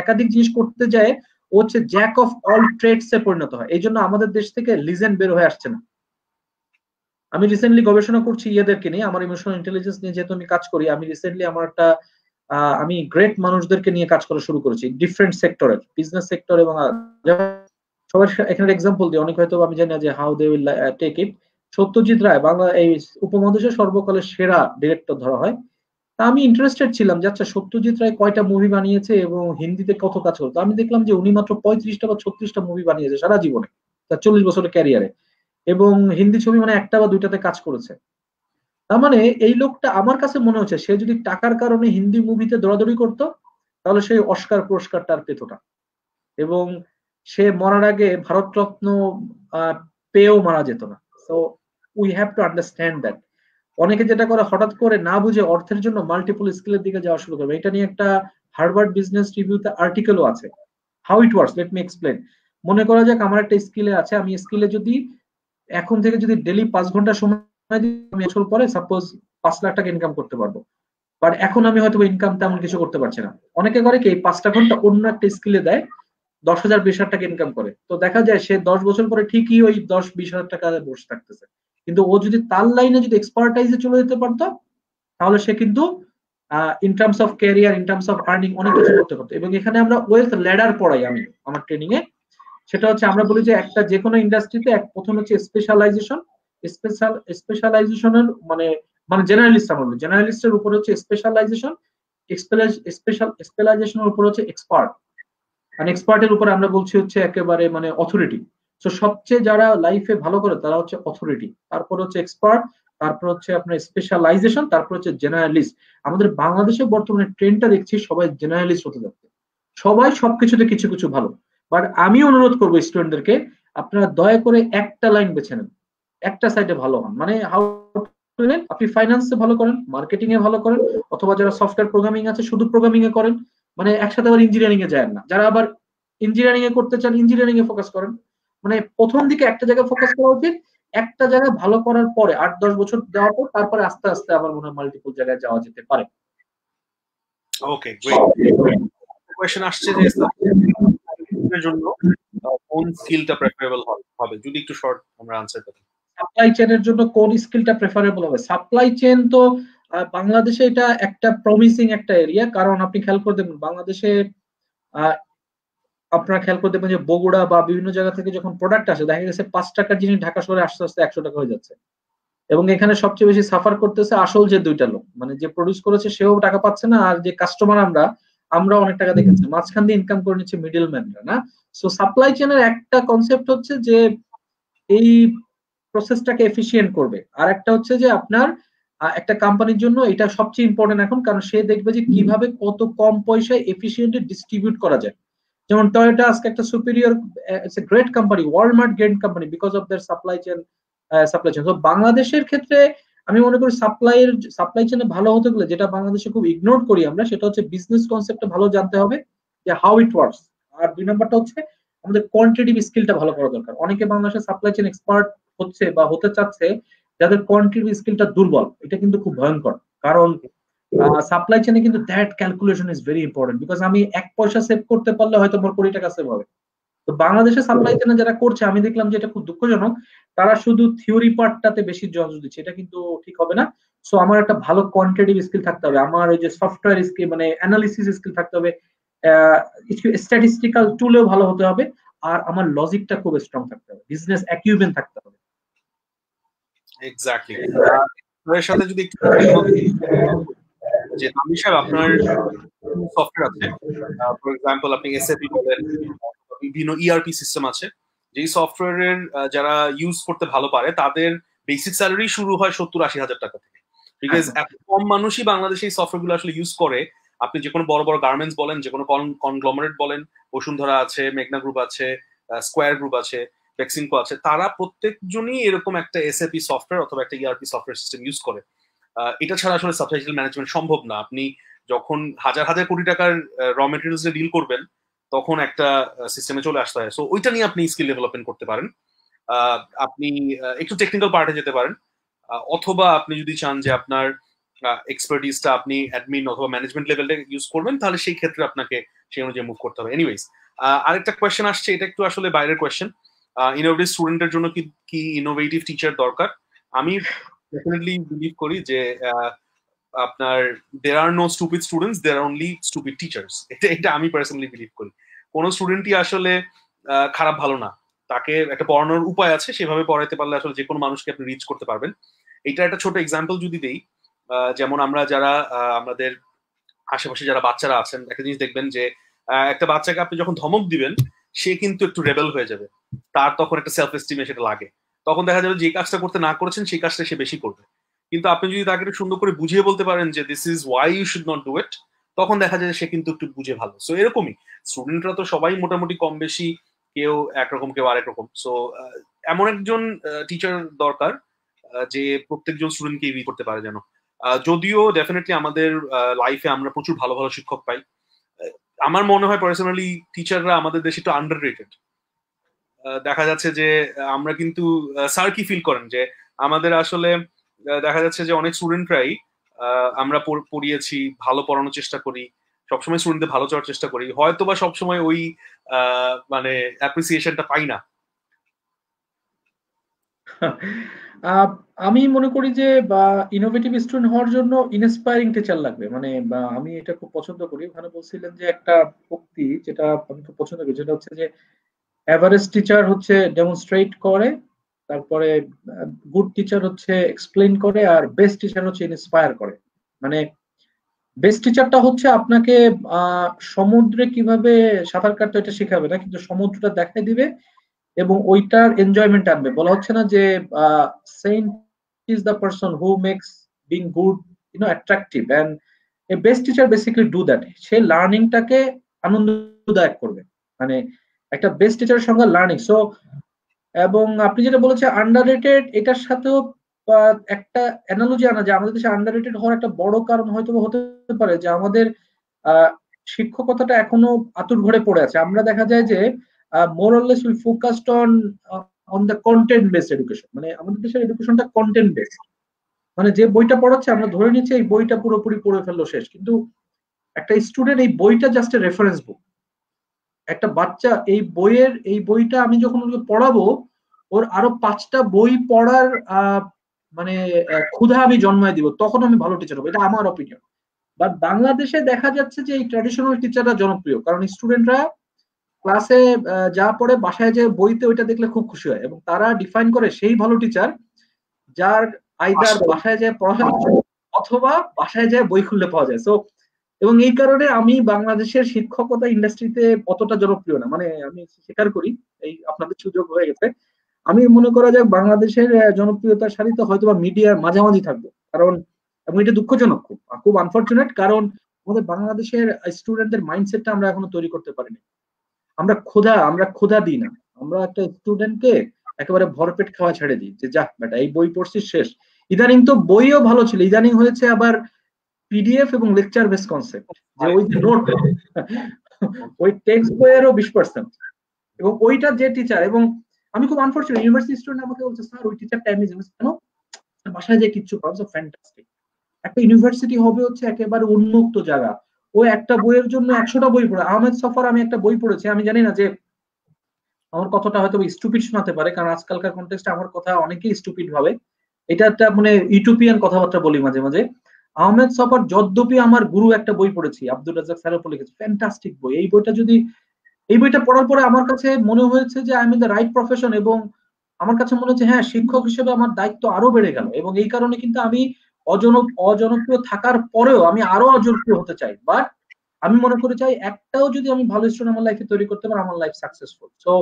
একাধিক জিনিস করতে যায়, ও হচ্ছে জ্যাক অফ অল ট্রেডস এ পরিণত হয়। এই জন্য আমাদের দেশ থেকে লিজেন্ড বের হয়ে আসছে না। আমি রিসেন্টলি গবেষণা করছি ইয়েদেরকে নিয়ে, আমার ইমোশনাল ইন্টেলিজেন্স নিয়ে যেহেতু আমি কাজ করি, আমি রিসেন্টলি আমার একটা আমি গ্রেট মানুষদেরকে নিয়ে কাজ করা শুরু করেছি ডিফারেন্ট সেক্টরের, বিজনেস সেক্টর এবং সবার এখানে এক্সাম্পল দিই, অনেক হয়তো আমি জানি না যে how they will take it. Satyajit Ray Bangla এই উপমহাদেশের সর্বকালের সেরা ডিরেক্টর ধরা হয়। তা আমি ইন্টারেস্টেড ছিলাম যে আচ্ছা সত্যজিৎ রায় কয়টা মুভি বানিয়েছে এবং হিন্দিতে কত কাজ করতো। আমি দেখলাম যে উনি মাত্র 35টা বা 36টা মুভি বানিয়েছে সারা জীবনে, তার 40 বছরের ক্যারিয়ারে, এবং হিন্দি ছবি মানে একটা বা দুইটাতে কাজ করেছে। তার মানে এই লোকটা, আমার কাছে মনে হচ্ছে সে যদি টাকার কারণে হিন্দি মুভিতে দৌড়াদৌড়ি করতো, তাহলে সেই অস্কার পুরস্কারটা আর পেত না। এবং সে মরার আগে ভারতরত্ন পেয়েও মারা যেত না। So we have to understand that. অনেকে যেটা করে হঠাৎ করে না বুঝে অর্থের জন্য মাল্টিপল স্কিলের দিকে যাওয়া শুরু করবে। এটা নিয়ে একটা হার্ভার্ড বিজনেস রিভিউতে আর্টিকেলও আছে। How it works, let me explain. মনে করা যাক আমার একটা স্কিলে আছে, আমি স্কিলে যদি এখন থেকে যদি ডেলি 5 ঘন্টা সময় দিই, আমি বছর পরে সাপোজ 5 লাখ টাকা ইনকাম করতে পারবো। বাট এখন আমি হয়তো ইনকাম তেমন কিছু করতে পারছি না। অনেকে করে কি এই 5টা ঘন্টা অন্য একটা স্কিলে দেয়, 10,000 20,000 টাকা ইনকাম করে। তো দেখা যায় সে 10 বছর পরে ঠিকই ওই 10-20 হাজার টাকা বসে থাকতেছে। কিন্তু ও যদি তার লাইনে যদি এক্সপার্টাইজে চলে যেতে পারতো, তাহলে সে কিন্তু in terms of career, in terms of earning অনেক কিছু করতে পারতো। এবং এখানে আমরা ওয়েলথ ল্যাডার পড়াই আমি আমার ট্রেনিং এ। সেটা হচ্ছে আমরা বলি যে একটা যে কোনো ইন্ডাস্ট্রিতে প্রথম হচ্ছে স্পেশালাইজেশন। স্পেশালাইজেশনের মানে মানে জেনারেলিস্ট, আমরা বলি জেনারেলিস্টের উপর হচ্ছে স্পেশালাইজেশন, স্পেশালাইজেশনের উপর হচ্ছে এক্সপার্ট, আর এক্সপার্টের উপর আমরা বলছি হচ্ছে একেবারে মানে অথরিটি। তো সবচেয়ে যারা লাইফে ভালো করে তারা হচ্ছে অথরিটি, তারপর হচ্ছে এক্সপার্ট, তারপর হচ্ছে আপনার স্পেশালাইজেশন, তারপর হচ্ছে জেনারেলিস্ট। আমাদের বাংলাদেশে বর্তমানে ট্রেন্ডটা দেখছি সবাই জেনারেলিস্ট হতে যাচ্ছে, সবাই সবকিছুতে কিছু কিছু ভালো। বাট আমি অনুরোধ করবো স্টুডেন্টদেরকে, আপনারা দয়া করে একটা লাইন বেছে নেন, একটা সাইডে ভালো হন। মানে হাউ, আপনি ফাইন্যান্সে ভালো করেন, মার্কেটিং এ ভালো করেন, অথবা যারা সফটওয়্যার প্রোগ্রামিং আছে শুধু প্রোগ্রামিং এ করেন। মানে একসাথে আবার ইঞ্জিনিয়ারিং এ যায় না। যারা আবার ইঞ্জিনিয়ারিং এ করতে চান ইঞ্জিনিয়ারিং এ ফোকাস করেন। মানে প্রথম দিকে একটা জায়গায় ফোকাস করা উচিত, একটা জায়গায় ভালো করার পরে 8-10 বছর দেওয়ার পর তারপরে আস্তে আস্তে আবার মনে হয় মাল্টিপল জায়গায় যাওয়া যেতে পারে। ওকে, গ্রেট। কোয়েশ্চেন আসছে যে এর জন্য কোন স্কিলটা প্রেফারেবল হবে, যদি একটু শর্ট আমরা আনসার করি। সাপ্লাই চেনের জন্য কোন স্কিলটা প্রেফারেবল হবে? সাপ্লাই চেন তো বাংলাদেশে এটা একটা প্রমিসিং একটা এরিয়া। কারণ আপনি খেয়াল করে দেখবেন বাংলাদেশে আপনারা খেয়াল করে দেখবেন যে বগুড়া বা বিভিন্ন জায়গা থেকে যখন প্রোডাক্ট আসে, দেখা গেছে 5 টাকার জিনিস ঢাকা শহরে আস্তে আস্তে 100 টাকা হয়ে যাচ্ছে। এবং এখানে সবচেয়ে বেশি সাফার করতেছে আসল যে দুইটা লোক, মানে যে প্রডিউস করেছে সেও টাকা পাচ্ছে না, আর যে কাস্টমার আমরা অনেক টাকা দেখেছি, মাঝখান দিয়ে ইনকাম করে নিচ্ছে মিডল ম্যানরা, না? সো সাপ্লাই চেনের একটা কনসেপ্ট হচ্ছে যে এই প্রসেসটাকে এফিশিয়েন্ট করবে। আর একটা হচ্ছে যে আপনার একটা কোম্পানির জন্য এটা সবচেয়ে ইম্পর্টেন্ট এখন, কারণ সে দেখবে যে কিভাবে কত কম পয়সায় এফিশিয়েন্টলি ডিস্ট্রিবিউট করা যায়। যেমন টয়োটা আজকে একটা superior, it's a great company, Walmart great company because of their supply chain. তো বাংলাদেশের ক্ষেত্রে আমি মনে করি সাপ্লাই চেনে ভালো হতে গেলে যেটা বাংলাদেশে খুব ইগনোর করি আমরা, সেটা হচ্ছে বিজনেস কনসেপ্টটা ভালো জানতে হবে, যে হাউ ইট ওয়ার্কস। আর 2 নম্বরটা হচ্ছে আমাদের কোয়ান্টিটিভ স্কিলটা ভালো করা দরকার। অনেকে বাংলাদেশে সাপ্লাই চেন এক্সপার্ট হচ্ছে বা হতে চাচ্ছে যাদের কোয়ান্টিটিভ স্কিলটা দুর্বল। এটা কিন্তু খুব ভয়ঙ্কর, কারণ সাপ্লাই চেনে কিন্তু that calculation is very important. Because আমি 1 পয়সা সেভ করতে পারলে হয়তো আমার 20 টাকা সেভ হবে। তো বাংলাদেশে সাপ্লাই চেনে যারা করছে আমি দেখলাম যে এটা খুব দুঃখজনক, তারা শুধু থিওরি পার্টটাতে বেশি জজ দিচ্ছে। এটা কিন্তু ঠিক হবে না। সো আমার একটা ভালো কোয়ান্টিটিভ স্কিল থাকতে হবে, আমার ওই যে সফটওয়্যার স্কিল মানে অ্যানালিসিস স্কিল থাকতে হবে, স্ট্যাটিস্টিক্যাল টুলেও ভালো হতে হবে, আর আমার লজিকটা খুব স্ট্রং থাকতে হবে, বিজনেস অ্যাকিউমেন্ট থাকতে হবে। এক্স্যাক্টলি। এর সাথে যদি একটু যে তামিশার আপনার সফটওয়্যার আছে, ফর এক্সাম্পল আপনি এসএপি বলেন, বিভিন্ন ইআরপি সিস্টেম আছে, যেই সফটওয়্যারের যারা ইউজ করতে ভালো পারে তাদের বেসিক স্যালারি শুরু হয় 70-80 হাজার টাকা থেকে। বিকজ এত কম মানুষই বাংলাদেশে এই সফটওয়্যার গুলো আসলে ইউজ করে। আপনি যে কোনো বড় বড় গার্মেন্টস বলেন, যে কোনো কনগ্লোমারেট বলেন, বসুন্ধরা আছে, মেঘনা গ্রুপ আছে, স্কোয়ার গ্রুপ আছে, বেক্সিমকো আছে, তারা প্রত্যেকজনই এরকম একটা এসএপি সফটওয়্যার অথবা একটা ইআরপি সফটওয়্যার সিস্টেম ইউজ করে। এটা ছাড়া আসলে সাপ্লাই চেইন ম্যানেজমেন্ট সম্ভব না। আপনি যখন হাজার হাজার কোটি টাকার র মেটেরিয়ালস ডিল করবেন, তখন একটা সিস্টেমে চলে আসতে হয়। সো ওইটা নিয়ে আপনি স্কিল ডেভেলপমেন্ট করতে পারেন। আপনি একটু টেকনিক্যাল পার্টে যেতে পারেন, অথবা আপনি যদি চান যে আপনার এক্সপার্টিসটা আপনি অ্যাডমিন অথবা ম্যানেজমেন্ট লেভেলে ইউজ করবেন, তাহলে সেই ক্ষেত্রে আপনাকে সেই অনুযায়ী মুভ করতে হবে। এনিওয়েজ, আরেকটা কোয়েশ্চেন আসছে, এটা একটু আসলে বাইরের কোয়েশ্চেন। ইনোভেটিভ স্টুডেন্টের জন্য কি ইনোভেটিভ টিচার দরকার? আমি ডেফিনেটলি বিলিভ করি যে আপনার there are no stupid students, there are only stupid teachers. এটা আমি পার্সোনালি বিলিভ করি। কোন স্টুডেন্টই আসলে খারাপ ভালো না, তাকে একটা পড়ানোর উপায় আছে, সেভাবে পড়াইতে পারলে আসলে যে কোনো মানুষকে আপনি রিচ করতে পারবেন। এটা একটা ছোট এক্সাম্পল যদি দেই, যেমন আমরা যারা আমাদের আশেপাশে যারা বাচ্চারা আছেন, একটা জিনিস দেখবেন যে একটা বাচ্চাকে আপনি যখন ধমক দিবেন, সে কিন্তু একটু রেবেল হয়ে যাবে, তার তখন একটা সেলফ এস্টিমে সেটা লাগে। তখন দেখা যাবে যে কাজটা করতে না করেছেন সেই কাজটা সে বেশি করবে। কিন্তু আপনি যদি তাকে একটু সুন্দর করে বুঝিয়ে বলতে পারেন যে this is why you should not do it, তখন দেখা যায় সে কিন্তু একটু বুঝে ভালো। সো এরকমই স্টুডেন্টরা তো সবাই মোটামুটি কম বেশি কেউ একরকম কেউ আরেক রকম। সো এমন একজন টিচার দরকার যে প্রত্যেকজন স্টুডেন্টকে ইভি করতে পারে যেন। যদিও ডেফিনেটলি আমাদের লাইফে আমরা প্রচুর ভালো ভালো শিক্ষক পাই। আমার মনে হয় পার্সোনালি টিচাররা আমাদের দেশে একটু আন্ডার রেটেড। দেখা যাচ্ছে যে আমরা কিন্তু স্যার কি ফিল করেন যে আমাদের আসলে দেখা যাচ্ছে যে অনেক স্টুডেন্টরাই আমরা পড়িয়েছি, ভালো পড়ানোর চেষ্টা করি, সবসময় স্টুডেন্টদের ভালো করার চেষ্টা করি, হয়তো বা সবসময় ওই মানে অ্যাপ্রিসিয়েশনটা পাই না। আমি মনে করি যে বা ইনোভেটিভ স্টুডেন্ট হওয়ার জন্য ইন্সপায়ারিং টিচার লাগবে, মানে বা আমি এটা খুব পছন্দ করি। ওখানে বলছিলেন যে একটা উক্তি যেটা আমি খুব পছন্দ করি, যেটা হচ্ছে যে এভারেজ টিচার হচ্ছে ডেমনস্ট্রেট করে, তারপরে গুড টিচার হচ্ছে এক্সপ্লেইন করে, আর বেস্ট টিচার হচ্ছে ইন্সপায়ার করে। মানে বেস্ট টিচারটা হচ্ছে আপনাকে সমুদ্রে কিভাবে সাঁতার কাটতে এটা শেখাবে না, কিন্তু সমুদ্রটা দেখাই দিবে এবং ওইটার এনজয়মেন্ট আনবে। বলা হচ্ছে না যে saint is the person who makes being good attractive, and a best teacher basically do that. সে লার্নিংটাকে আনন্দদায়ক করবে। মানে একটা বেস্ট টিচারের সঙ্গে লার্নিং। সো এবং আপনি যেটা বলেছেন আন্ডাররেটেড, এটার সাথেও একটা অ্যানালজি আনা যায়। আমাদের দেশে আন্ডাররেটেড হওয়ার একটা বড় কারণ হয়তো হতে পারে যে আমাদের শিক্ষকতাটা এখনো আতুর ঘরে পড়ে আছে। আমরা দেখা যায় যে more or less we focused on the content based education. মানে আমাদের দেশের এডুকেশনটা কন্টেন্ট বেসড। মানে যে বইটা পড়াচ্ছে আমরা ধরে নিচ্ছি এই বইটা পুরোপুরি পড়ে ফেললো শেষ, কিন্তু একটা স্টুডেন্ট এই বইটা জাস্ট এ রেফারেন্স বুক। একটা বাচ্চা এই বইটা আমি যখন ওকে পড়াবো, ওর আরো 5টা বই পড়ার মানে ক্ষুধা আমি জন্মায় দিব, তখন আমি ভালো টিচার হবো। এটা আমার অপিনিয়ন। বাট বাংলাদেশে দেখা যাচ্ছে যে এই ট্র্যাডিশনাল টিচাররা জনপ্রিয়, কারণ স্টুডেন্টরা ক্লাসে যা পড়ে বাসায় যে বইতে ওইটা দেখলে খুব খুশি হয়, এবং তারা ডিফাইন করে সেই ভালো টিচার যার আইদার বাসায় যায় পড়াশোনা অথবা বাসায় যায় বই খুললে পাওয়া যায়। সো এবং এই কারণে আমি বাংলাদেশের শিক্ষকতা ইন্ডাস্ট্রিতে অতটা জনপ্রিয় না। মানে আমি স্বীকার করি এই আপনাদের সুযোগ হয়ে গেছে। আমি মনে করা যায় বাংলাদেশের জনপ্রিয়তার সারিতে হয়তো বা মিডিয়ার মাঝামাঝি থাকবো, কারণ এবং এটা দুঃখজনক, খুব খুব আনফর্চুনেট, কারণ আমাদের বাংলাদেশের স্টুডেন্টদের মাইন্ডসেটটা আমরা এখনো তৈরি করতে পারিনি। আমরা ক্ষুধা দিই না। আমরা একটা স্টুডেন্টকে একেবারে ভরপেট খাওয়া ছেড়ে দিই যে যা বেটা এই বই পড়ছিস শেষ। ইদানিং তো বইও ভালো ছিল, ইদানিং হয়েছে আবার পিডিএফ এবং লেকচার বেস কনসেপ্ট, যে ওই যে নোট ওই টেক্সট বইয়েরও 20%। এবং ওইটা যে টিচার, এবং আমি খুব আনফর্চুনেট ইউনিভার্সিটি স্টুডেন্ট আমাকে বলছে স্যার ওই টিচারটা এমনি কেন, বাসায় যে কিচ্ছু পারছো ফ্যান্টাস্টিক। একটা ইউনিভার্সিটি হবে হচ্ছে একেবারে উন্মুক্ত জায়গা। ও একটা বইয়ের জন্য 100টা বই পড়ে। আহমেদ সফর আমি একটা বই পড়েছি, আমি জানি না যে আমার কথাটা হয়তো স্টুপিড শোনাতে পারে, কারণ আজকালকার কন্টেক্সটে আমার কথা অনেকেই স্টুপিড ভাবে। এটা একটা মানে ইউটোপিয়ান কথাবার্তা বলি মাঝে মাঝে। আহমেদ সফর যদ্যপি আমার গুরু একটা বই পড়েছি, আব্দুল রাজ্জাক স্যারের উপর লিখেছে, ফ্যান্টাস্টিক বই। এই বইটা পড়ার পরে আমার কাছে মনে হয়েছে যে I M in the right profession, এবং আমার কাছে মনে হচ্ছে হ্যাঁ শিক্ষক হিসেবে আমার দায়িত্ব আরো বেড়ে গেল। এবং এই কারণে কিন্তু আমি অজনপ্রিয় থাকার পরেও আমি আরো অজনপ্রিয় হতে চাই। বাট আমি মনে করে চাই একটাও যদি আমি ভালো স্টুডেন্ট আমার লাইফে তৈরি করতে পারি, আমার লাইফ সাকসেসফুল। সো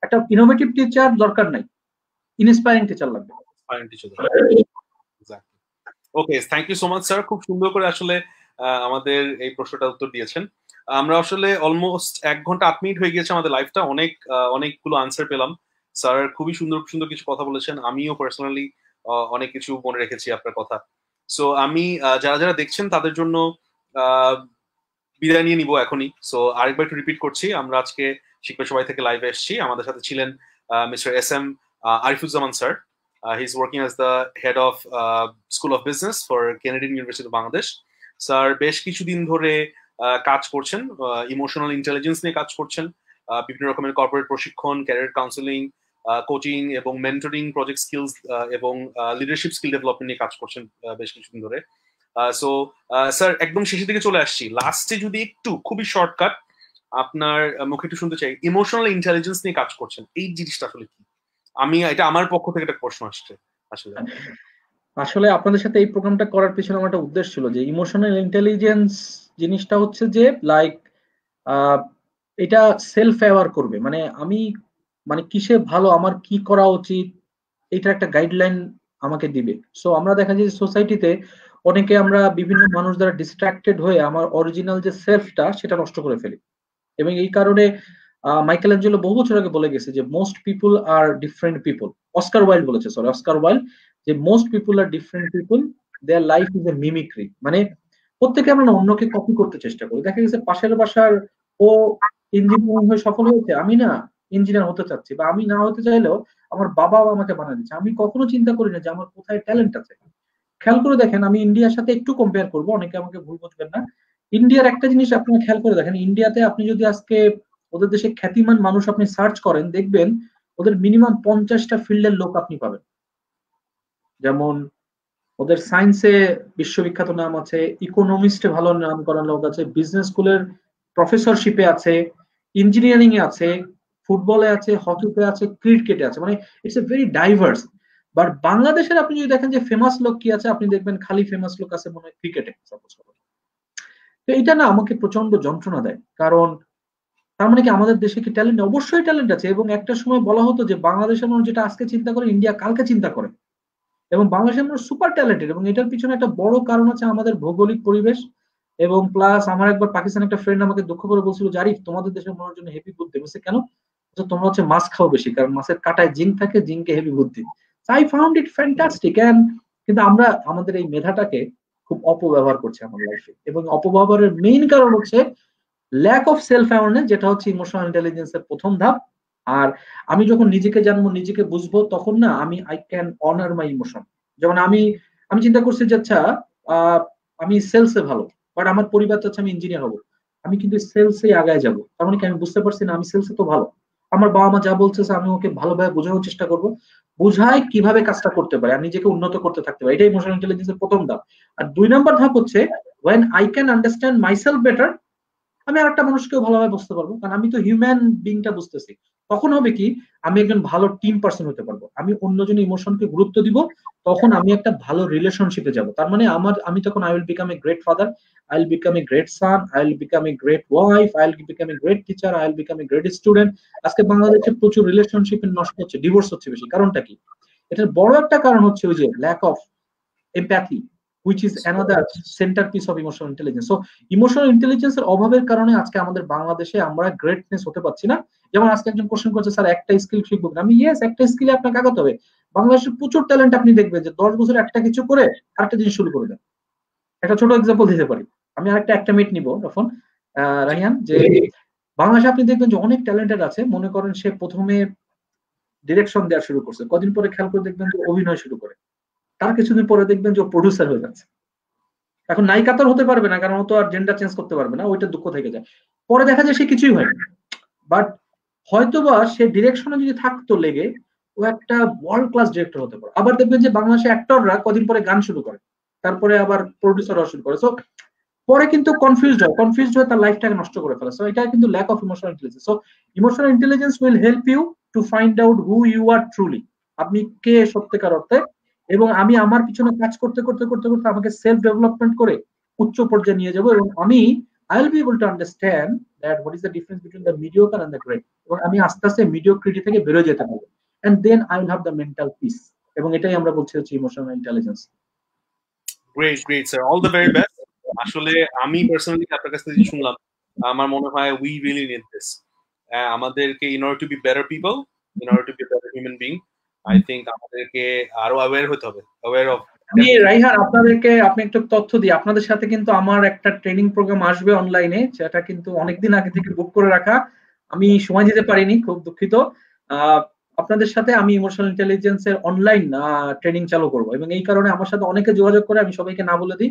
একটা ইনোভেটিভ টিচার দরকার নাই, ইন্সপায়ারিং টিচার লাগবে। Okay, thank you so much sir, খুব সুন্দর করে আসলে আমাদের এই প্রশ্নটা উত্তর দিয়েছেন। আমরা আসলে অলমোস্ট 1 ঘন্টা 8 মিনিট হয়ে গিয়েছে আমাদের লাইফটা, অনেকগুলো আনসার পেলাম। স্যার খুবই সুন্দর সুন্দর কিছু কথা বলেছেন, আমিও পার্সোনালি অনেক কিছু মনে রেখেছি আপনার কথা। সো আমি যারা যারা দেখছেন তাদের জন্য বিদায় নিয়ে নিব এখনই। সো আরেকবার একটু রিপিট করছি, আমরা আজকে শিক্ষা সবাই থেকে লাইভে এসেছি। আমাদের সাথে ছিলেন mister SM Arifuzzaman sir. He's working as the head of School of Business for Canadian University of Bangladesh. Sir বেশ কিছুদিন ধরে কাজ করছেন, ইমোশনাল ইন্টেলিজেন্স নিয়ে কাজ করছেন, বিভিন্ন রকমের কর্পোরেট প্রশিক্ষণ, ক্যারিয়ার কাউন্সেলিং, কোচিং এবং মেন্টরিং, প্রজেক্ট স্কিলস এবং লিডারশিপ স্কিল ডেভেলপমেন্ট নিয়ে কাজ করছেন বেশ কিছুদিন ধরে। সো স্যার একদম শেষের দিকে চলে আসছি, লাস্টে যদি একটু খুবই শর্টকাট আপনার মুখে একটু শুনতে চাই, ইমোশনাল ইন্টেলিজেন্স নিয়ে কাজ করছেন, এই জিনিসটা আসলে কি? এটা আমার পক্ষ থেকে একটা প্রশ্ন আসছে আসলে আপনাদের সাথে এই প্রোগ্রামটা করার পিছনে আমার একটা উদ্দেশ্য ছিল যে ইমোশনাল ইন্টেলিজেন্স জিনিসটা হচ্ছে যে লাইক এটা সেলফ অ্যাওয়ার করবে। মানে আমি মানে কিসে ভালো, আমার কি করা উচিত, এটা একটা গাইডলাইন আমাকে দিবে। সো আমরা দেখা যায় সোসাইটিতে অনেকে আমরা বিভিন্ন মানুষ দ্বারা ডিস্ট্রাক্টেড হয়ে আমার অরিজিনাল যে সেলফটা সেটা নষ্ট করে ফেলি। এবং এই কারণে মাইকেল অ্যাঞ্জেলো বহু বছর আগে বলে গেছে যে most people are different people. Oscar Wilde বলেছে, সরি অস্কার ওয়াইল্ড, যে most people are different people, their life is a mimicry. মানে প্রত্যেকে আমরা অন্যকে কপি করতে চেষ্টা করি। দেখা গেছে পাশের বাসার ও ইঞ্জিনিয়ার হয়ে সফল হয়েছে, আমি না ইঞ্জিনিয়ার হতে চাচ্ছি, বা আমি না হতে চাইলেও আমার বাবা আমাকে বানিয়ে দিচ্ছে। আমি কখনো চিন্তা করি না যে আমার কোথায় ট্যালেন্ট আছে। খেয়াল করে দেখেন, আমি ইন্ডিয়ার সাথে একটু কম্পেয়ার করবো, অনেকে আমাকে ভুল বুঝবেন না। ইন্ডিয়ার একটা জিনিস আপনি খেয়াল করে দেখেন, ইন্ডিয়াতে আপনি যদি আজকে ওদের দেশে খ্যাতিমান মানুষ আপনি সার্চ করেন, দেখবেন ওদের মিনিমাম 50টা ফিল্ডের লোক আপনি পাবেন। যেমন ওদের সায়েন্সে বিশ্ববিখ্যাত নাম আছে, ইকোনমিস্টে ভালো নাম করা লোক আছে, বিজনেস স্কুলের প্রফেসরশিপে আছে, ইঞ্জিনিয়ারিং এ আছে, ফুটবলে আছে, হকিতে আছে, ক্রিকেটে আছে। মানে it's a very diverse. But বাংলাদেশের আপনি যদি দেখেন যে ফেমাস লোক কি আছে, আপনি দেখবেন খালি ফেমাস লোক আছে মনে হয় ক্রিকেটে সাপোজ। তো এটা না আমাকে প্রচন্ড যন্ত্রণা দেয়, কারণ তার মানে কি আমাদের দেশে কি ট্যালেন্ট? অবশ্যই ট্যালেন্ট আছে। এবং একটা সময় বলা হতো যে বাংলাদেশের মানুষ যেটা আজকে চিন্তা করে ইন্ডিয়া কালকে চিন্তা করে, এবং বাংলাদেশের মানুষ সুপার ট্যালেন্টেড। এবং এটার পিছনে একটা বড় কারণ আছে আমাদের ভৌগোলিক পরিবেশ। এবং প্লাস আমার একবার পাকিস্তান একটা ফ্রেন্ড আমাকে দুঃখ করে বলছিল, জারিফ তোমাদের দেশের মানুষের জন্য হেভি বুদ্ধি। বলছে কেন? তোমরা হচ্ছে মাছ খাও বেশি, কারণ মাছের কাঁটায় জিঙ্ক থাকে, জিঙ্কে হেভি বুদ্ধি। I found it fantastic. And কিন্তু আমরা আমাদের এই মেধাটাকে খুব অপব্যবহার করছি আমাদের লাইফে, এবং অপব্যবহারের মেইন কারণ হচ্ছে ল্যাক অফ সেলফ অ্যাওয়ারনেস, যেটা হচ্ছে ইমোশনাল ইন্টেলিজেন্সের প্রথম ধাপ। আর আমি যখন নিজেকে জানবো, নিজেকে বুঝবো, তখন না আমি I can honour my emotion. যেমন আমি আমি চিন্তা করছি যে আচ্ছা আমি সেলসে ভালো, বাট আমার পরিবার চাচ্ছে আমি ইঞ্জিনিয়ার হবো, আমি কিন্তু সেলসে আগায় যাবো। তার মানে কি আমি বুঝতে পারছি না আমি সেলসে তো ভালো, আমার বাবা মা যা বলছে আমি ওকে ভালোভাবে বোঝানোর চেষ্টা করবো, বুঝাই কিভাবে কাজটা করতে পারে আর নিজেকে উন্নত করতে থাকতে পারে। এটাই ইমোশনাল ইন্টেলিজেন্সের প্রথম ধাপ। আর 2 নম্বর ধাপ হচ্ছে when I can understand myself better, আমি আর একটা মানুষকেও ভালোভাবে বুঝতে পারবো, কারণ আমি তো হিউম্যান বিংটা বুঝতেছি। তখন হবে কি, আমি একজন ভালো টিম পার্সন হতে পারবো, আমি অন্যজনের ইমোশনকে গুরুত্ব দিব, তখন আমি একটা ভালো রিলেশনশিপে যাব। তার মানে আমি তখন I will become a great father, I will become a great son, I will become a great wife, I will become a great teacher, I will become a great student. আজকে বাংলাদেশে প্রচুর রিলেশনশিপ নষ্ট হচ্ছে, divorce হচ্ছে বেশি, কারণটা কি? এটার বড় একটা কারণ হচ্ছে ওই যে lack of empathy, which is another centerpiece of emotional intelligence. So emotional intelligence এর অভাবের কারণে আজকে আমাদের বাংলাদেশে আমরা গ্রেটনেস হতে পারছি না। যেমন আজকে একজন কোশ্চেন করছে, স্যার একটা স্কিল শিখবো, আমি ইয়েস, একটা স্কিলে আপনাকে আগাতে হবে। বাংলাদেশের প্রচুর ট্যালেন্ট আপনি দেখবেন যে 10 বছরে একটা কিছু করে আরেকটা জিনিস শুরু করে দেন। একটা ছোট এক্সাম্পল দিতে পারি, আমি আরেকটা মিনিট নিব তখন রাহিয়ান, যে বাংলাদেশে আপনি দেখবেন যে অনেক ট্যালেন্টেড আছে, মনে করেন সে প্রথমে ডিরেকশন দেওয়া শুরু করছে, কদিন পরে খেয়াল করে দেখবেন যে অভিনয় শুরু করে, তার কিছুদিন পরে দেখবেন যে প্রডিউসার হয়ে যাচ্ছে। এখন নায়িকা তো হতে পারবে না, কারণ ও তো আর জেন্ডার চেঞ্জ করতে পারবে না, ওইটা দুঃখ থেকে যায়। পরে দেখা যায় সে কিছুই হয়, বাট হয়তোবা সে ডিরেকশনে যদি থাকতো লেগে, ও একটা ওয়ার্ল্ড ক্লাস ডিরেক্টর হতে পারে। আবার দেখবেন যে বাংলাদেশে অ্যাক্টররা কদিন পরে গান শুরু করে, তারপরে আবার প্রডিউসার হওয়া শুরু করে। সো পরে কিন্তু কনফিউজড হয়ে তার লাইফটাকে নষ্ট করে ফেলে। সো এটা কিন্তু lack of emotional intelligence. So emotional intelligence will help you to find out who you are truly, আপনি কে সত্যিকার অর্থে। এবং আমি আমার পিছনে কাজ করতে করতে করতে করতে আমাকে সেলফ ডেভেলপমেন্ট করে উচ্চ পর্যায়ে নিয়ে যাবো, এবং আমি I will be able to understand that what is the difference between the mediocre and the great, এবং আমি আস্তে আস্তে মিডিওক্রিটি থেকে বেরোয় যেতে পারবো, and then I will have the mental peace. এবং এটাই আমরা বলছি হচ্ছে emotional intelligence. Great great sir, all the very best. আসলে আমি পার্সোনালি আপনার কাছ থেকে শুনলাম, আমার মনে হয় উই রিয়েলি নিড দিস। আমাদেরকে in order to be better people, in order to be better human being, I think আমাদেরকে আরো অ্যাওয়্যার হতে হবে, অ্যাওয়্যার অফ। আমি রাইহান আপনি একটু তথ্য দিই, আপনাদের সাথে কিন্তু আমার একটা ট্রেনিং প্রোগ্রাম আসবে অনলাইনে, যেটা কিন্তু অনেকদিন আগে থেকে বুক করে রাখা, আমি সময় দিতে পারিনি, খুব দুঃখিত। আপনাদের সাথে আমি ইমোশনাল ইন্টেলিজেন্স এর অনলাইন ট্রেনিং চালু করব, এবং এই কারণে আমার সাথে অনেকে যোগাযোগ করে, আমি সবাইকে না বলে দিই,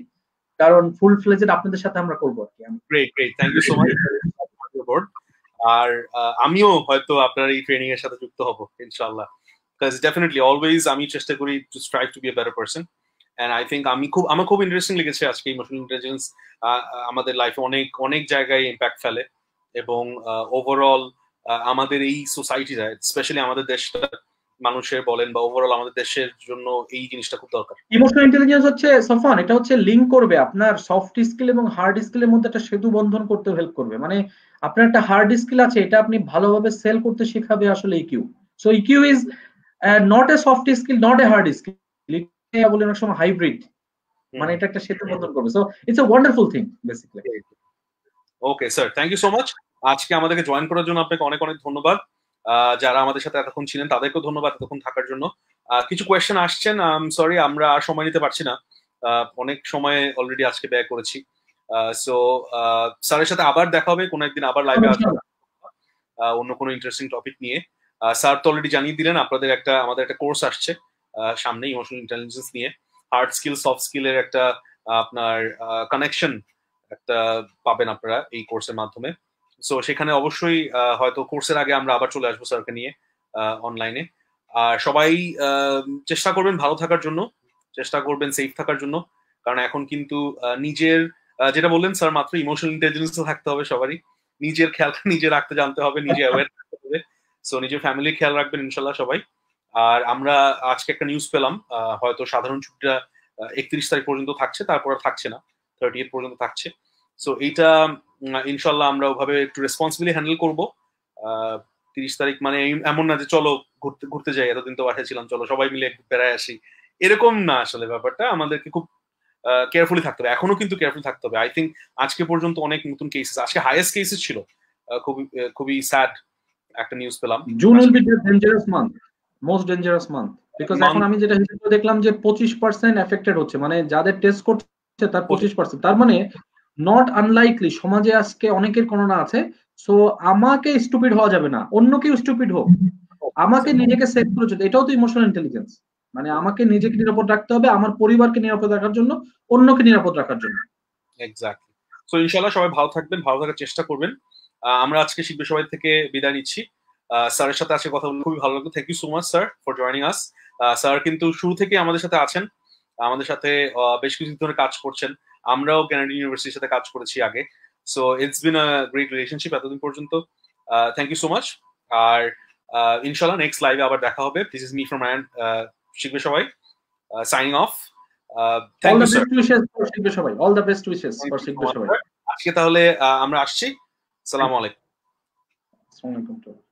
কারণ ফুল ফ্লেজেড আপনাদের সাথে আমরা করবো আর কি। Great great, thank you so much. আর আমিও হয়তো আপনার এই ট্রেনিং এর সাথে যুক্ত হব ইনশাআল্লাহ, because definitely always আমি চেষ্টা করি to strive to be a better person, and I think আমার খুব ইন্টারেস্টিং লেগেছে আজকে ইমোশনাল ইন্টেলিজেন্স আমাদের লাইফে অনেক অনেক জায়গায় ইম্প্যাক্ট ফেলে, এবং ওভারঅল আমাদের এই সোসাইটিটা, স্পেশালি আমাদের দেশটা মানুষের বলেন বা ওভারঅল আমাদের দেশের জন্য এই জিনিসটা খুব দরকার। ইমোশনাল ইন্টেলিজেন্স হচ্ছে সফান, এটা হচ্ছে লিঙ্ক করবে আপনার সফট স্কিল এবং হার্ড স্কিলের মধ্যে একটা সেতু বন্ধন করতে হেল্প করবে। মানে আপনার একটা হার্ড স্কিল আছে, এটা আপনি ভালোভাবে সেল করতে শেখাবে আসলে EQ. So EQ is not a soft skill, not a hard skill, বলে অনেক সময় হাইব্রিড, মানে এটা একটা সেতু বন্ধন করবে। So it's a wonderful thing basically. Okay sir, thank you so much. আজকে আমাদেরকে জয়েন করার জন্য আপনাকে অনেক অনেক ধন্যবাদ। যারা আমাদের সাথে এতক্ষণ ছিলেন তাদেরকেও ধন্যবাদ এতক্ষণ থাকার জন্য। কিছু কোয়েশ্চেন আসছেন, সরি আমরা আর সময় নিতে পারছি না, অনেক সময় অলরেডি আজকে ব্যয় করেছি। সো স্যারের সাথে আবার দেখা হবে কোনো একদিন, আবার লাইভে আসবো অন্য কোনো ইন্টারেস্টিং টপিক নিয়ে। স্যার তো অলরেডি জানিয়ে দিলেন আপনাদের আমাদের একটা কোর্স আসছে সামনে ইমোশনাল ইন্টেলিজেন্স নিয়ে, হার্ড স্কিল সফট স্কিলের একটা আপনার কানেকশন একটা পাবেন আপনারা এই কোর্সের মাধ্যমে। সো সেখানে অবশ্যই হয়তো কোর্সের আগে আমরা আবার চলে আসবো স্যারকে নিয়ে অনলাইনে। আর সবাই চেষ্টা করবেন ভালো থাকার জন্য, চেষ্টা করবেন সেফ থাকার জন্য, কারণ এখন কিন্তু নিজের যেটা বললেন স্যার মাত্র ইমোশনাল ইন্টেলিজেন্স থাকতে হবে সবারই, নিজের খেয়াল নিজে রাখতে জানতে হবে, নিজে অ্যাওয়্যার থাকতে হবে। সো নিজের ফ্যামিলির খেয়াল রাখবেন ইনশাল্লাহ সবাই। আর আমরা আজকে একটা নিউজ পেলাম, হয়তো সাধারণ ছুটিটা 31 তারিখ পর্যন্ত থাকছে, তারপর আর থাকছে না, 30 পর্যন্ত থাকছে। সো এইটা ইনশাল্লাহ আমরা ওভাবে একটু রেসপন্সিবিলি হ্যান্ডেল করবো। 30 তারিখ মানে এমন না যে চলো ঘুরতে যাই, এতদিন তো বাসায় ছিলাম চলো সবাই মিলে একটু বেড়ায় আসি, এরকম না। আসলে ব্যাপারটা আমাদেরকে খুব কেয়ারফুলি থাকতে হবে, এখনো কিন্তু কেয়ারফুল থাকতে হবে। আই থিঙ্ক আজকে পর্যন্ত অনেক নতুন কেসেস, আজকে হাইয়েস্ট কেসেস ছিল, খুবই স্যাড একটা নিউজ পেলাম। June will be the dangerous month, most dangerous month, because এখন আমি যেটা হিসেবে দেখলাম যে 25% এফেক্টেড হচ্ছে, মানে যাদের টেস্ট করছে তার 25%, তার মানে নট আনলাইকলি সমাজে আজকে অনেকের করোনা আছে। সো আমাকে স্টুপিড হওয়া যাবে না, অন্য কেউ স্টুপিড হোক, আমাকে নিজেকে সেভ করে যেতে, এটাও তো ইমোশনাল ইন্টেলিজেন্স। মানে আমাকে নিজেকে নিরাপদ রাখতে হবে, আমার পরিবারকে নিরাপদ রাখার জন্য, অন্যকে নিরাপদ রাখার জন্য। এক্স্যাক্টলি। সো ইনশাআল্লাহ সবাই ভালো থাকবেন, ভালো থাকার চেষ্টা করবেন। আমরা আজকে শিখবে সবাই থেকে বিদায় নিচ্ছি। স্যারের সাথে আজকে কথা বলে খুবই ভালো লাগলো। Thank you so much sir for joining us. Sir কিন্তু শুরু থেকে আমাদের সাথে আছেন, আমাদের সাথে বেশ কিছুদিন ধরে কাজ করছেন, আমরাও ক্যানাডিয়ান ইউনিভার্সিটির সাথে কাজ করেছি আগে। So it's been a great relationship এতদিন পর্যন্ত। Thank you so much. আর ইনশাআল্লাহ নেক্সট লাইভে আবার দেখা হবে। দিস ইজ মি ফ্রম শিখবে সবাই, signing off. All the best wishes for শিখবে সবাই, all the best wishes for শিখবে সবাই। আজকে তাহলে আমরা আসছি। আসসালামু আলাইকুম। আসসালামু আলাইকুম।